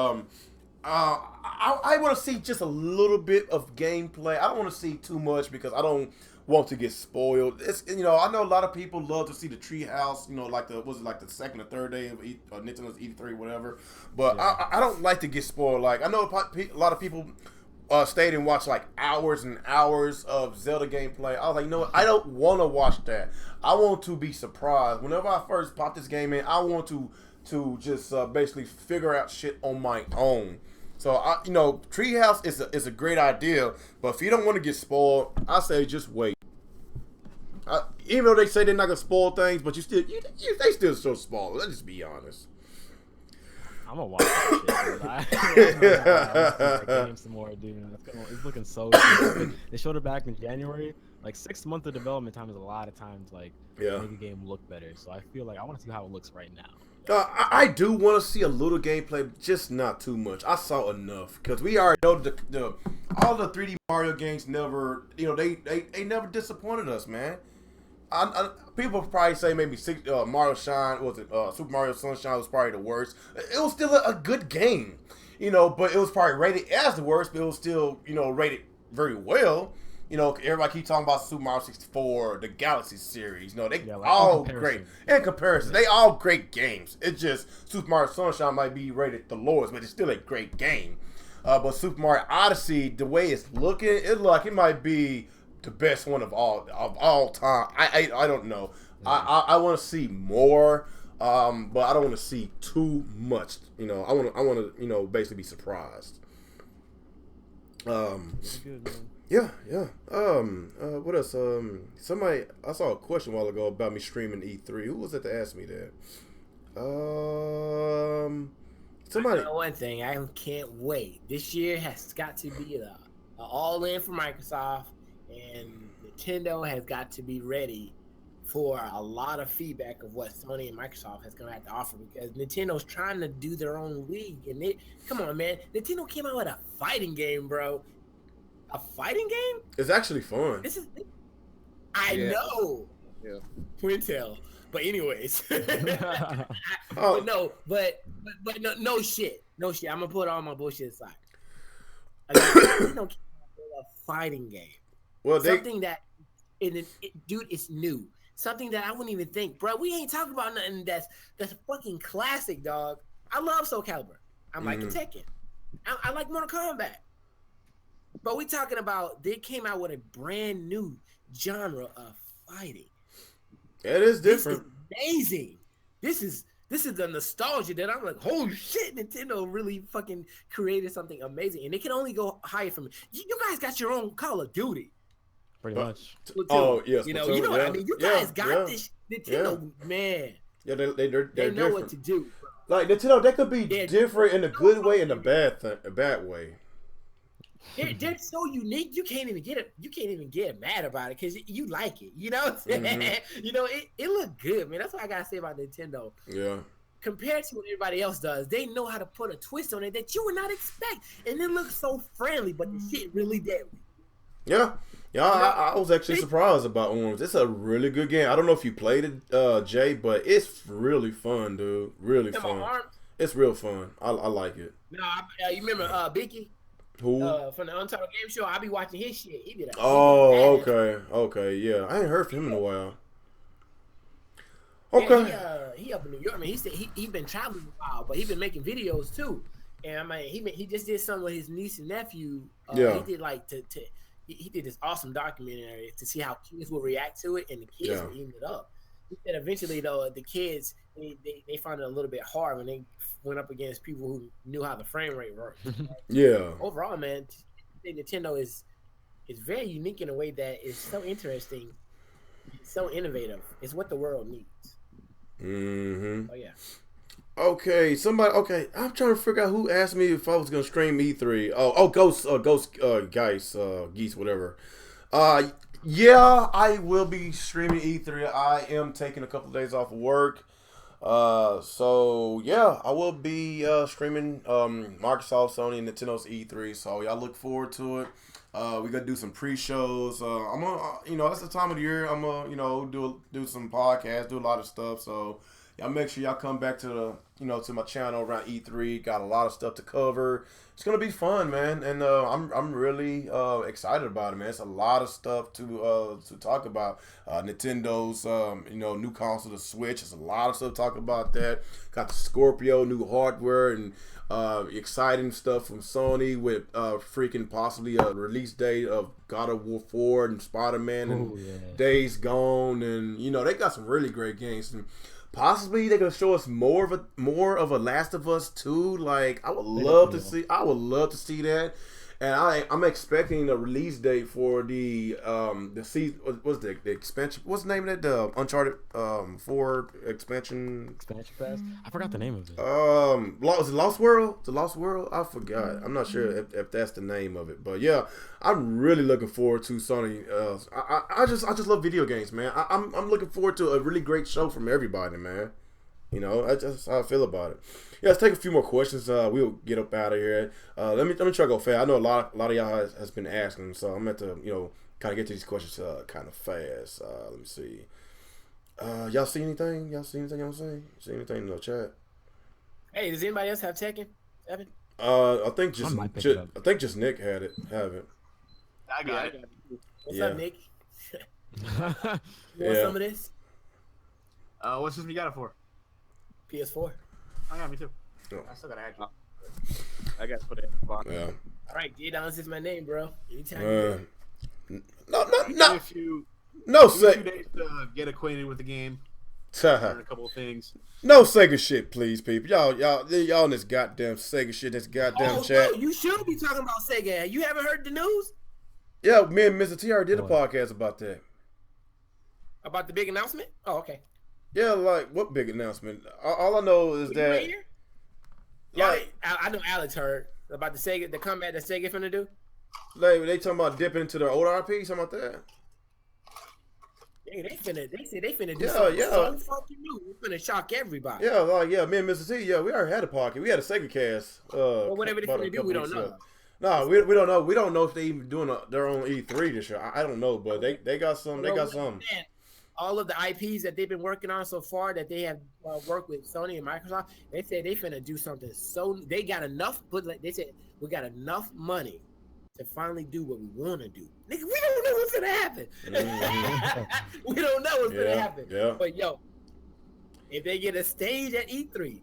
I want to see just a little bit of gameplay. I don't want to see too much because I don't want to get spoiled. It's I know a lot of people love to see the treehouse. Like the second or third day of Nintendo's E3, whatever. But yeah. I don't like to get spoiled. Like I know a lot of people stayed and watched like hours and hours of Zelda gameplay. I was like, you know what? I don't want to watch that. I want to be surprised. Whenever I first pop this game in, I want to just basically figure out shit on my own. So Treehouse is a great idea, but if you don't want to get spoiled, I say just wait. Even though they say they're not gonna spoil things, but they still show spoil. Let's just be honest. I'm gonna watch that shit. I'm gonna game some more, dude. It's looking so good. They showed it back in January. Like 6 months of development time is a lot of times. Like make a game look better. So I feel like I want to see how it looks right now. I do want to see a little gameplay, just not too much. I saw enough because we already know all the 3D Mario games never, they never disappointed us, man. People probably say maybe Mario Shine, Super Mario Sunshine was probably the worst. It was still a good game, but it was probably rated as the worst, but it was still, rated very well. Everybody keep talking about Super Mario 64, the Galaxy series. They all great. In comparison, they all great games. It's just Super Mario Sunshine might be rated the lowest, but it's still a great game. But Super Mario Odyssey, the way it's looking, it look like it might be the best one of all time. I don't know. I want to see more, but I don't want to see too much. I want to basically be surprised. Good, man. Yeah. What else? Somebody, I saw a question a while ago about me streaming E3. Who was it that asked me that? Somebody. I know one thing, I can't wait. This year has got to be the all-in for Microsoft, and Nintendo has got to be ready for a lot of feedback of what Sony and Microsoft is going to have to offer, because Nintendo's trying to do their own league. And come on, man. Nintendo came out with a fighting game, bro. A fighting game? It's actually fun. I know. Yeah. Twintel. But anyways. No shit. No shit. I'm gonna put all my bullshit aside. A fighting game. Well, something that dude, it's new. Something that I wouldn't even think, bro. We ain't talking about nothing that's fucking classic, dog. I love Soul Calibur. I'm liking Tekken. I like Mortal Kombat. But we talking about they came out with a brand new genre of fighting. It is different. This is amazing. This is the nostalgia that I'm like, holy shit, Nintendo really fucking created something amazing. And they can only go higher from it. You guys got your own Call of Duty. Pretty much. Splatoon. Oh, yes. You know what I mean? You guys got this. Nintendo, man. Yeah, they're they know different. what to do. Bro. Like Nintendo, they could be different in a good way and a bad way. They're so unique. You can't even get it. You can't even get mad about it because you like it. You know what I'm saying? It looked good, man. That's what I gotta say about Nintendo. Yeah. Compared to what everybody else does, they know how to put a twist on it that you would not expect, and it looks so friendly, but the shit really deadly. Yeah. Yeah, I was actually surprised about Arms. It's a really good game. I don't know if you played it, Jay, but it's really fun, dude. Really fun. It's real fun. I like it. No, you remember Bicky? Who? From the Untitled Game Show. I be watching his shit. He be like, okay, yeah. I ain't heard from him in a while. Okay. Yeah, he up in New York. I mean, he said he been traveling a while, but he been making videos too. And I mean, he just did something with his niece and nephew. He did like he did this awesome documentary to see how kids will react to it, and the kids were eating it up. He said eventually though, the kids they found it a little bit hard when they went up against people who knew how the frame rate worked. Yeah. Overall, man, Nintendo is very unique in a way that is so interesting, so innovative. It's what the world needs. Mm-hmm. Oh yeah. Okay, I'm trying to figure out who asked me if I was gonna stream E3. Ghost Geese, whatever. Yeah, I will be streaming E3. I am taking a couple of days off of work. So yeah, I will be streaming Microsoft, Sony, and Nintendo's E3. So y'all look forward to it. We gonna do some pre-shows. I'm gonna, that's the time of the year. I'm gonna, do some podcasts, do a lot of stuff. So y'all make sure y'all come back to to my channel around E3. Got a lot of stuff to cover. It's gonna be fun, man, and I'm really excited about it, man. It's a lot of stuff to talk about. Nintendo's new console, the Switch. There's a lot of stuff to talk about that. Got the Scorpio new hardware and exciting stuff from Sony with freaking possibly a release date of God of War 4 and Spider-Man and Days Gone, and they got some really great games. And possibly they're gonna show us more of a Last of Us 2. Like I would love to see that. And I'm expecting a release date for the season. What's the expansion? What's the name of that? The Uncharted 4 expansion. Expansion Pass. I forgot the name of it. Was it Lost World? The Lost World? I forgot. I'm not sure if that's the name of it. But yeah, I'm really looking forward to Sony. I just love video games, man. I'm looking forward to a really great show from everybody, man. That's just how I feel about it. Yeah, let's take a few more questions. We'll get up out of here. Let me try to go fast. I know a lot of y'all has been asking, so I'm going to kind of get to these questions kind of fast. Let me see. Y'all see anything? Y'all see anything I'm saying? See anything in the chat? Hey, does anybody else have Tekken? Evan? I think just Nick have it. I got it. What's up, Nick? You want some of this? What system you got it for? PS4. Oh yeah, me too. Oh. I still gotta add you. I got to put it in the box. Yeah. All right, JDauntless is my name, bro. Anytime. No. If you No, give me a few days to get acquainted with the game, learn a couple of things. No Sega shit, please, people. Y'all in this goddamn Sega shit, this goddamn chat. No, you should be talking about Sega. You haven't heard the news? Yeah, me and Mr. T already did a podcast about that. About the big announcement? Oh, okay. Yeah, like what big announcement? All I know is that. Like, I know Alex heard about the comeback that Sega finna do. Like they talking about dipping into their old IP, something like that. Yeah, they said they finna do something so fucking new. It's finna shock everybody. Yeah, me and Mr. T, we already had a podcast. We had a Sega cast. Well, whatever they finna do, we don't know. No, we don't know. We don't know if they even doing their own E3 this year. I don't know, but they got some. They got some. All of the IPs that they've been working on so far that they have worked with Sony and Microsoft, they said they finna do something. So they got enough. They said we got enough money to finally do what we want to do. Nigga, we don't know what's gonna happen. We don't know what's gonna happen. Yeah. But if they get a stage at E3,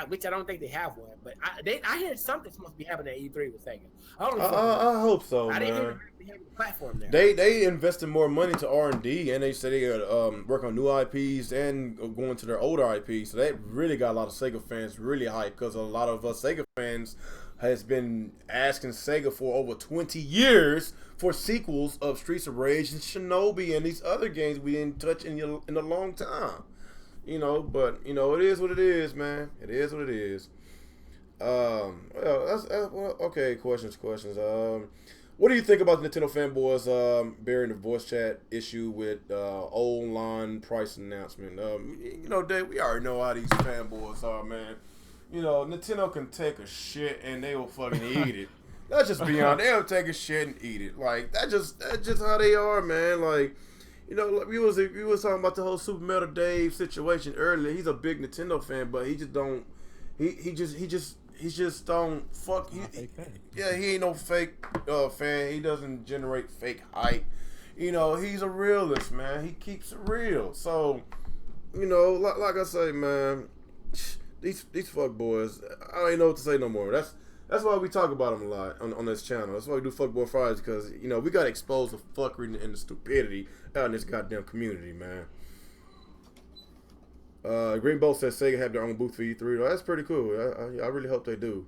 which I don't think they have one, but I heard something's supposed to be happening at E3 with Sega. I hope so, I man. didn't hear they have a platform there. They invested more money to R&D, and they said they got work on new IPs and going to their older IPs. So they really got a lot of Sega fans really hyped because a lot of us Sega fans has been asking Sega for over 20 years for sequels of Streets of Rage and Shinobi and these other games we didn't touch in a long time. But it is what it is, man. It is what it is. Okay. Questions. What do you think about the Nintendo fanboys bearing the voice chat issue with online price announcement? Dave, we already know how these fanboys are, man. Nintendo can take a shit and they will fucking eat it. Let's just be honest. They'll take a shit and eat it. Like that's just how they are, man. Like. We was talking about the whole Super Metal Dave situation earlier. He's a big Nintendo fan, but he just don't. He just don't fuck. He ain't no fake fan. He doesn't generate fake hype. He's a realist, man. He keeps it real. So, like I say, man, these fuck boys. I don't even know what to say no more. That's why we talk about them a lot on this channel. That's why we do Fuckboy Fridays, because, we got to expose the fuckery and the stupidity out in this goddamn community, man. Green Bolt says Sega have their own booth for E3. That's pretty cool. I really hope they do.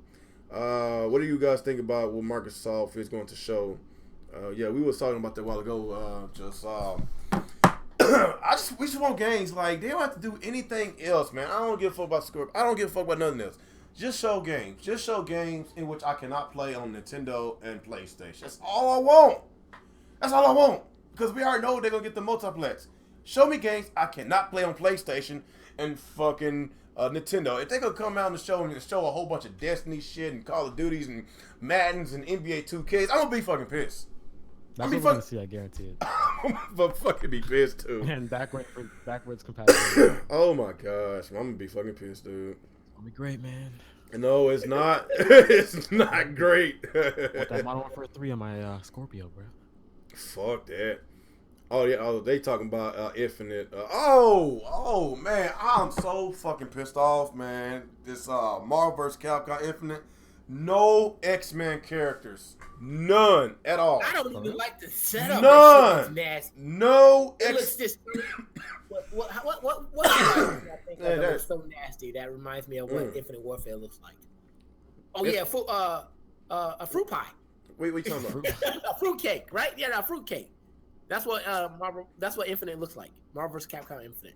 What do you guys think about what Microsoft is going to show? We was talking about that a while ago. We just want games. Like, they don't have to do anything else, man. I don't give a fuck about Scorpio. I don't give a fuck about nothing else. Just show games. Just show games in which I cannot play on Nintendo and PlayStation. That's all I want. That's all I want. Because we already know they're going to get the multiplex. Show me games I cannot play on PlayStation and fucking Nintendo. If they going to come out and show a whole bunch of Destiny shit and Call of Duties and Maddens and NBA 2Ks, I'm going to be fucking pissed. That's what we're gonna see, I guarantee it. I'm gonna fucking be pissed too. And backwards compatibility. Oh my gosh, I'm gonna be fucking pissed, dude. It's gonna be great, man. No, it's not. It's not great. With that Modern Warfare 3 on my Scorpio, bro. Fuck that. Oh yeah, they talking about Infinite. Oh man, I'm so fucking pissed off, man. This Marvel vs. Capcom Infinite, no X-Men characters, none at all. I don't even like the setup. None. Nasty. No It X. looks just what I think that looks so nasty. That reminds me of what Infinite Warfare looks like. Oh yeah, a fruit pie. Wait, what you talking about? A fruit cake, right? Yeah, a fruit cake. That's what Marvel. That's what Infinite looks like. Marvel vs. Capcom Infinite.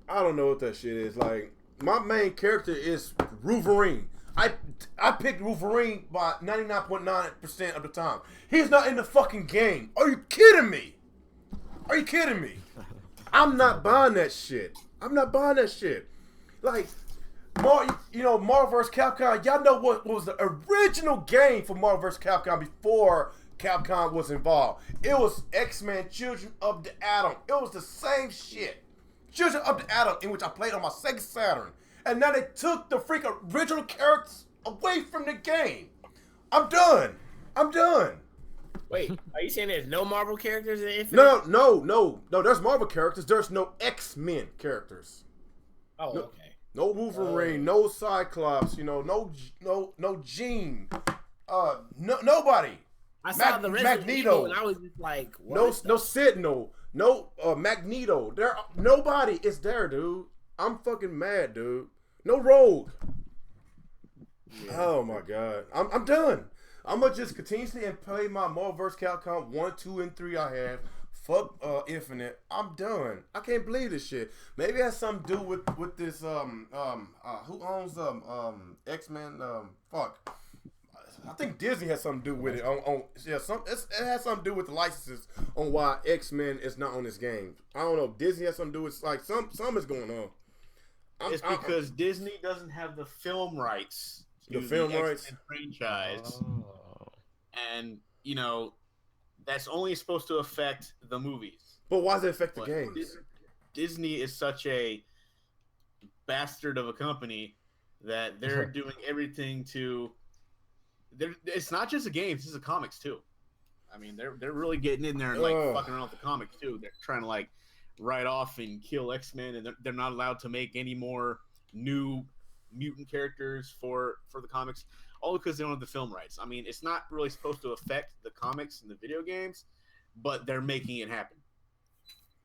I don't know what that shit is. Like, my main character is Wolverine. I picked Wolverine by 99.9% of the time. He's not in the fucking game. Are you kidding me? Are you kidding me? I'm not buying that shit. I'm not buying that shit. Like, Marvel vs. Capcom, y'all know what was the original game for Marvel vs. Capcom before Capcom was involved? It was X-Men Children of the Atom. It was the same shit. Children of the Atom, in which I played on my Sega Saturn. And now they took the freaking original characters away from the game. I'm done. I'm done. Wait, are you saying there's no Marvel characters in Infinite? No. There's Marvel characters. There's no X-Men characters. Oh, no, okay. No Wolverine. No Cyclops. No Jean. Nobody. I saw the Resident Magneto. Evil and I was just like, what? No Sentinel. No Magneto. Nobody is there, dude. I'm fucking mad, dude. No Rogue. Yeah. Oh my god. I'm done. I'm gonna just continuously and play my Marvel vs. Capcom 1, 2, and 3 I have. Fuck Infinite. I'm done. I can't believe this shit. Maybe it has something to do with this who owns X-Men fuck. I think Disney has something to do with it. It has something to do with the licenses on why X-Men is not on this game. I don't know. Disney has something to do with like some is going on. It's because Disney doesn't have the film rights to the X-Men franchise, and that's only supposed to affect the movies. But why does it affect the games? Disney is such a bastard of a company that they're doing everything to. It's not just the games; it's the comics too. I mean, they're really getting in there and like fucking around with the comics too. They're trying to like write off and kill X-Men, and they're not allowed to make any more new mutant characters for the comics, all because they don't have the film rights. I mean, it's not really supposed to affect the comics and the video games, but they're making it happen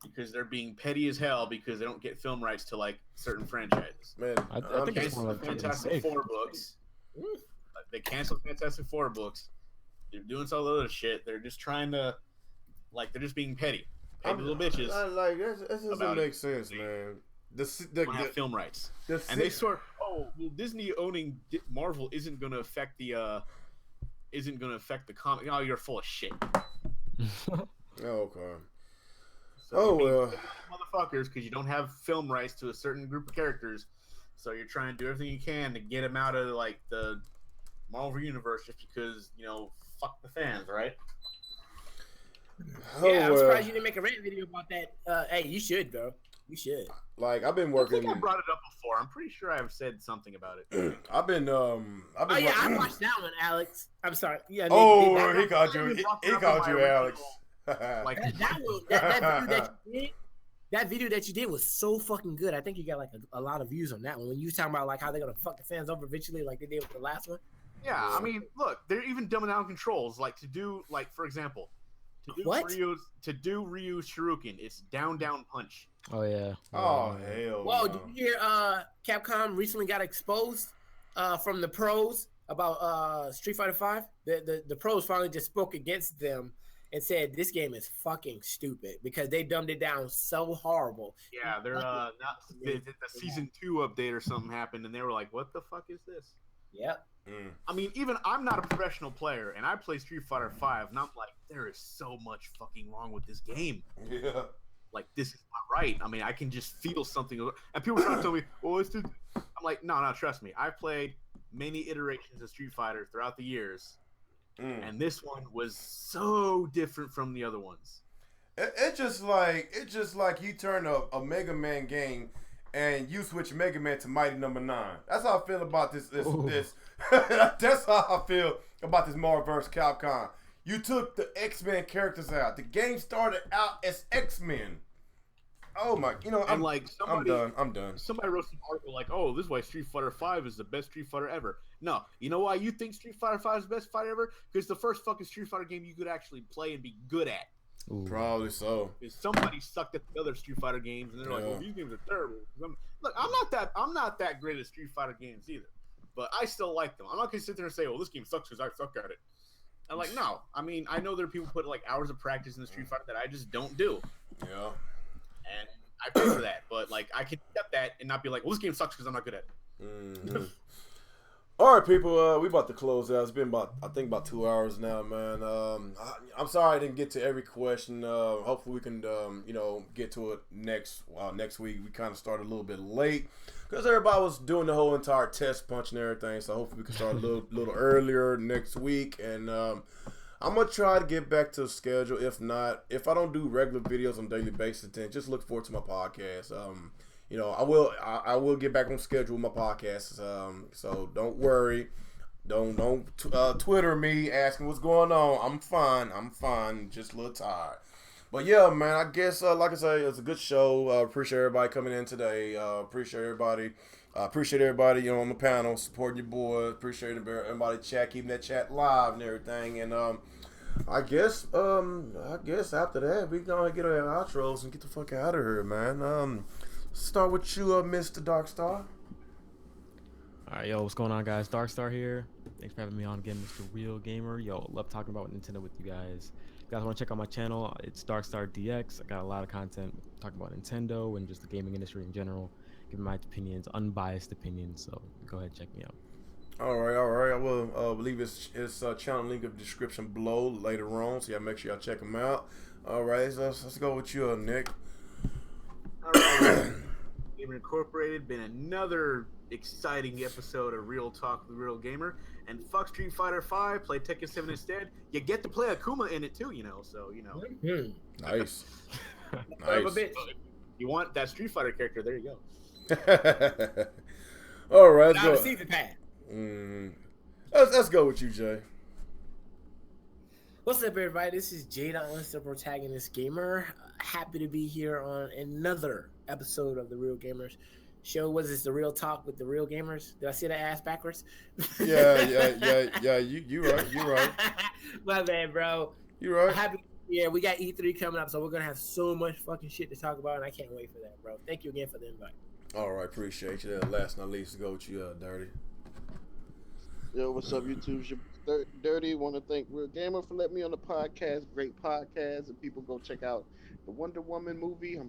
because they're being petty as hell because they don't get film rights to like certain franchises. Man, I think it's more like Fantastic Four books. They canceled Fantastic Four books. They're doing some other shit. They're just trying to, like, they're just being petty. Little bitches. This doesn't make sense, man. The film rights, and they sort. Oh, well, Disney owning Marvel isn't going to affect the comic. Oh, you're full of shit. Okay. So motherfuckers, because you don't have film rights to a certain group of characters, so you're trying to do everything you can to get them out of like the Marvel universe, just because fuck the fans, right? Yeah, I'm surprised you didn't make a Reddit video about that. Hey, you should, bro. You should. Like, I've been working. I think I brought it up before. I'm pretty sure I've said something about it. I've been. Oh yeah, I watched that one, Alex. I'm sorry. Yeah. He called you. He called you Alex. Like that video that you did was so fucking good. I think you got like a lot of views on that one. When you were talking about like how they're gonna fuck the fans over eventually, like they did with the last one. Yeah, I mean, look, they're even dumbing down controls. Like to do, like for example, to do Ryu's Shuriken, it's down punch. Oh yeah. Oh hell. Whoa, did you hear Capcom recently got exposed from the pros about Street Fighter V? The pros finally just spoke against them and said this game is fucking stupid because they dumbed it down so horrible. Yeah, they're the season 2 update or something happened and they were like, "What the fuck is this?" Yep. I mean, even I'm not a professional player, and I play Street Fighter 5, and I'm like, there is so much fucking wrong with this game. Yeah. Like, this is not right. I mean, I can just feel something. And people try to tell me, oh, it's too... I'm like, no, trust me. I've played many iterations of Street Fighter throughout the years, and this one was so different from the other ones. It's just like you turn a Mega Man game and you switch Mega Man to Mighty Number 9. That's how I feel about this. That's how I feel about this Marvel vs. Capcom. You took the X-Men characters out. The game started out as X-Men. Oh my, I'm done. Somebody wrote some article like, oh, this is why Street Fighter 5 is the best Street Fighter ever. No, you know why you think Street Fighter 5 is the best fight ever? Because it's the first fucking Street Fighter game you could actually play and be good at. Ooh. Probably so. Because somebody sucked at the other Street Fighter games, and they're like, "Well, these games are terrible." Look, I'm not that great at Street Fighter games either, but I still like them. I'm not gonna sit there and say, "Oh, this game sucks because I suck at it." I'm like, no. I mean, I know there are people who put like hours of practice in the Street Fighter that I just don't do. Yeah. And I pay for that, but like I can accept that and not be like, "Well, this game sucks because I'm not good at it." Mm-hmm. All right, people. We about to close out. It's been about 2 hours now, man. I'm sorry I didn't get to every question. Hopefully we can, get to it next week. We kind of started a little bit late because everybody was doing the whole entire test punch and everything. So hopefully we can start a little earlier next week. And I'm gonna try to get back to the schedule. If not, if I don't do regular videos on a daily basis, then just look forward to my podcast. I will get back on schedule with my podcast. So don't worry. Don't Twitter me asking what's going on. I'm fine. Just a little tired. But yeah, man, I guess like I say, it's a good show. Appreciate everybody coming in today. Appreciate everybody on the panel supporting your boy. Appreciate everybody chat, keeping that chat live and everything. And I guess after that we gonna get our outros and get the fuck out of here, man. Start with you, Mr. Darkstar. Alright, yo, what's going on, guys? Darkstar here. Thanks for having me on again, Mr. Real Gamer. Yo, love talking about Nintendo with you guys. If you guys want to check out my channel, it's Darkstar DX. I got a lot of content talking about Nintendo and just the gaming industry in general, giving my opinions, unbiased opinions. So go ahead and check me out. All right. I will leave his channel link in the description below later on, so y'all make sure y'all check him out. All right, let's go with you, Nick. All right, Gamer Incorporated, been another exciting episode of Real Talk with the Real Gamer. And fuck Street Fighter 5, play Tekken 7 instead. You get to play Akuma in it too, so. Nice. Nice. You want that Street Fighter character? There you go. All right, now the season pass. Let's go with you, Jay. What's up, everybody? This is JDauntless, the Protagonist Gamer. Happy to be here on another episode of the Real Gamers Show. Was this the Real Talk with the Real Gamers? Did I say that ass backwards? Yeah. You right. My bad, bro. You right. Happy. Yeah, we got E3 coming up, so we're gonna have so much fucking shit to talk about, and I can't wait for that, bro. Thank you again for the invite. All right, appreciate you. Last but not least, go with you, Dirty. Yo, what's up, YouTube? It's your Dirty. Want to thank Real Gamer for letting me on the podcast. Great podcast, and people go check out the Wonder Woman movie.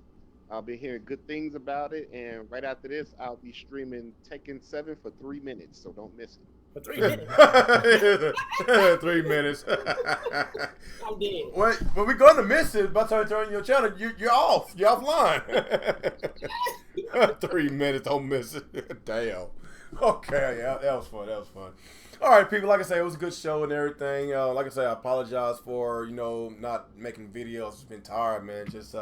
I'll be hearing good things about it, and right after this, I'll be streaming Tekken 7 for 3 minutes, so don't miss it. For 3 minutes? 3 minutes. I'm dead. Wait, but we're going to miss it by the time you turn your channel. You're off. You're offline. 3 minutes, don't miss it. Damn. Okay, yeah, that was fun. All right, people, like I say, it was a good show and everything. Like I say, I apologize for, not making videos. It's been tired, man. Just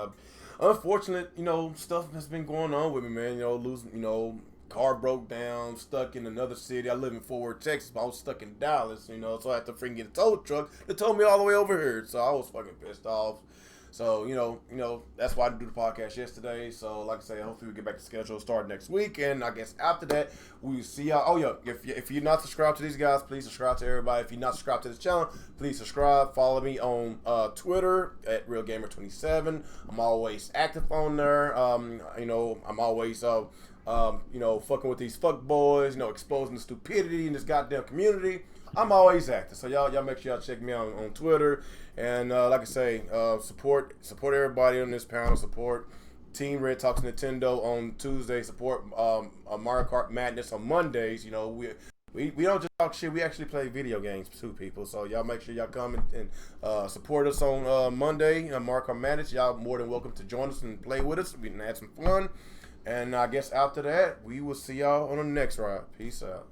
unfortunate, stuff has been going on with me, man. Losing, car broke down, stuck in another city. I live in Fort Worth, Texas, but I was stuck in Dallas, so I had to freaking get a tow truck that towed me all the way over here. So I was fucking pissed off. So, that's why I didn't do the podcast yesterday. So, like I say, hopefully we get back to schedule, start next week. And I guess after that, we see y'all. Oh, yeah, if you're not subscribed to these guys, please subscribe to everybody. If you're not subscribed to this channel, please subscribe. Follow me on Twitter at RealGamer27. I'm always active on there. I'm always, fucking with these fuck boys, exposing the stupidity in this goddamn community. I'm always active, so y'all make sure y'all check me out on Twitter. And like I say, support everybody on this panel. Support Team Red Talks Nintendo on Tuesday. Support Mario Kart Madness on Mondays. We don't just talk shit. We actually play video games too, people. So y'all make sure y'all come and support us on Monday. Mark our Madness. Y'all more than welcome to join us and play with us. We can have some fun. And I guess after that, we will see y'all on the next ride. Peace out.